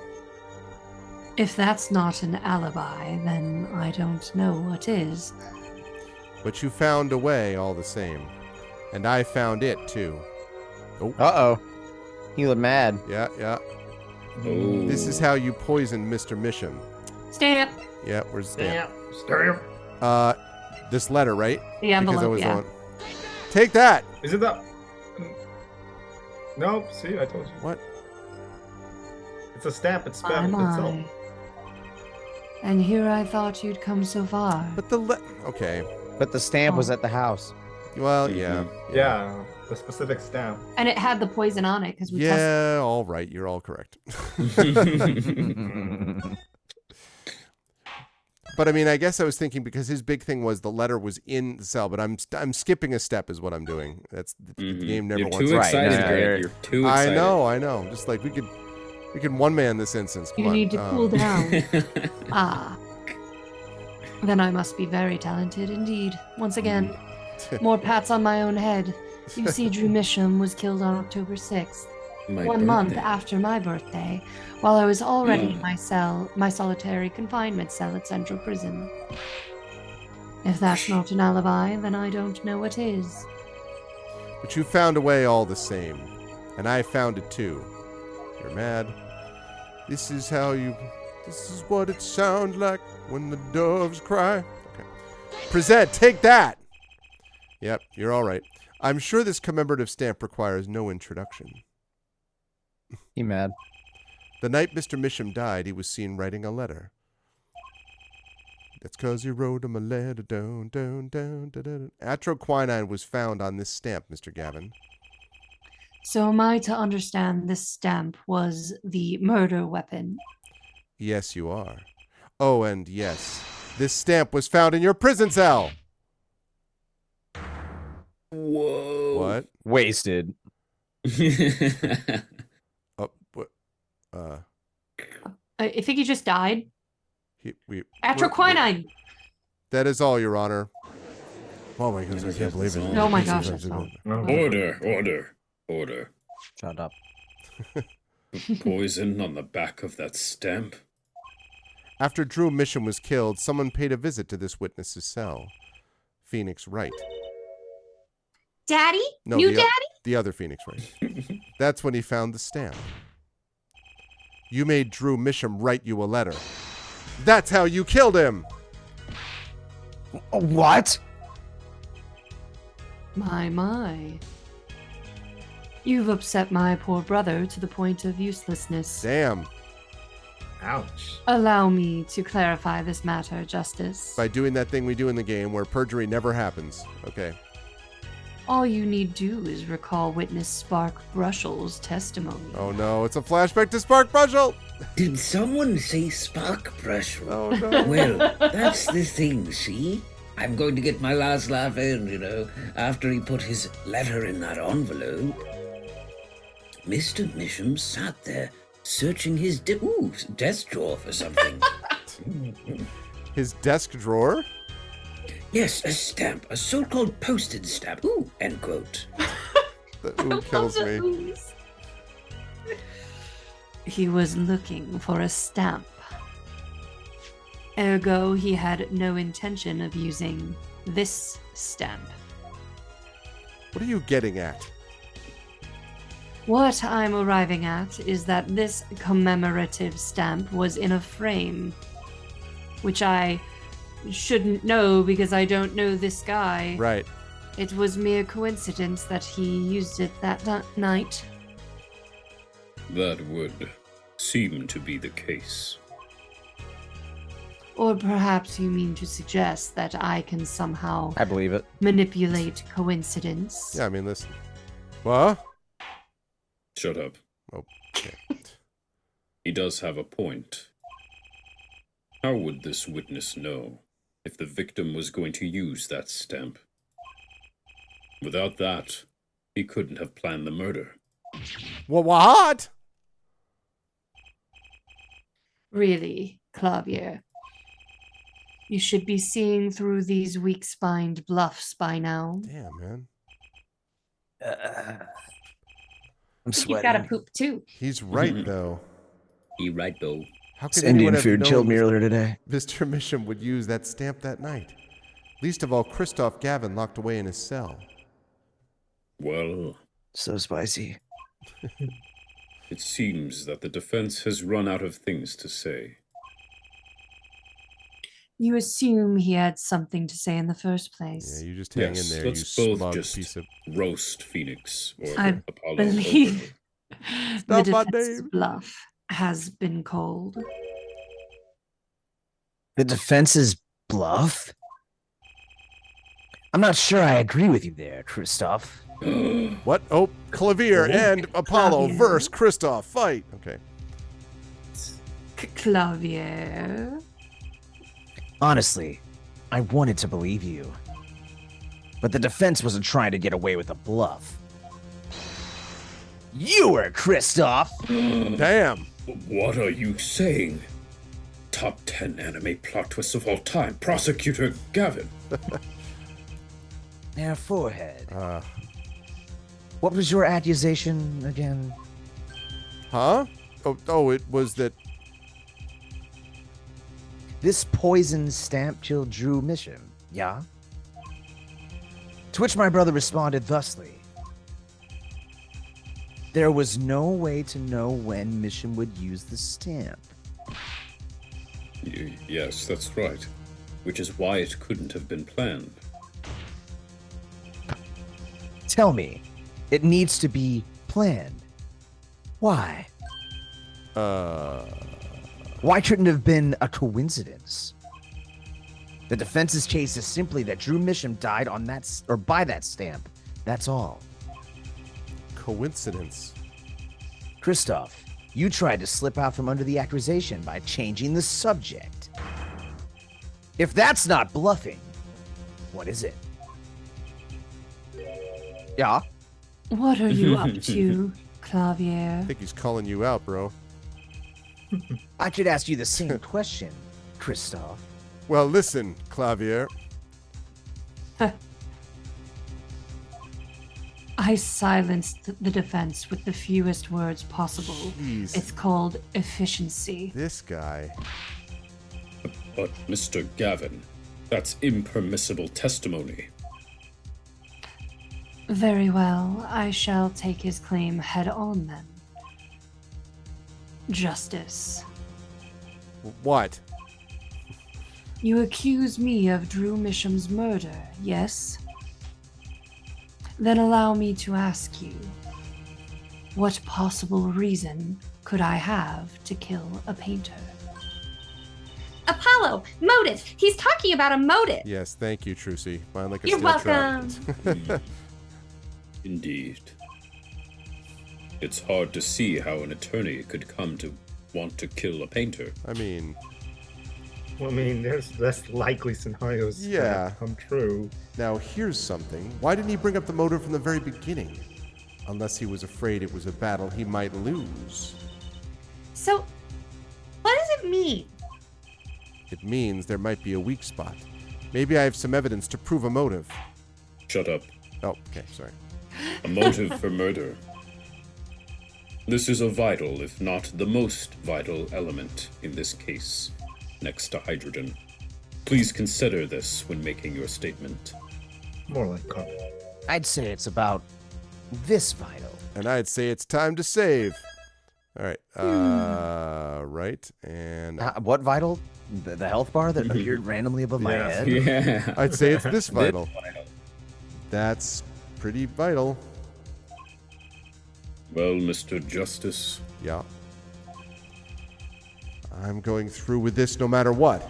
If that's not an alibi, then I don't know what is. But you found a way all the same. And I found it too. Uh-oh. He looked mad. Yeah, yeah. Oh. This is how you poisoned Mr. Misham. Stamp Yeah, where's the stamp? Stamp. This letter, right? the Because I envelope, was yeah. on. Take that! Is it that? No, see, I told you. What? It's a stamp. It's My, stamped itself. my. And here I thought you'd come so far. But okay. But the stamp was Oh. at the house. Well, yeah. Yeah, the specific stamp. And it had the poison on it because we tested. Yeah, all right. You're all correct. But I mean, I guess I was thinking because his big thing was the letter was in the cell, but I'm skipping a step is what I'm doing. That's the Mhm. game never You're wants too Right, excited, no, Greg. you're- You're too excited. I know. Just like we could one man this instance. Come You on. need to cool down. Ah. Then I must be very talented indeed. Once again, more pats on my own head. You see, Drew Misham was killed on October 6th, one month after my birthday, while I was already in my solitary confinement cell at Central Prison. If that's not an alibi, then I don't know what is. But you found a way all the same. And I found it too. You're mad. This is what it sounds like when the doves cry. Okay. Present, take that! Yep, you're all right. I'm sure this commemorative stamp requires no introduction. He mad. The night Mr. Misham died, he was seen writing a letter. That's 'cause he wrote him a letter, down. Atroquinine was found on this stamp, Mr. Gavin. So am I to understand this stamp was the murder weapon? Yes, you are. Oh, and yes, this stamp was found in your prison cell. Whoa. What? Wasted. Oh, what? I think he just died. Atroquinine! That is all, Your Honor. Oh my goodness, I can't believe it. Oh my gosh. Order. Shut up. Poison on the back of that stamp. After Drew Misham was killed, someone paid a visit to this witness's cell. Phoenix Wright. Daddy? No, New the, daddy? The other Phoenix Wright. That's when he found the stamp. You made Drew Misham write you a letter. That's how you killed him! What? My. You've upset my poor brother to the point of uselessness. Damn. Ouch. Allow me to clarify this matter, Justice. By doing that thing we do in the game where perjury never happens. Okay. All you need do is recall witness Spark Brushell's testimony. Oh no, it's a flashback to Spark Brushell! Did someone say Spark Brushell? Oh no. Well, that's the thing, see? I'm going to get my last laugh in, after he put his letter in that envelope. Mr. Misham sat there, searching his desk drawer for something. His desk drawer? Yes, a stamp, a so-called postage stamp. End quote. The ooh kills me. He was looking for a stamp. Ergo, he had no intention of using this stamp. What are you getting at? What I'm arriving at is that this commemorative stamp was in a frame, which I shouldn't know because I don't know this guy. Right. It was mere coincidence that he used it that night. That would seem to be the case. Or perhaps you mean to suggest that I can somehow I believe it. manipulate coincidence. Yeah, I mean, listen. What? Shut up. Oh, okay. He does have a point. How would this witness know if the victim was going to use that stamp? Without that, he couldn't have planned the murder. Well, what? Really, Clavier. You should be seeing through these weak-spined bluffs by now. Damn, man. I'm You've sweating. got to poop too. He's right, though. He right, though. How This could anyone Indian have food known killed me earlier today. Mr. Misham would use that stamp that night? Least of all, Christoph Gavin locked away in his cell. Well, So spicy. it seems that the defense has run out of things to say. You assume he had something to say in the first place. Yeah, you just hang in there, you let's both smug just piece of... roast Phoenix or I Apollo. believe the Not my defense name. bluff has been called. The defense's bluff? I'm not sure I agree with you there, Christoph. What? Oh, Clavier and Apollo Clavier. versus Christoph. Fight. Okay. Clavier. Honestly, I wanted to believe you. But the defense wasn't trying to get away with a bluff. You were, Christoph! Damn. What are you saying? top 10 anime plot twists of all time. Prosecutor Gavin. Now, forehead. What was your accusation again? Huh? Oh, it was that. This poison stamp killed Drew Misham, yeah? To which my brother responded thusly. There was no way to know when Misham would use the stamp. Yes, that's right. Which is why it couldn't have been planned. Tell me, it needs to be planned. Why? Why couldn't it have been a coincidence? The defense's case is simply that Drew Misham died on that or by that stamp. That's all. Coincidence. Christoph, you tried to slip out from under the accusation by changing the subject. If that's not bluffing, what is it? Yeah? What are you up to, Clavier? I think he's calling you out, bro. I could ask you the same question, Christoph. Well, listen, Clavier. I silenced the defense with the fewest words possible. Jeez. It's called efficiency. This guy. But, Mr. Gavin, that's impermissible testimony. Very well, I shall take his claim head on then. Justice. What? You accuse me of Drew Misham's murder, yes? Then allow me to ask you, what possible reason could I have to kill a painter? Apollo, motive. He's talking about a motive. Yes, thank you, Trucy. Mine like a You're steel trap. welcome. Indeed. It's hard to see how an attorney could come to want to kill a painter. I mean, Well, I mean, there's less likely scenarios Yeah. that come true. now here's something. Why didn't he bring up the motive from the very beginning? Unless he was afraid it was a battle he might lose. So, what does it mean? It means there might be a weak spot. Maybe I have some evidence to prove a motive. Shut up. Oh, okay, sorry. A motive for murder. This is a vital, if not the most vital element in this case, next to hydrogen. Please consider this when making your statement. More like carbon. I'd say it's about this vital. And I'd say it's time to save. All right. Right. And What vital? The health bar that appeared randomly above my Yeah. head? Yeah. I'd say it's this vital. That's pretty vital. Well, Mr. Justice, Yeah. I'm going through with this no matter what.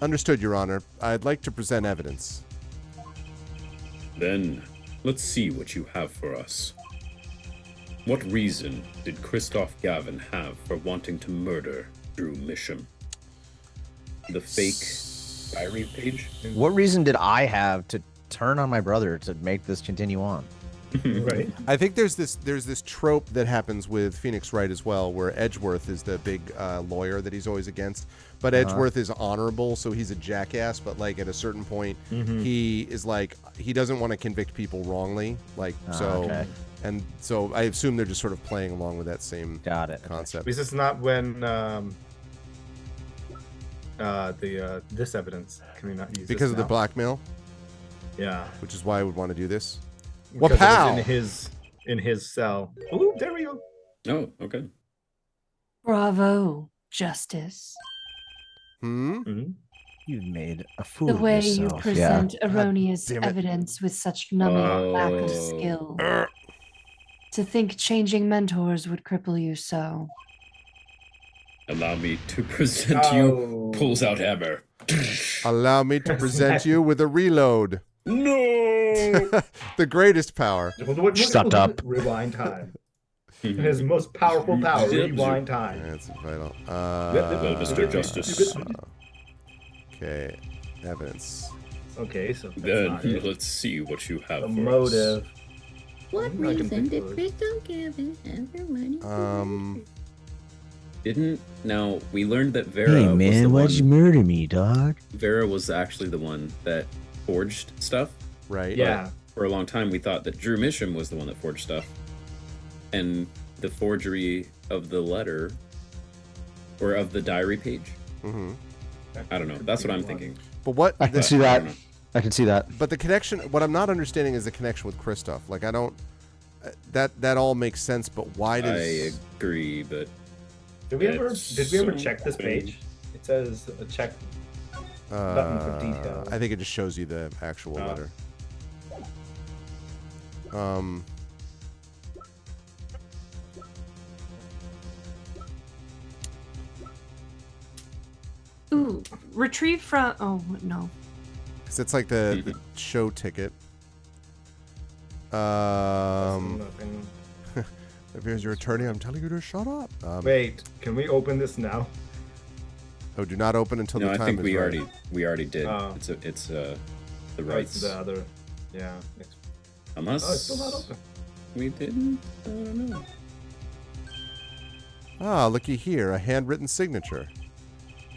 Understood, Your Honor. I'd like to present evidence. then let's see what you have for us. What reason did Christoph Gavin have for wanting to murder Drew Misham? The fake diary page? What reason did I have to turn on my brother to make this continue on? Right. I think there's this trope that happens with Phoenix Wright as well, where Edgeworth is the big lawyer that he's always against, but Edgeworth is honorable, so he's a jackass. But like at a certain point, he is like he doesn't want to convict people wrongly, like so. Okay. And so I assume they're just sort of playing along with that same Got it. concept. This is not when this evidence can we not use Because this of the now? blackmail, Yeah. which is why I would want to do this. Because it was Wapow! in his cell. Ooh, there we go. Oh, okay. Justice. Mhm. You've made a fool The of way you yourself. present erroneous damn it. evidence with such numbing lack of skill. To think changing mentors would cripple you so. Allow me to present you. Pulls out hammer. Allow me to present you with a reload. No! The greatest power. Shut up. Rewind time. His most powerful power, rewind time. That's vital. Well, Mr. Justice, Okay, evidence. Okay, so that's then not it. let's see what you have The for motive. What I can reason think did of it. Crystal Gavin have for wanting to murder? Didn't now we learned that Vera Hey was the man, why'd you one. murder me, dog? Vera was actually the one that forged stuff. Right. Yeah. For a long time, we thought that Drew Misham was the one that forged stuff, and the forgery of the letter or of the diary page. Mm-hmm. I don't know. That's what I'm thinking. But what? I can But see I that. don't know. I can see that. But the connection. What I'm not understanding is the connection with Kristoff. Like I don't. That all makes sense. But why does? I agree, but Did we ever It's check this page? It says check button for details. I think it just shows you the actual letter. Ooh, retrieve from. Oh no. Because it's like the show ticket. Nothing. If here's your attorney, I'm telling you to shut up. Wait, can we open this now? Oh, do not open until no, the I time think is we right. already did. Oh. It's the Oh, it's rights. the other. Yeah. Unless Oh, it's still not open. we didn't. I don't know. Ah, looky here, a handwritten signature.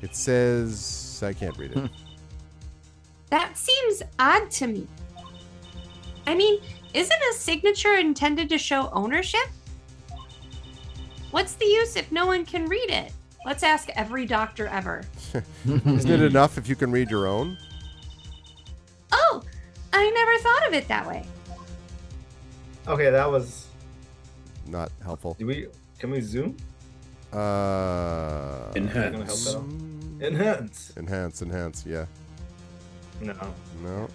It says I can't read it. That seems odd to me. I mean, isn't a signature intended to show ownership? What's the use if no one can read it? Let's ask every doctor ever. Isn't it enough if you can read your own? Oh, I never thought of it that way. Okay, that was. Not helpful. Can we zoom? Enhance. Gonna help that out? Enhance. Enhance, yeah. No. No.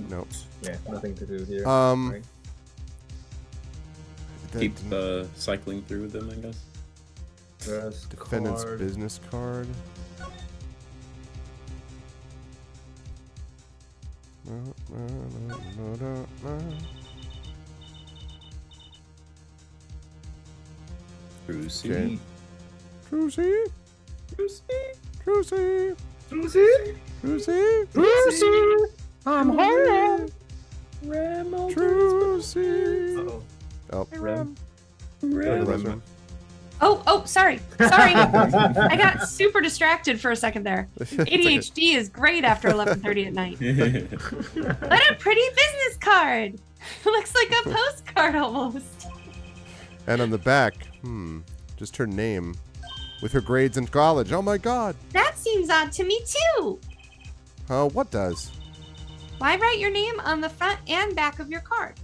No. Yeah, nothing to do here. Right. Keep cycling through them, I guess. There's Defendant's card. business card. Brucey. Okay. Druzy. Lucy. I'm home. Druzy. Uh-oh. Oh, Rem. Rem. Oh, sorry. I got super distracted for a second there. ADHD is great after 11:30 at night. What a pretty business card. Looks like a postcard almost. And on the back, just her name with her grades in college. Oh my God. That seems odd to me too. What does? Why write your name on the front and back of your card?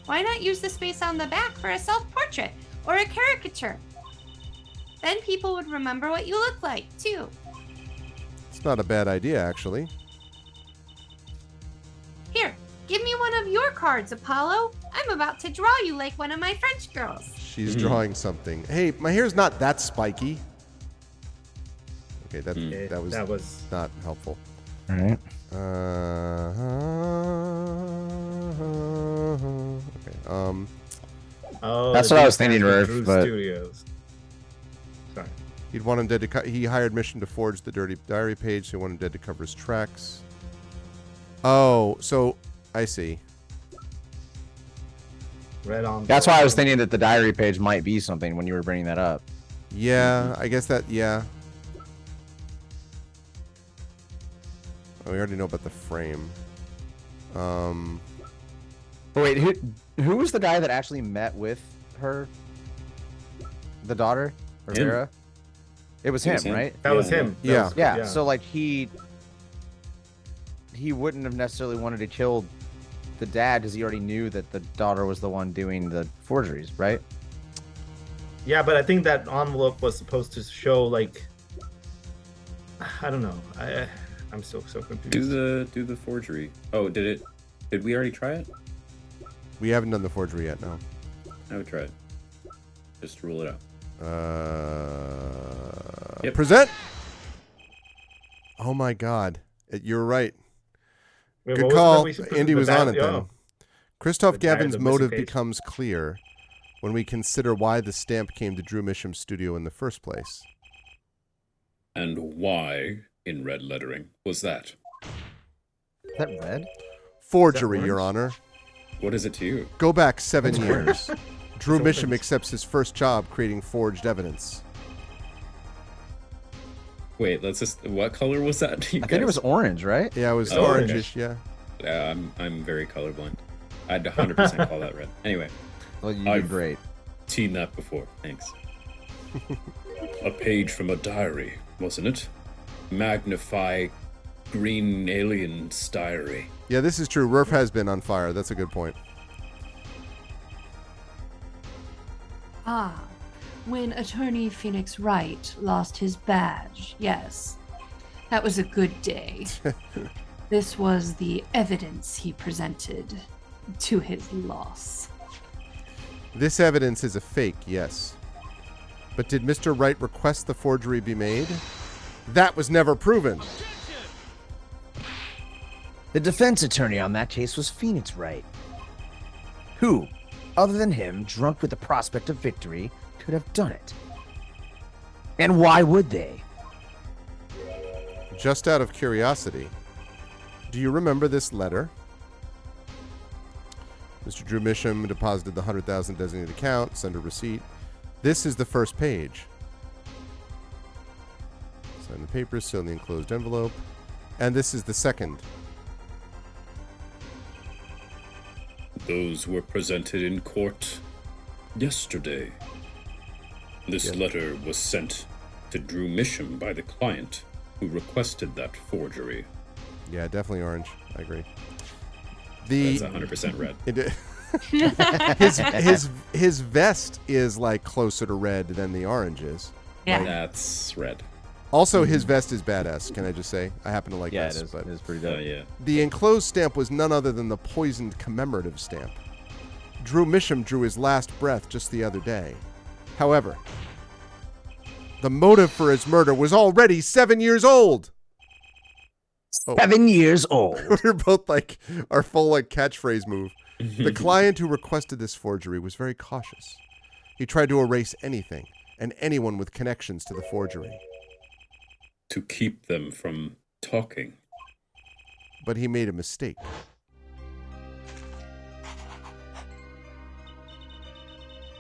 Why not use the space on the back for a self-portrait or a caricature? Then people would remember what you look like too. It's not a bad idea, actually. Here, give me one of your cards, Apollo. I'm about to draw you like one of my French girls. She's drawing something. Hey, my hair's not that spiky. Okay, that was not helpful. All right. Okay. Oh, That's the what I was D stands thinking, for Murph, Drew but- Studios. Sorry. He'd want him dead to he hired Mission to forge the dirty diary page, so he wanted him dead to cover his tracks. Oh, so I see. Red on. That's why I was thinking that the diary page might be something when you were bringing that up. Yeah, I guess that, yeah. Oh, we already know about the frame. But wait, who was the guy that actually met with her? The daughter? Or Him. Vera? It was It him, was him. right? That was him. That Yeah. was- Yeah, so like he wouldn't have necessarily wanted to kill the dad because he already knew that the daughter was the one doing the forgeries, right? Yeah, but I think that envelope was supposed to show like. I don't know. I'm so confused. Do the forgery. Oh, did we already try it? We haven't done the forgery yet, no. I would try it. Just rule it out. Yep. Present! Oh my God. You're right. Wait, Good what call. was it that we- Andy the was on bad- it then. oh. Christoph The Gavin's missing motive page. becomes clear when we consider why the stamp came to Drew Misham's studio in the first place. And why, in red lettering, was that? Is that red? Forgery, Is that Your words? Honor. What is it to you? Go back 7 years. Drew So Misham things. accepts his first job creating forged evidence. Wait, let's just. What color was that? I think it was orange, right? Yeah, it was Oh, okay. orangish, yeah. Yeah, I'm very colorblind. I'd 100% call that red. Anyway, Well, you I've- did great. seen that before. Thanks. A page from a diary, wasn't it? Magnify green alien's diary. Yeah, this is true. Rurf has been on fire. That's a good point. Ah, when attorney Phoenix Wright lost his badge, yes. That was a good day. This was the evidence he presented to his loss. This evidence is a fake, yes. But did Mr. Wright request the forgery be made? That was never proven. The defense attorney on that case was Phoenix Wright. Who, other than him, drunk with the prospect of victory, could have done it? And why would they? Just out of curiosity, do you remember this letter? Mr. Drew Misham deposited the $100,000 designated account, send a receipt. This is the first page. Sign the papers, seal in the enclosed envelope. And this is the second. Those were presented in court yesterday. This Yeah. letter was sent to Drew Misham by the client who requested that forgery. Yeah, definitely orange. I agree. The That's 100% red. his vest is like closer to red than the orange is. Yeah. That's red. Also, his vest is badass. Can I just say? I happen to like Yeah, this. it is. But It is pretty Oh, dope. yeah. the enclosed stamp was none other than the poisoned commemorative stamp. Drew Misham drew his last breath just the other day. However, the motive for his murder was already 7 years old. 7 years old. We're both like our full like catchphrase move. The client who requested this forgery was very cautious. He tried to erase anything and anyone with connections to the forgery. To keep them from talking. But he made a mistake.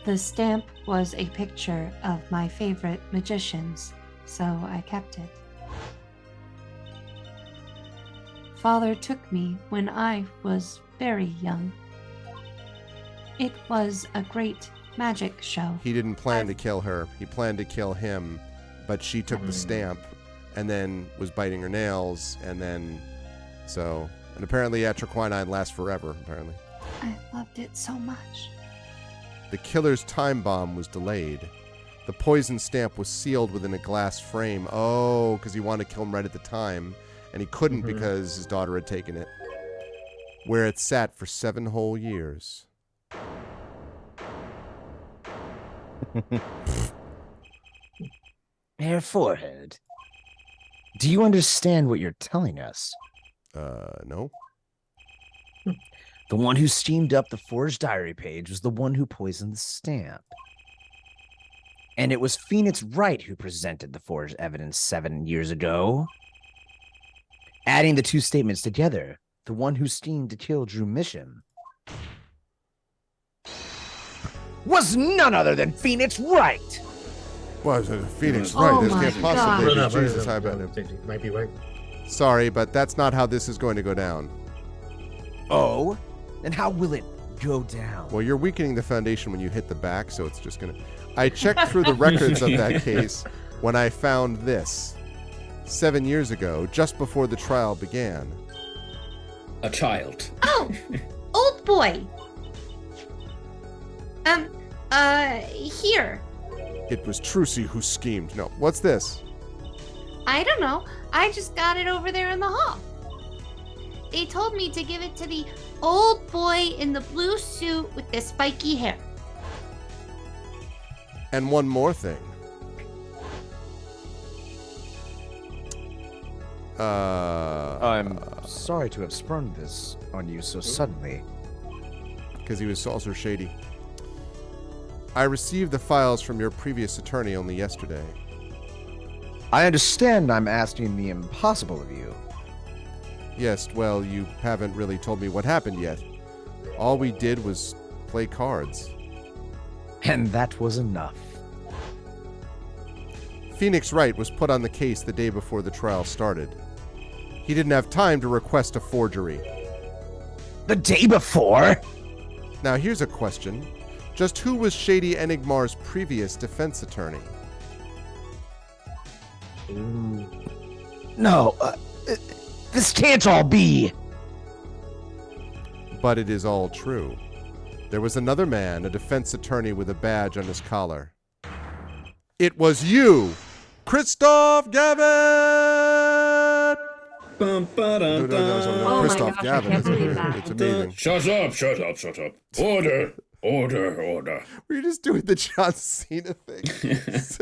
The stamp was a picture of my favorite magicians, so I kept it. Father took me when I was very young. It was a great magic show. He didn't plan to kill her. He planned to kill him, but she took the stamp and then was biting her nails and then and apparently atroquinine lasts forever, apparently. I loved it so much. The killer's time bomb was delayed. The poison stamp was sealed within a glass frame. Oh, because he wanted to kill him right at the time, and he couldn't because his daughter had taken it. Where it sat for 7 whole years. Bare forehead. Do you understand what you're telling us? No. The one who steamed up the forged diary page was the one who poisoned the stamp. And it was Phoenix Wright who presented the forged evidence 7 years ago. Adding the two statements together, the one who schemed to kill Drew Misham was none other than Phoenix Wright. Was it Phoenix Oh Wright? This my can't possibly God. be Jesus. I bet it. Might be right. Sorry, but that's not how this is going to go down. Oh, then how will it go down? Well, you're weakening the foundation when you hit the back, so it's just gonna... I checked through the records of that case when I found this 7 years ago, just before the trial began. A child. Oh, old boy. Here. It was Trucy who schemed. No, what's this? I don't know. I just got it over there in the hall. They told me to give it to the old boy in the blue suit with the spiky hair. And one more thing. I'm sorry to have sprung this on you so suddenly. Because he was also shady. I received the files from your previous attorney only yesterday. I understand I'm asking the impossible of you. Yes, well, you haven't really told me what happened yet. All we did was play cards. And that was enough. Phoenix Wright was put on the case the day before the trial started. He didn't have time to request a forgery. The day before? Now here's a question. Just who was Shady Enigmar's previous defense attorney? No, this can't all be. But it is all true. There was another man, a defense attorney with a badge on his collar. It was you, Christoph Gavin! Oh Christoph my gosh, Gavin. I can't believe that. It's amazing. Shut up. Order. Were you just doing the John Cena thing?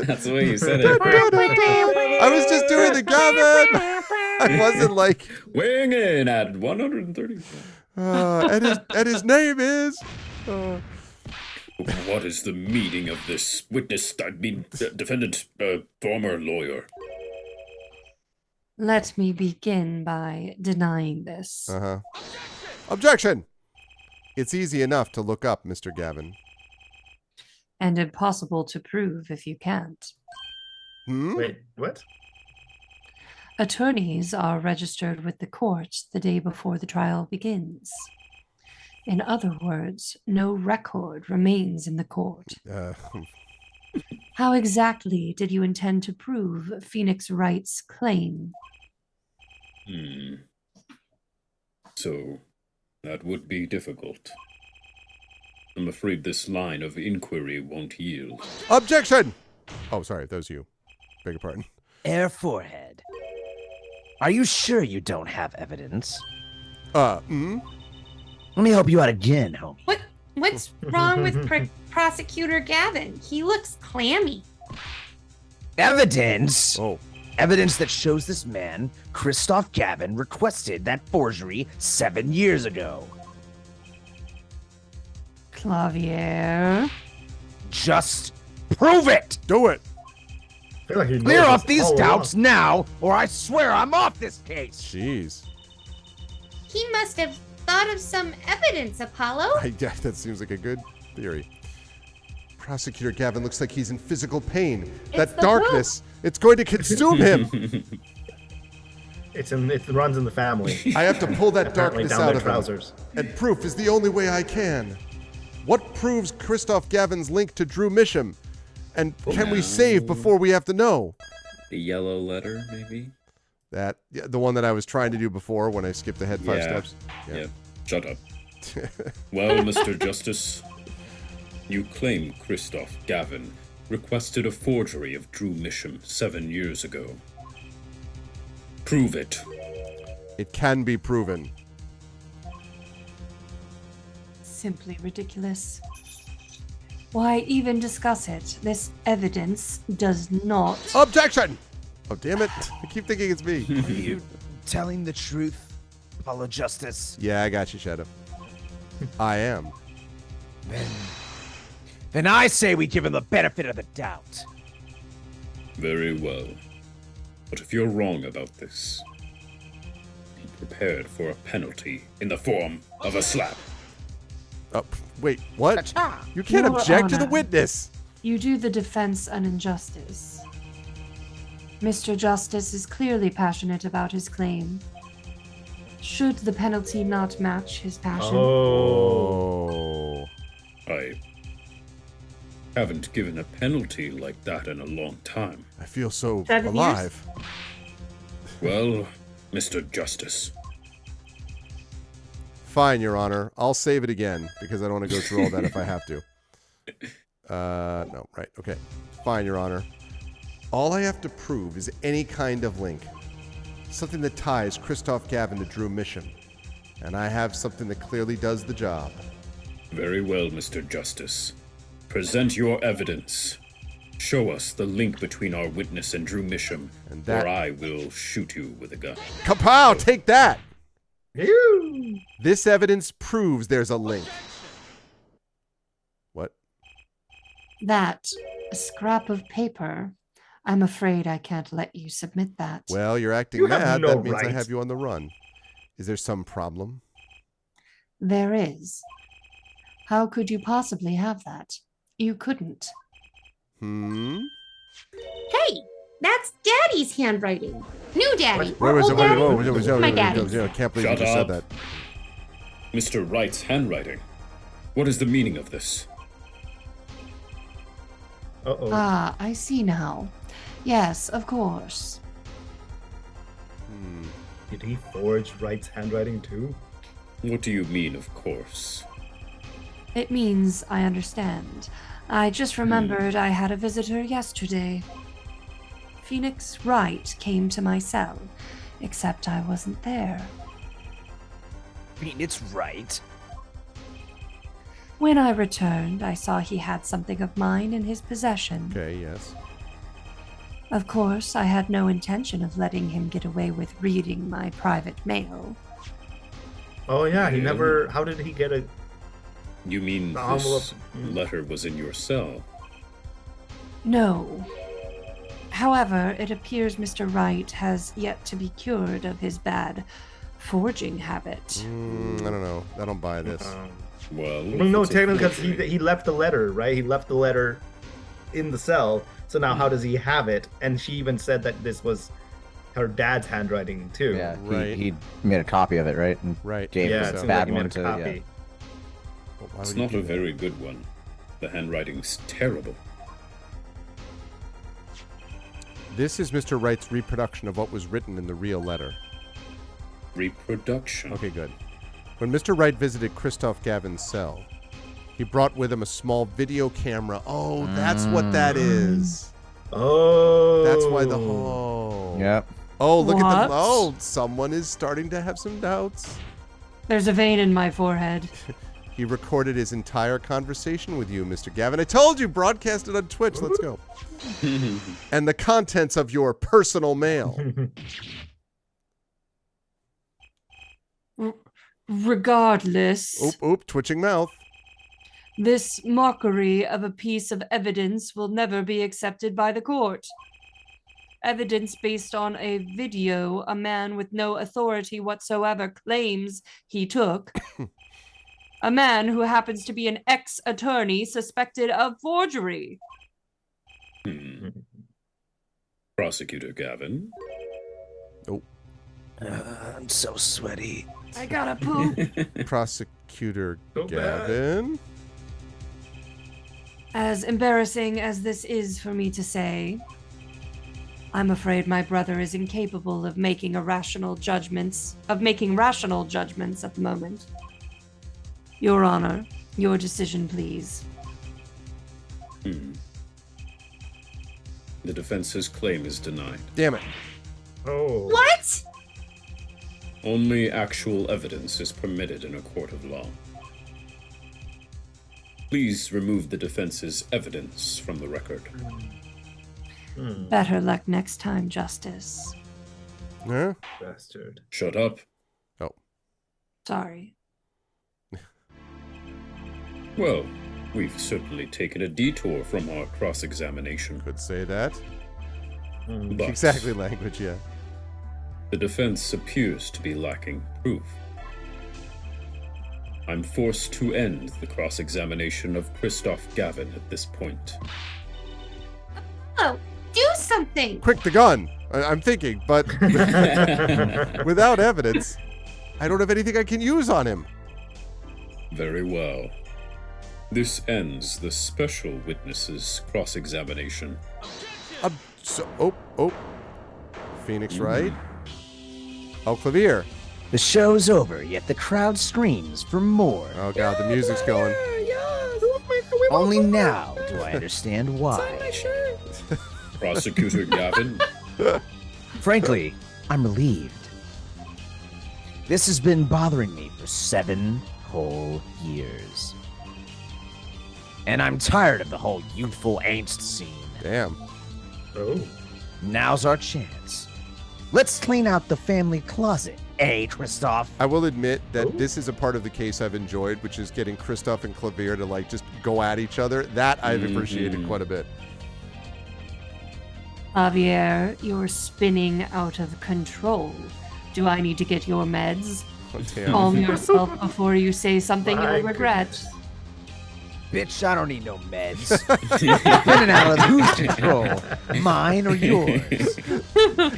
That's the way you said it. I was just doing the Gavin. I wasn't like. Weighing in at 130. And his name is. What is the meaning of this witness? Defendant, former lawyer. Let me begin by denying this. Objection! It's easy enough to look up, Mr. Gavin. And impossible to prove if you can't. Wait, what? Attorneys are registered with the court the day before the trial begins. In other words, no record remains in the court. How exactly did you intend to prove Phoenix Wright's claim? So, that would be difficult. I'm afraid this line of inquiry won't yield. Objection! Oh, sorry, that was you. Beg your pardon. Air forehead. Are you sure you don't have evidence? Let me help you out again, homie. What's wrong with Prosecutor Gavin? He looks clammy. Evidence? Oh. Evidence that shows this man, Christoph Gavin, requested that forgery 7 years ago. Clavier. Just prove it! Do it! I feel like he Clear knows up this these all doubts along. now, or I swear I'm off this case! Jeez. He must have thought of some evidence, Apollo. Yeah, that seems like a good theory. Prosecutor Gavin looks like he's in physical pain. That the darkness, it's going to consume him. It runs in the family. I have to pull that Apparently darkness down out their of trousers. him. And proof is the only way I can. What proves Christoph Gavin's link to Drew Misham? And can we save before we have to know? The yellow letter, maybe? The one that I was trying to do before when I skipped ahead 5 steps. Yeah. Shut up. Well, Mr. Justice, you claim Christoph Gavin requested a forgery of Drew Misham 7 years ago. Prove it. It can be proven. Simply ridiculous. Why even discuss it? This evidence does not. Objection! Oh, damn it. I keep thinking it's me. Are you telling the truth, Apollo Justice? Yeah, I got you, Shadow. I am. Then I say we give him the benefit of the doubt. Very well. But if you're wrong about this, be prepared for a penalty in the form of a slap. Oh, wait, what? Cha-cha. You can't Your object to the Honor. witness. You do the defense an injustice. Mr. Justice is clearly passionate about his claim. Should the penalty not match his passion? Oh. I haven't given a penalty like that in a long time. I feel so 7 alive. Well, Mr. Justice, Fine, Your Honor. I'll save it again because I don't want to go through all that if I have to. No, right. Okay. Fine, Your Honor. All I have to prove is any kind of link. Something that ties Christoph Gavin to Drew Misham. And I have something that clearly does the job. very well, Mr. Justice. Present your evidence. Show us the link between our witness and Drew Misham, And that- or I will shoot you with a gun. Kapow! Take that! Ew. This evidence proves there's a link. What? That a scrap of paper. I'm afraid I can't let you submit that. Well, you're acting You have mad. no That means I right. have you on the run. Is there some problem? There is. How could you possibly have that? You couldn't. Hmm? Hey, that's Daddy's handwriting. New Daddy. Where or was old it? Daddy. My daddy. I can't believe Shut you just said up. that. Mr. Wright's handwriting. What is the meaning of this? Uh-oh. Ah, I see now. Yes, of course. Did he forge Wright's handwriting too? What do you mean, of course? It means I understand. I just remembered I had a visitor yesterday. Phoenix Wright came to my cell, except I wasn't there. It's right. When I returned, I saw he had something of mine in his possession. Okay, yes. Of course, I had no intention of letting him get away with reading my private mail. Oh yeah, he never. How did he get a? You mean The envelope. this letter was in your cell? No. However, it appears Mr. Wright has yet to be cured of his bad forging habit. I don't know. I don't buy this. Well, No, it's a technically, because forgery. he left the letter, right? He left the letter in the cell. So now, how does he have it? And she even said that this was her dad's handwriting too. Yeah, Right. he made a copy of it, right? And Right. gave Yeah, this it seems bad like he one made to a copy. yeah. But why It's would he not do a that? very good one. The handwriting's terrible. This is Mr. Wright's reproduction of what was written in the real letter. Reproduction. Okay, good. When Mr. Wright visited Christoph Gavin's cell, he brought with him a small video camera. Oh, that's what that is. Oh, That's why the oh. Yep. Oh, look at What? the oh, someone is starting to have some doubts. There's a vein in my forehead. He recorded his entire conversation with you, Mr. Gavin. I told you, broadcast it on Twitch. Let's go. And the contents of your personal mail. Regardless, Twitching mouth. this mockery of a piece of evidence will never be accepted by the court. Evidence based on a video a man with no authority whatsoever claims he took. A man who happens to be an ex-attorney suspected of forgery. Prosecutor Gavin. I'm so sweaty. I gotta poop. Prosecutor So bad. Gavin. As embarrassing as this is for me to say, I'm afraid my brother is incapable of making rational judgments at the moment. Your Honor, your decision, please. The defense's claim is denied. Damn it. Oh. What? Only actual evidence is permitted in a court of law. Please remove the defense's evidence from the record. Better luck next time, Justice. Huh? Bastard. Shut up. Oh. Sorry. Well, we've certainly taken a detour from our cross-examination. Could say that. But Exactly language, yeah. the defense appears to be lacking proof. I'm forced to end the cross-examination of Christoph Gavin at this point. Oh, do something. Quick, the gun. I'm thinking, but without evidence, I don't have anything I can use on him. Very well. This ends the special witness's cross-examination. Phoenix Wright. Oh, Clavier. The show's over, yet the crowd screams for more. Oh, God, the music's going. Only now do I understand why. Prosecutor Gavin. Frankly, I'm relieved. This has been bothering me for 7 whole years. And I'm tired of the whole youthful angst scene. Damn. Oh. Now's our chance. Let's clean out the family closet, Christoph? I will admit that this is a part of the case I've enjoyed, which is getting Christoph and Clavier to like just go at each other. That I've appreciated quite a bit. Javier, you're spinning out of control. Do I need to get your meds? Oh, damn. Calm yourself before you say something you'll regret. Bitch, I don't need no meds. Depending on whose control, mine or yours.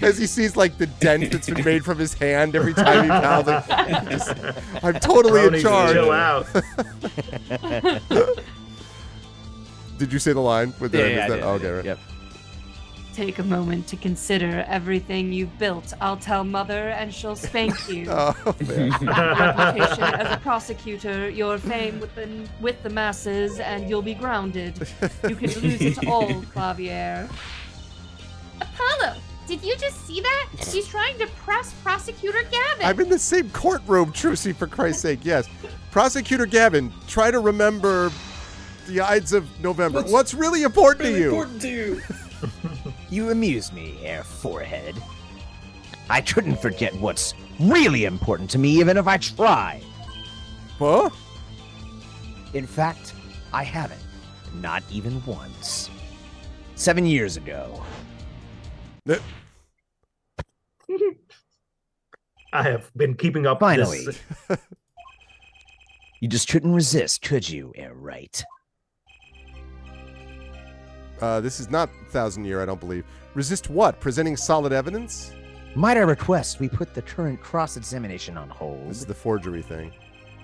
As he sees like the dent that's been made from his hand every time he pounds it. I'm totally in charge. Chill out. Did you say the line? With the, Yeah, I did. Okay, right. Yep. Take a moment to consider everything you've built. I'll tell Mother and she'll spank you. Oh, man. Application as a prosecutor, your fame with the masses, and you'll be grounded. You can lose it all, Clavier. Apollo, did you just see that? He's trying to press Prosecutor Gavin. I'm in the same courtroom, Trucy, for Christ's sake. Yes. Prosecutor Gavin, try to remember the Ides of November. What's really important to you? Important to you. You amuse me, Herr Forehead. I couldn't forget what's really important to me, even if I tried. Huh? In fact, I haven't. Not even once. 7 years ago. I have been keeping up. Finally. This. You just couldn't resist, could you, Herr Wright? This is not 1,000 Year, I don't believe. Resist what? Presenting solid evidence? Might I request we put the current cross-examination on hold? This is the forgery thing.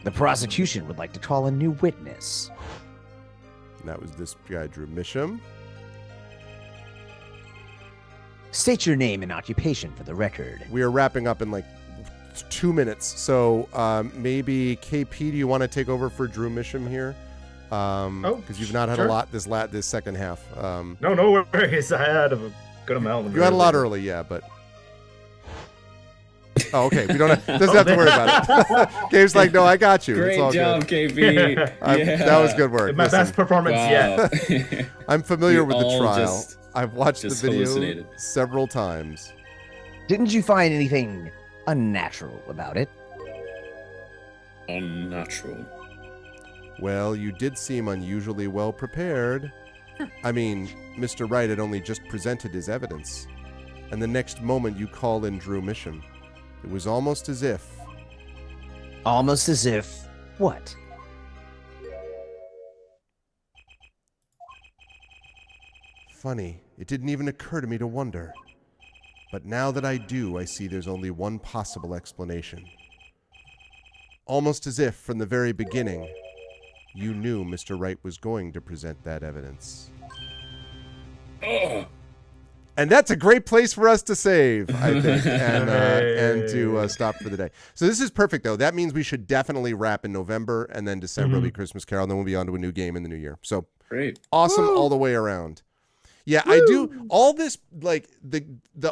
The prosecution would like to call a new witness. And that was this guy, Drew Misham. State your name and occupation for the record. We are wrapping up in like 2 minutes. So maybe KP, do you want to take over for Drew Misham here? Because you've not had a lot this second half. No worries. I had a good amount. You had a lot early, yeah, but. Oh, okay. We doesn't have to worry about it. Gabe's like, no, I got you. Great it's all job, good. KP. That was good work. My best performance yet. I'm familiar We with the all trial. I've watched the just video hallucinated. several times. Didn't you find anything unnatural about it? Unnatural. Well, you did seem unusually well prepared. I mean, Mr. Wright had only just presented his evidence. And the next moment you call in Drew Misham. It was almost as if... Almost as if... What? Funny, it didn't even occur to me to wonder. But now that I do, I see there's only one possible explanation. Almost as if, from the very beginning, you knew Mr. Wright was going to present that evidence. Oh. And that's a great place for us to save, I think, and to stop for the day. So this is perfect, though. That means we should definitely wrap in November, and then December will be Christmas Carol, and then we'll be on to a new game in the new year. So Great. Awesome all the way around. Yeah, I do. All this, like the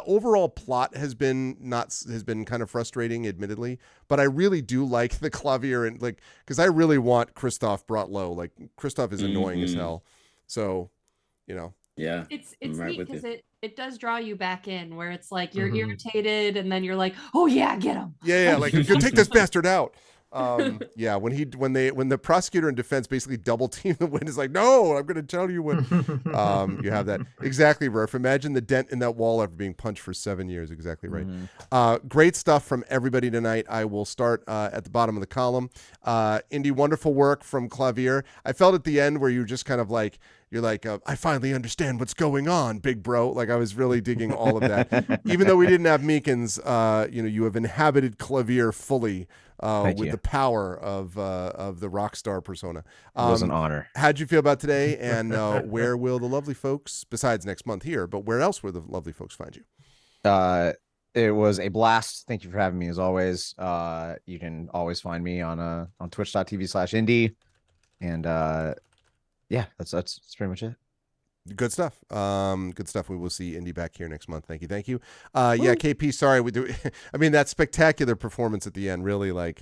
overall plot has been kind of frustrating, admittedly. But I really do like the Clavier and because I really want Christoph brought low. Like Christoph is annoying as hell. So, Yeah. It's right neat with because it does draw you back in where it's like you're irritated and then you're like, oh yeah, get him. Yeah, like you take this bastard out. Yeah, when the prosecutor and defense basically double team the witness, like, no, I'm going to tell you what. You have that exactly, Murph. Imagine the dent in that wall after being punched for 7 years. Exactly right. Great stuff from everybody tonight. I will start at the bottom of the column. Indy, wonderful work from Clavier. I felt at the end where you just kind of like. You're like, I finally understand what's going on, big bro. Like I was really digging all of that. Even though we didn't have Meekins, you have inhabited Clavier fully with the power of the rock star persona. It was an honor. How'd you feel about today? And where will the lovely folks, besides next month here, but where else will the lovely folks find you? It was a blast. Thank you for having me as always. You can always find me on twitch.tv/indie. And yeah, that's pretty much it. Good stuff. Good stuff. We will see Indy back here next month. Thank you. Yeah, KP, sorry. We do. I mean, that spectacular performance at the end, really, I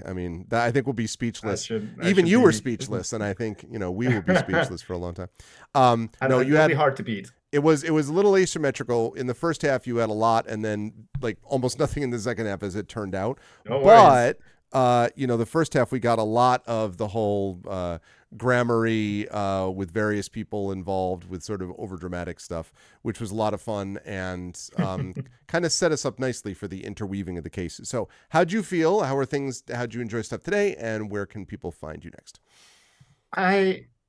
think we'll be speechless. Even you were speechless, and I think, we will be speechless for a long time. No, you had, be hard to beat. It was a little asymmetrical. In the first half, you had a lot, and then almost nothing in the second half, as it turned out. No worries. But the first half we got a lot of the whole grammar-y, with various people involved with sort of overdramatic stuff, which was a lot of fun and kind of set us up nicely for the interweaving of the cases. So how'd you feel? How are things? How'd you enjoy stuff today? And where can people find you next?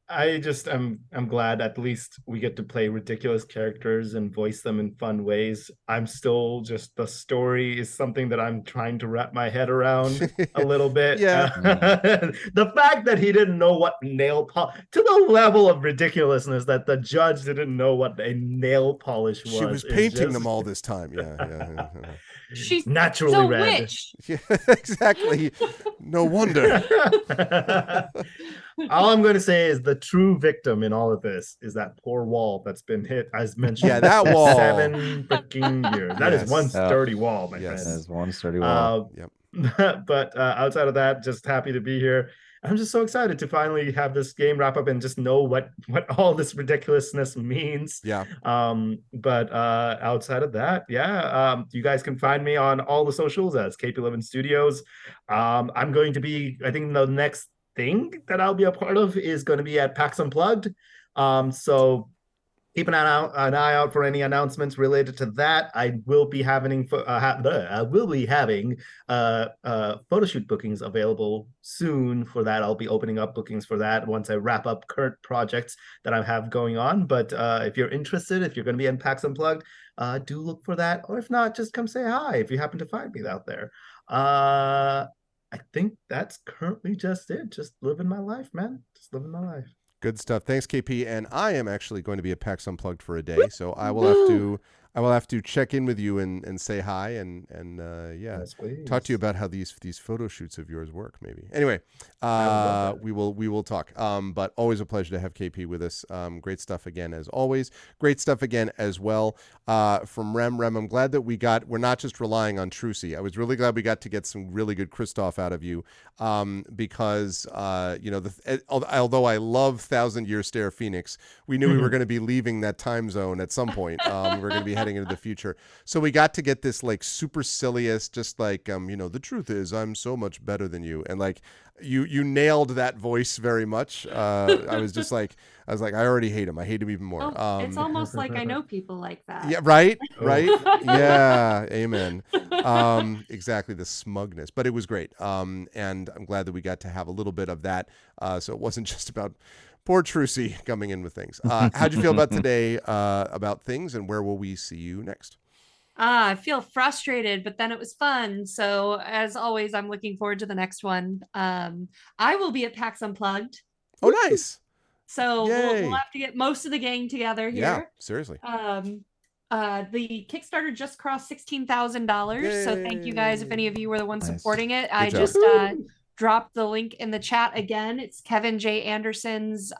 I'm glad at least we get to play ridiculous characters and voice them in fun ways. I'm still just, the story is something that I'm trying to wrap my head around a little bit. Yeah. The fact that he didn't know what nail polish, to the level of ridiculousness that the judge didn't know what a nail polish was. She was painting them all this time. Yeah. She's naturally so red. witch. Yeah, exactly. No wonder. All I'm going to say is the true victim in all of this is that poor wall that's been hit, as mentioned. Yeah, that wall. 7 freaking years. That is one sturdy wall, my friend. That is one sturdy wall. Yep. But outside of that, just happy to be here. I'm just so excited to finally have this game wrap up and just know what all this ridiculousness means. Yeah. But outside of that, you guys can find me on all the socials as KP11 Studios. I'm going to be, I think the next thing that I'll be a part of is going to be at PAX Unplugged. So keep an eye out for any announcements related to that. I will be having photo shoot bookings available soon for that. I'll be opening up bookings for that once I wrap up current projects that I have going on. But if you're interested, if you're going to be in PAX Unplugged, do look for that. Or if not, just come say hi if you happen to find me out there. I think that's currently just it. Just living my life, man. Just living my life. Good stuff. Thanks, KP. And I am actually going to be at PAX Unplugged for a day, so I will have to check in with you and say hi and Yes, talk to you about how these photo shoots of yours work. Maybe. Anyway, we will talk. But always a pleasure to have KP with us. Great stuff again as always. Great stuff again as well. From Rem, I'm glad that we're not just relying on Trucy. I was really glad we got to get some really good Christoph out of you, because although I love 1,000-Year Stare Phoenix, we knew we were going to be leaving that time zone at some point. We were going to be heading into the future, so we got to get this like supercilious, just like the truth is I'm so much better than you, and like you nailed that voice very much. I was like I already hate him. I hate him even more. It's almost like I know people like that. Yeah, right. Yeah, amen. Exactly, the smugness, but it was great. And I'm glad that we got to have a little bit of that, so it wasn't just about poor Trucy coming in with things. How'd you feel about today, about things, and where will we see you next? I feel frustrated, but then it was fun. So as always, I'm looking forward to the next one. I will be at PAX Unplugged. Oh, nice. So we'll have to get most of the gang together here. Yeah, seriously. The Kickstarter just crossed $16,000. So thank you guys if any of you were the ones supporting it. I just dropped the link in the chat again. It's Kevin J. Anderson's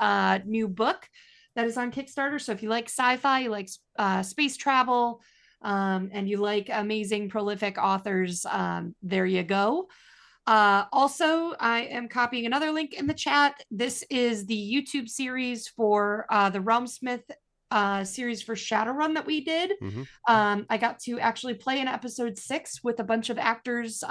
new book that is on Kickstarter. So if you like sci-fi, you like space travel, and you like amazing prolific authors, there you go. Also, I am copying another link in the chat. This is the YouTube series for the Realmsmith series for Shadowrun that we did. I got to actually play in episode 6 with a bunch of actors,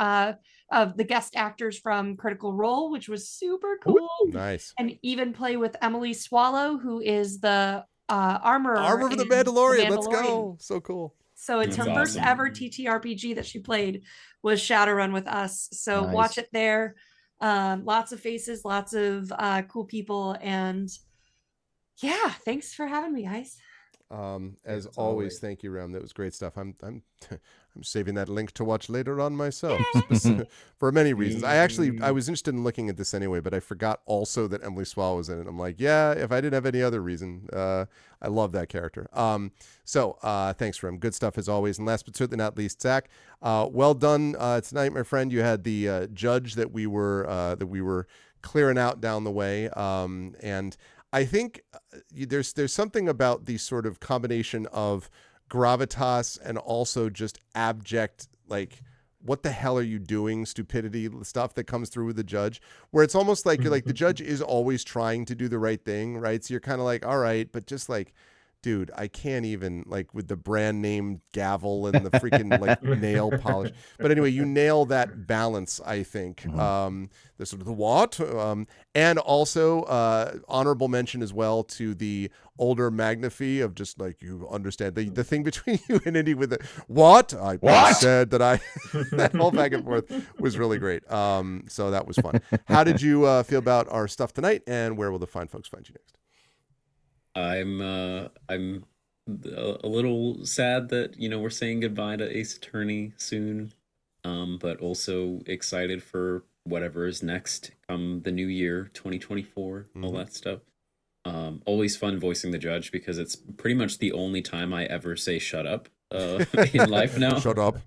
of the guest actors from Critical Role, which was super cool. Nice. And even play with Emily Swallow, who is the armor of the Mandalorian. Let's go. So cool. So it's her first ever TTRPG that she played was Shadowrun with us. So watch it there. Lots of faces, lots of cool people, and yeah, thanks for having me, guys. As always, thank you, Rem. That was great stuff. I'm saving that link to watch later on myself for many reasons. I was interested in looking at this anyway, but I forgot also that Emily Swallow was in it. I'm like, yeah, if I didn't have any other reason, I love that character. So thanks, Rem. Good stuff as always. And last but certainly not least, Zach, well done tonight, my friend. You had the judge that we were clearing out down the way, and I think there's something about the sort of combination of gravitas and also just abject, like, what the hell are you doing, stupidity stuff that comes through with the judge, where it's almost like you're like, the judge is always trying to do the right thing, right? So you're kind of like, all right, but just like dude, I can't even, like, with the brand name gavel and the freaking like nail polish. But anyway, you nail that balance, I think. The sort of the what, and also honorable mention as well to the older Magnafee of just like, you understand the thing between you and Indy with the what I said that I that whole back and forth was really great. So that was fun. How did you feel about our stuff tonight, and where will the fine folks find you next? I'm a little sad that we're saying goodbye to Ace Attorney soon, but also excited for whatever is next come the new year, 2024, all that stuff. Always fun voicing the judge because it's pretty much the only time I ever say shut up in life now. Shut up.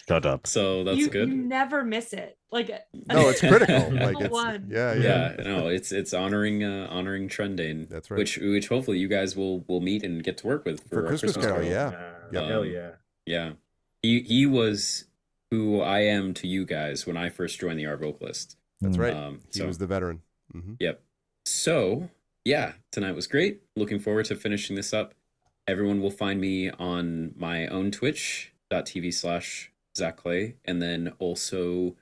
Shut up. So that's good. You never miss it. Like no, it's critical. Like it's one. Yeah. No, it's honoring Trendane. That's right. Which hopefully you guys will meet and get to work with for our Christmas Carol. Yeah. Hell yeah. Yeah. He was who I am to you guys when I first joined the Arvocalists. That's right. He was the veteran. Yep. So yeah, tonight was great. Looking forward to finishing this up. Everyone will find me on my own twitch.tv/Zach Clay, and then also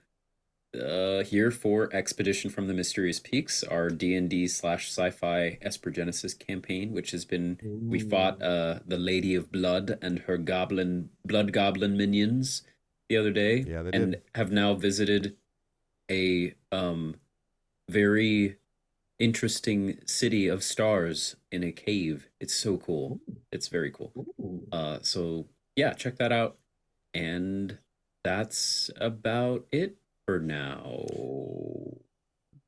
here for Expedition from the Mysterious Peaks, our D&D/sci-fi Esper Genesis campaign, which has been, we fought the Lady of Blood and her blood goblin minions the other day, and have now visited a very interesting city of stars in a cave. It's so cool. It's very cool. So yeah, check that out. And that's about it for now.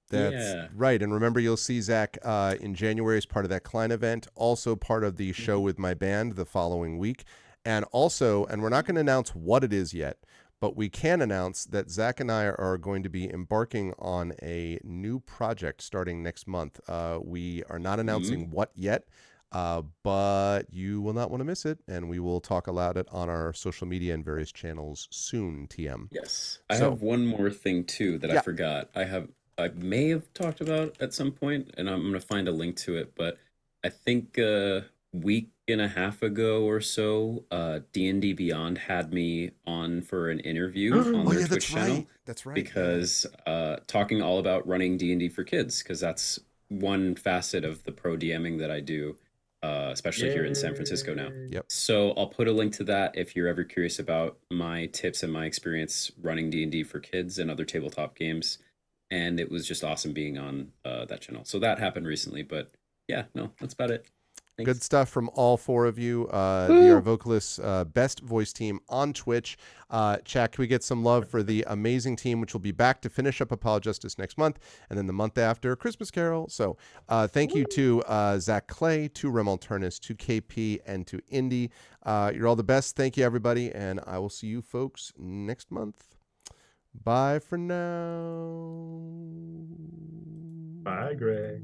That's right. And remember, you'll see Zach in January as part of that Klein event, also part of the show with my band the following week. And also, and we're not going to announce what it is yet, but we can announce that Zach and I are going to be embarking on a new project starting next month. We are not announcing what yet, but you will not want to miss it, and we will talk about it on our social media and various channels soon, TM. Yes. I have one more thing, too, that I forgot. I may have talked about at some point, and I'm going to find a link to it, but I think week and a half ago or so, D&D Beyond had me on for an interview on their Twitch channel. That's right. Because talking all about running D&D for kids, because that's one facet of the pro DMing that I do, especially here in San Francisco now. Yep. So I'll put a link to that if you're ever curious about my tips and my experience running D&D for kids and other tabletop games. And it was just awesome being on that channel. So that happened recently, but yeah, no, that's about it. Thanks. Good stuff from all four of you. The Arvocalists best voice team on Twitch. Chat, can we get some love for the amazing team, which will be back to finish up Apologistics next month, and then the month after, Christmas Carol. So thank you to Zach Clay, to Rem Alternus, to KP, and to Indy. You're all the best. Thank you, everybody, and I will see you folks next month. Bye for now. Bye, Greg.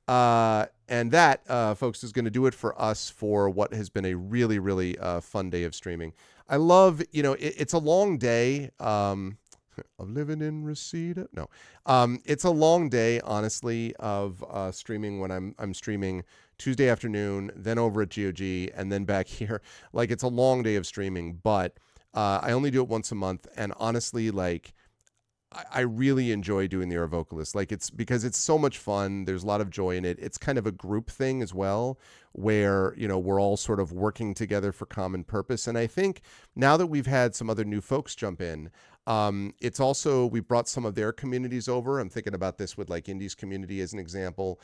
And that, folks, is going to do it for us for what has been a really, really fun day of streaming. I love, it's a long day of living in Reseda. No, it's a long day, honestly, of streaming when I'm streaming Tuesday afternoon, then over at GOG, and then back here. Like, it's a long day of streaming, but I only do it once a month. And honestly, like, I really enjoy doing the Arvocalists. Like, it's because it's so much fun. There's a lot of joy in it. It's kind of a group thing as well, where, we're all sort of working together for common purpose. And I think now that we've had some other new folks jump in, it's also, we brought some of their communities over. I'm thinking about this with like Indy's community as an example.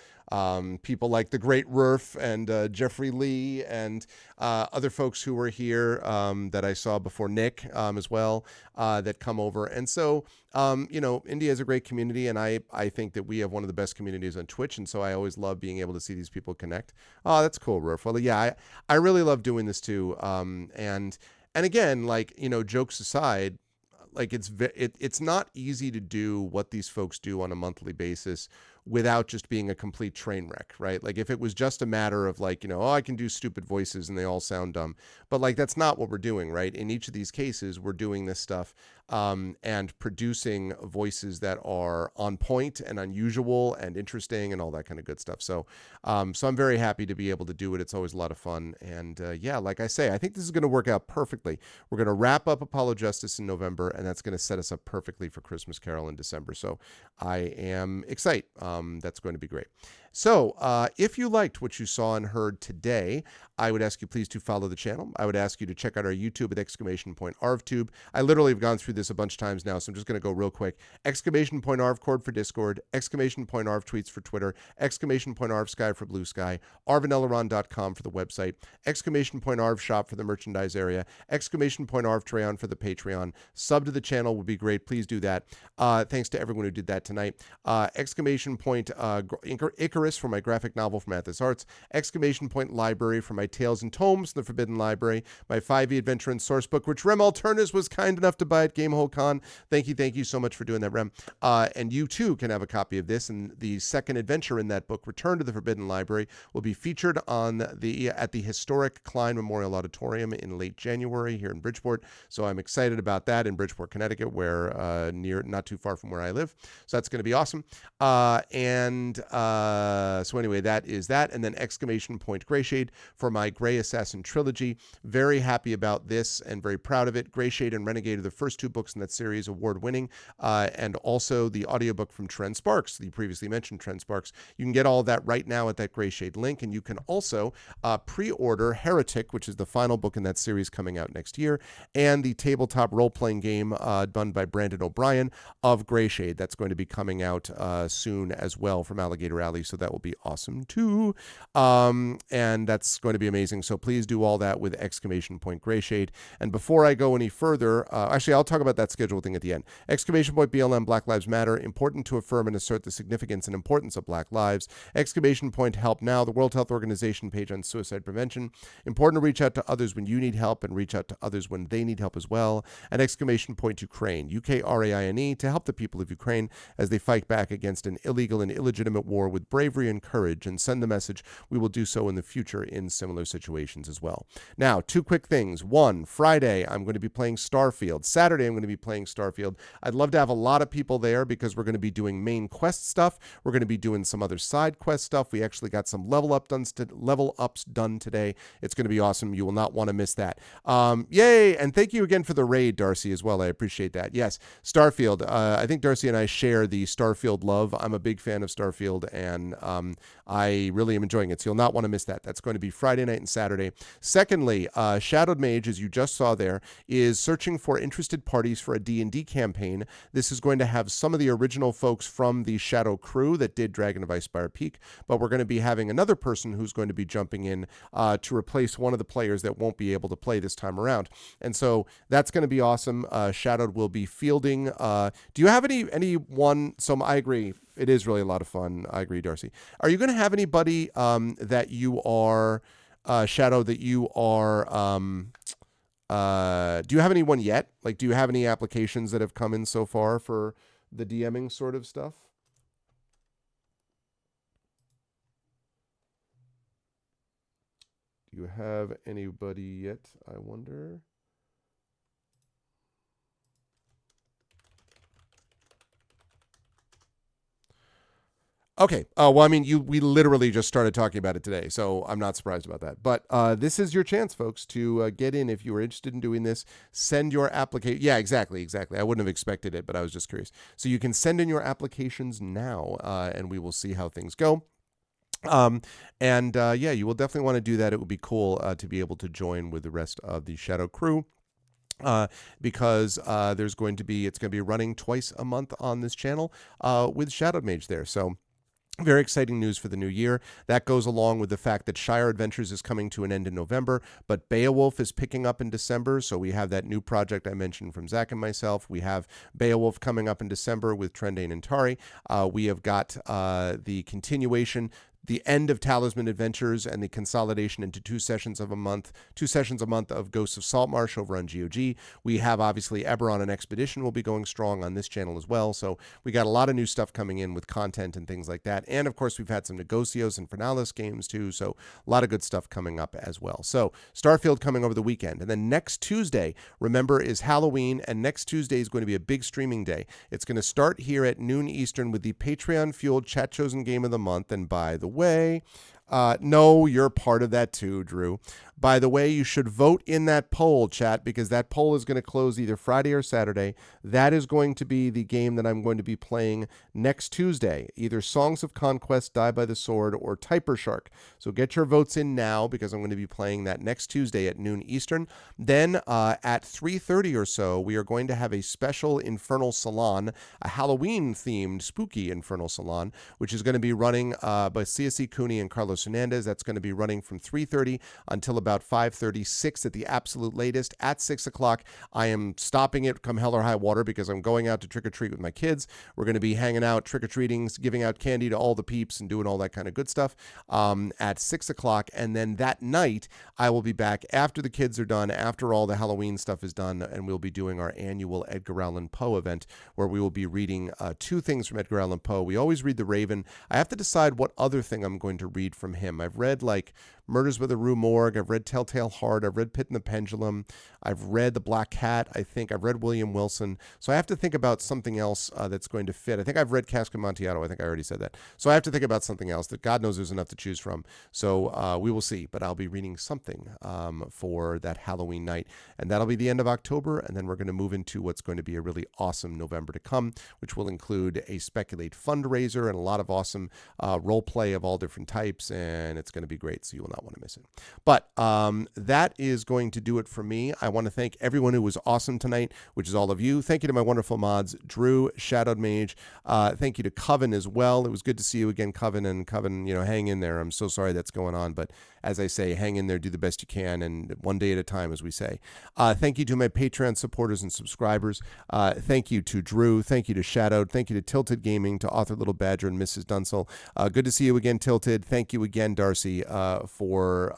People like the great Rurf and Jeffrey Lee and other folks who were here that I saw before, Nick as well, that come over. And so, Indy has a great community, and I think that we have one of the best communities on Twitch. And so I always love being able to see these people connect. Oh, that's cool, Rurf. Well, yeah, I really love doing this too. And again, like, jokes aside, like it's not easy to do what these folks do on a monthly basis without just being a complete train wreck, right? Like if it was just a matter of like, oh, I can do stupid voices and they all sound dumb, but like that's not what we're doing, right? In each of these cases, we're doing this stuff and producing voices that are on point and unusual and interesting and all that kind of good stuff. So I'm very happy to be able to do it. It's always a lot of fun. And yeah, like I say, I think this is going to work out perfectly. We're going to wrap up Apollo Justice in November, and that's going to set us up perfectly for Christmas Carol in December. So I am excited. That's going to be great. So if you liked what you saw and heard today, I would ask you please to follow the channel. I would ask you to check out our YouTube at !ArvTube. I literally have gone through this a bunch of times now, so I'm just going to go real quick. !ArvCord for Discord, !ArvTweets for Twitter, !ArvSky for Blue Sky, arvaneleron.com for the website, !ArvShop for the merchandise area, !ArvTrayon for the Patreon. Sub to the channel would be great. Please do that. Thanks to everyone who did that tonight. Icarus for my graphic novel from Athos Arts, Library for my Tales and Tomes from the Forbidden Library, my 5e Adventure and Sourcebook, which Rem Alternus was kind enough to buy at Gamehole Con. Thank you so much for doing that, Rem. And you too can have a copy of this, and the second adventure in that book, Return to the Forbidden Library, will be featured at the historic Klein Memorial Auditorium in late January here in Bridgeport. So I'm excited about that in Bridgeport, Connecticut, where not too far from where I live. So that's going to be awesome. So anyway, that is that. And then Grayshade for my Gray Assassin trilogy. Very happy about this and very proud of it. Grayshade and Renegade are the first two books in that series, award-winning. And also the audiobook from Trent Sparks, the previously mentioned Trent Sparks. You can get all of that right now at that Grayshade link. And you can also pre-order Heretic, which is the final book in that series coming out next year, and the tabletop role-playing game done by Brandon O'Brien of Grayshade. That's going to be coming out soon as well from Alligator Alley, so that will be awesome too. And that's going to be amazing. So please do all that with Grayshade. And before I go any further, actually, I'll talk about that schedule thing at the end. BLM, Black Lives Matter, important to affirm and assert the significance and importance of Black lives. Help Now, the World Health Organization page on suicide prevention. Important to reach out to others when you need help and reach out to others when they need help as well. And Ukraine, Ukraine, to help the people of Ukraine as they fight back against an illegal and illegitimate war with bravery and courage, and send the message we will do so in the future in similar situations as well. Now, two quick things. One, Friday, I'm going to be playing Starfield. Saturday, I'm going to be playing Starfield. I'd love to have a lot of people there because we're going to be doing main quest stuff. We're going to be doing some other side quest stuff. We actually got some level ups done today. It's going to be awesome. You will not want to miss that. Yay! And thank you again for the raid, Darcy, as well. I appreciate that. Yes, Starfield. I think Darcy and I share the Starfield love. I'm a big fan of Starfield, and I really am enjoying it. So you'll not want to miss that. That's going to be Friday night and Saturday. Secondly, Shadowed Mage, as you just saw there, is searching for interested parties for a D&D campaign. This is going to have some of the original folks from the Shadow crew that did Dragon of Icespire Peak, but we're going to be having another person who's going to be jumping in to replace one of the players that won't be able to play this time around. And so that's going to be awesome. Shadowed will be fielding. Do you have anyone? So I agree. It is really a lot of fun. I agree, Darcy. Are you going to have anybody that you are, Shadow, that you are, do you have anyone yet? Like, do you have any applications that have come in so far for the DMing sort of stuff? Do you have anybody yet, I wonder? Okay. Well, I mean, we literally just started talking about it today, so I'm not surprised about that. But this is your chance, folks, to get in if you are interested in doing this. Send your application. Yeah, exactly. I wouldn't have expected it, but I was just curious. So you can send in your applications now, and we will see how things go. Yeah, you will definitely want to do that. It would be cool to be able to join with the rest of the Shadow crew. Because it's going to be running twice a month on this channel with Shadowed Mage there. So very exciting news for the new year. That goes along with the fact that Shire Adventures is coming to an end in November, but Beowulf is picking up in December. So we have that new project I mentioned from Zach and myself. We have Beowulf coming up in December with Trendane and Tari. We have got the continuation. the end of Talisman Adventures and the consolidation into 2 sessions a month of Ghosts of Saltmarsh over on GOG. We have obviously Eberron and Expedition will be going strong on this channel as well. So we got a lot of new stuff coming in with content and things like that. And of course, we've had some Negocios and Fernalis games too. So a lot of good stuff coming up as well. So Starfield coming over the weekend. And then next Tuesday, remember, is Halloween. And next Tuesday is going to be a big streaming day. It's going to start here at noon Eastern with the Patreon-fueled Chat Chosen Game of the Month. And by the way, no, you're part of that too, Drew. By the way, you should vote in that poll, chat, because that poll is going to close either Friday or Saturday. That is going to be the game that I'm going to be playing next Tuesday, either Songs of Conquest, Die by the Sword, or Typer Shark. So get your votes in now, because I'm going to be playing that next Tuesday at noon Eastern. Then at 3:30 or so, we are going to have a special Infernal Salon, a Halloween-themed spooky Infernal Salon, which is going to be running by CSE Cooney and Carlos Hernandez. That's going to be running from 3:30 until about 5:36 at the absolute latest. At 6 o'clock, I am stopping it come hell or high water because I'm going out to trick-or-treat with my kids. We're going to be hanging out, trick-or-treating, giving out candy to all the peeps and doing all that kind of good stuff at 6 o'clock. And then that night, I will be back after the kids are done, after all the Halloween stuff is done, and we'll be doing our annual Edgar Allan Poe event where we will be reading 2 things from Edgar Allan Poe. We always read The Raven. I have to decide what other thing I'm going to read from him. I've read like Murders by the Rue Morgue. I've read Telltale Heart. I've read Pit and the Pendulum. I've read The Black Cat. I think I've read William Wilson. So I have to think about something else that's going to fit. I think I've read Cask of Amontillado. I think I already said that. So I have to think about something else that God knows there's enough to choose from. So we will see. But I'll be reading something for that Halloween night. And that'll be the end of October. And then we're going to move into what's going to be a really awesome November to come, which will include a Speculate fundraiser and a lot of awesome role play of all different types. And it's going to be great. So you will not want to miss it. But that is going to do it for me. I want to thank everyone who was awesome tonight, which is all of you. Thank you to my wonderful mods, Drew, Shadowed Mage. Thank you to Coven as well. It was good to see you again, Coven. And Coven, hang in there. I'm so sorry that's going on. But as I say, hang in there, do the best you can, and one day at a time, as we say. Thank you to my Patreon supporters and subscribers. Thank you to Drew. Thank you to Shadowed. Thank you to Tilted Gaming, to Author Little Badger and Mrs. Dunsel. Good to see you again, Tilted. Thank you again, Darcy, for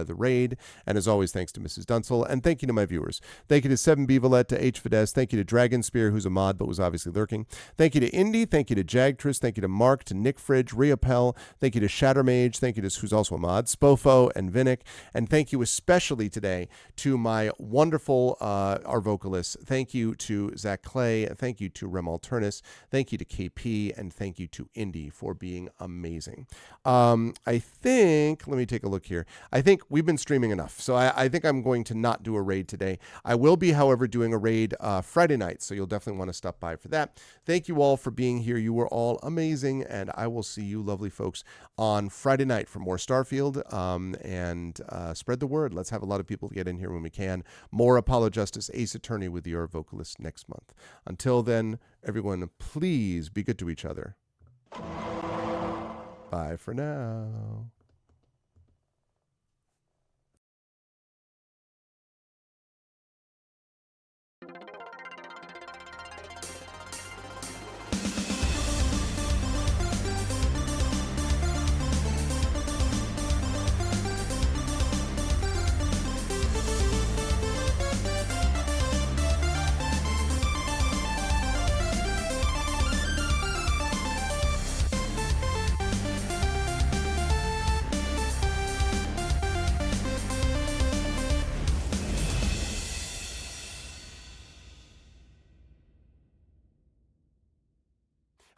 the raid. And as always, thanks to Mrs. Dunsel. And thank you to my viewers. Thank you to 7B to H. Fides. Thank you to Dragon Spear, who's a mod but was obviously lurking. Thank you to Indy. Thank you to Jagtris. Thank you to Mark, to Nick Fridge, Riapel. Thank you to Shattermage. Thank you to who's also a mod, Spofo and Vinic. And thank you especially today to my wonderful Arvocalists. Thank you to Zach Clay. Thank you to Rem Alternus. Thank you to KP. And thank you to Indy for being amazing. I think, let me take a look here. I think we've been streaming enough. So I think I'm going to not do a raid today. I will be, however, doing a raid Friday night. So you'll definitely want to stop by for that. Thank you all for being here. You were all amazing. And I will see you lovely folks on Friday night for more Starfield. And spread the word. Let's have a lot of people get in here when we can. More Apollo Justice Ace Attorney with your vocalist next month. Until then, everyone, please be good to each other. Bye for now.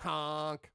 Honk.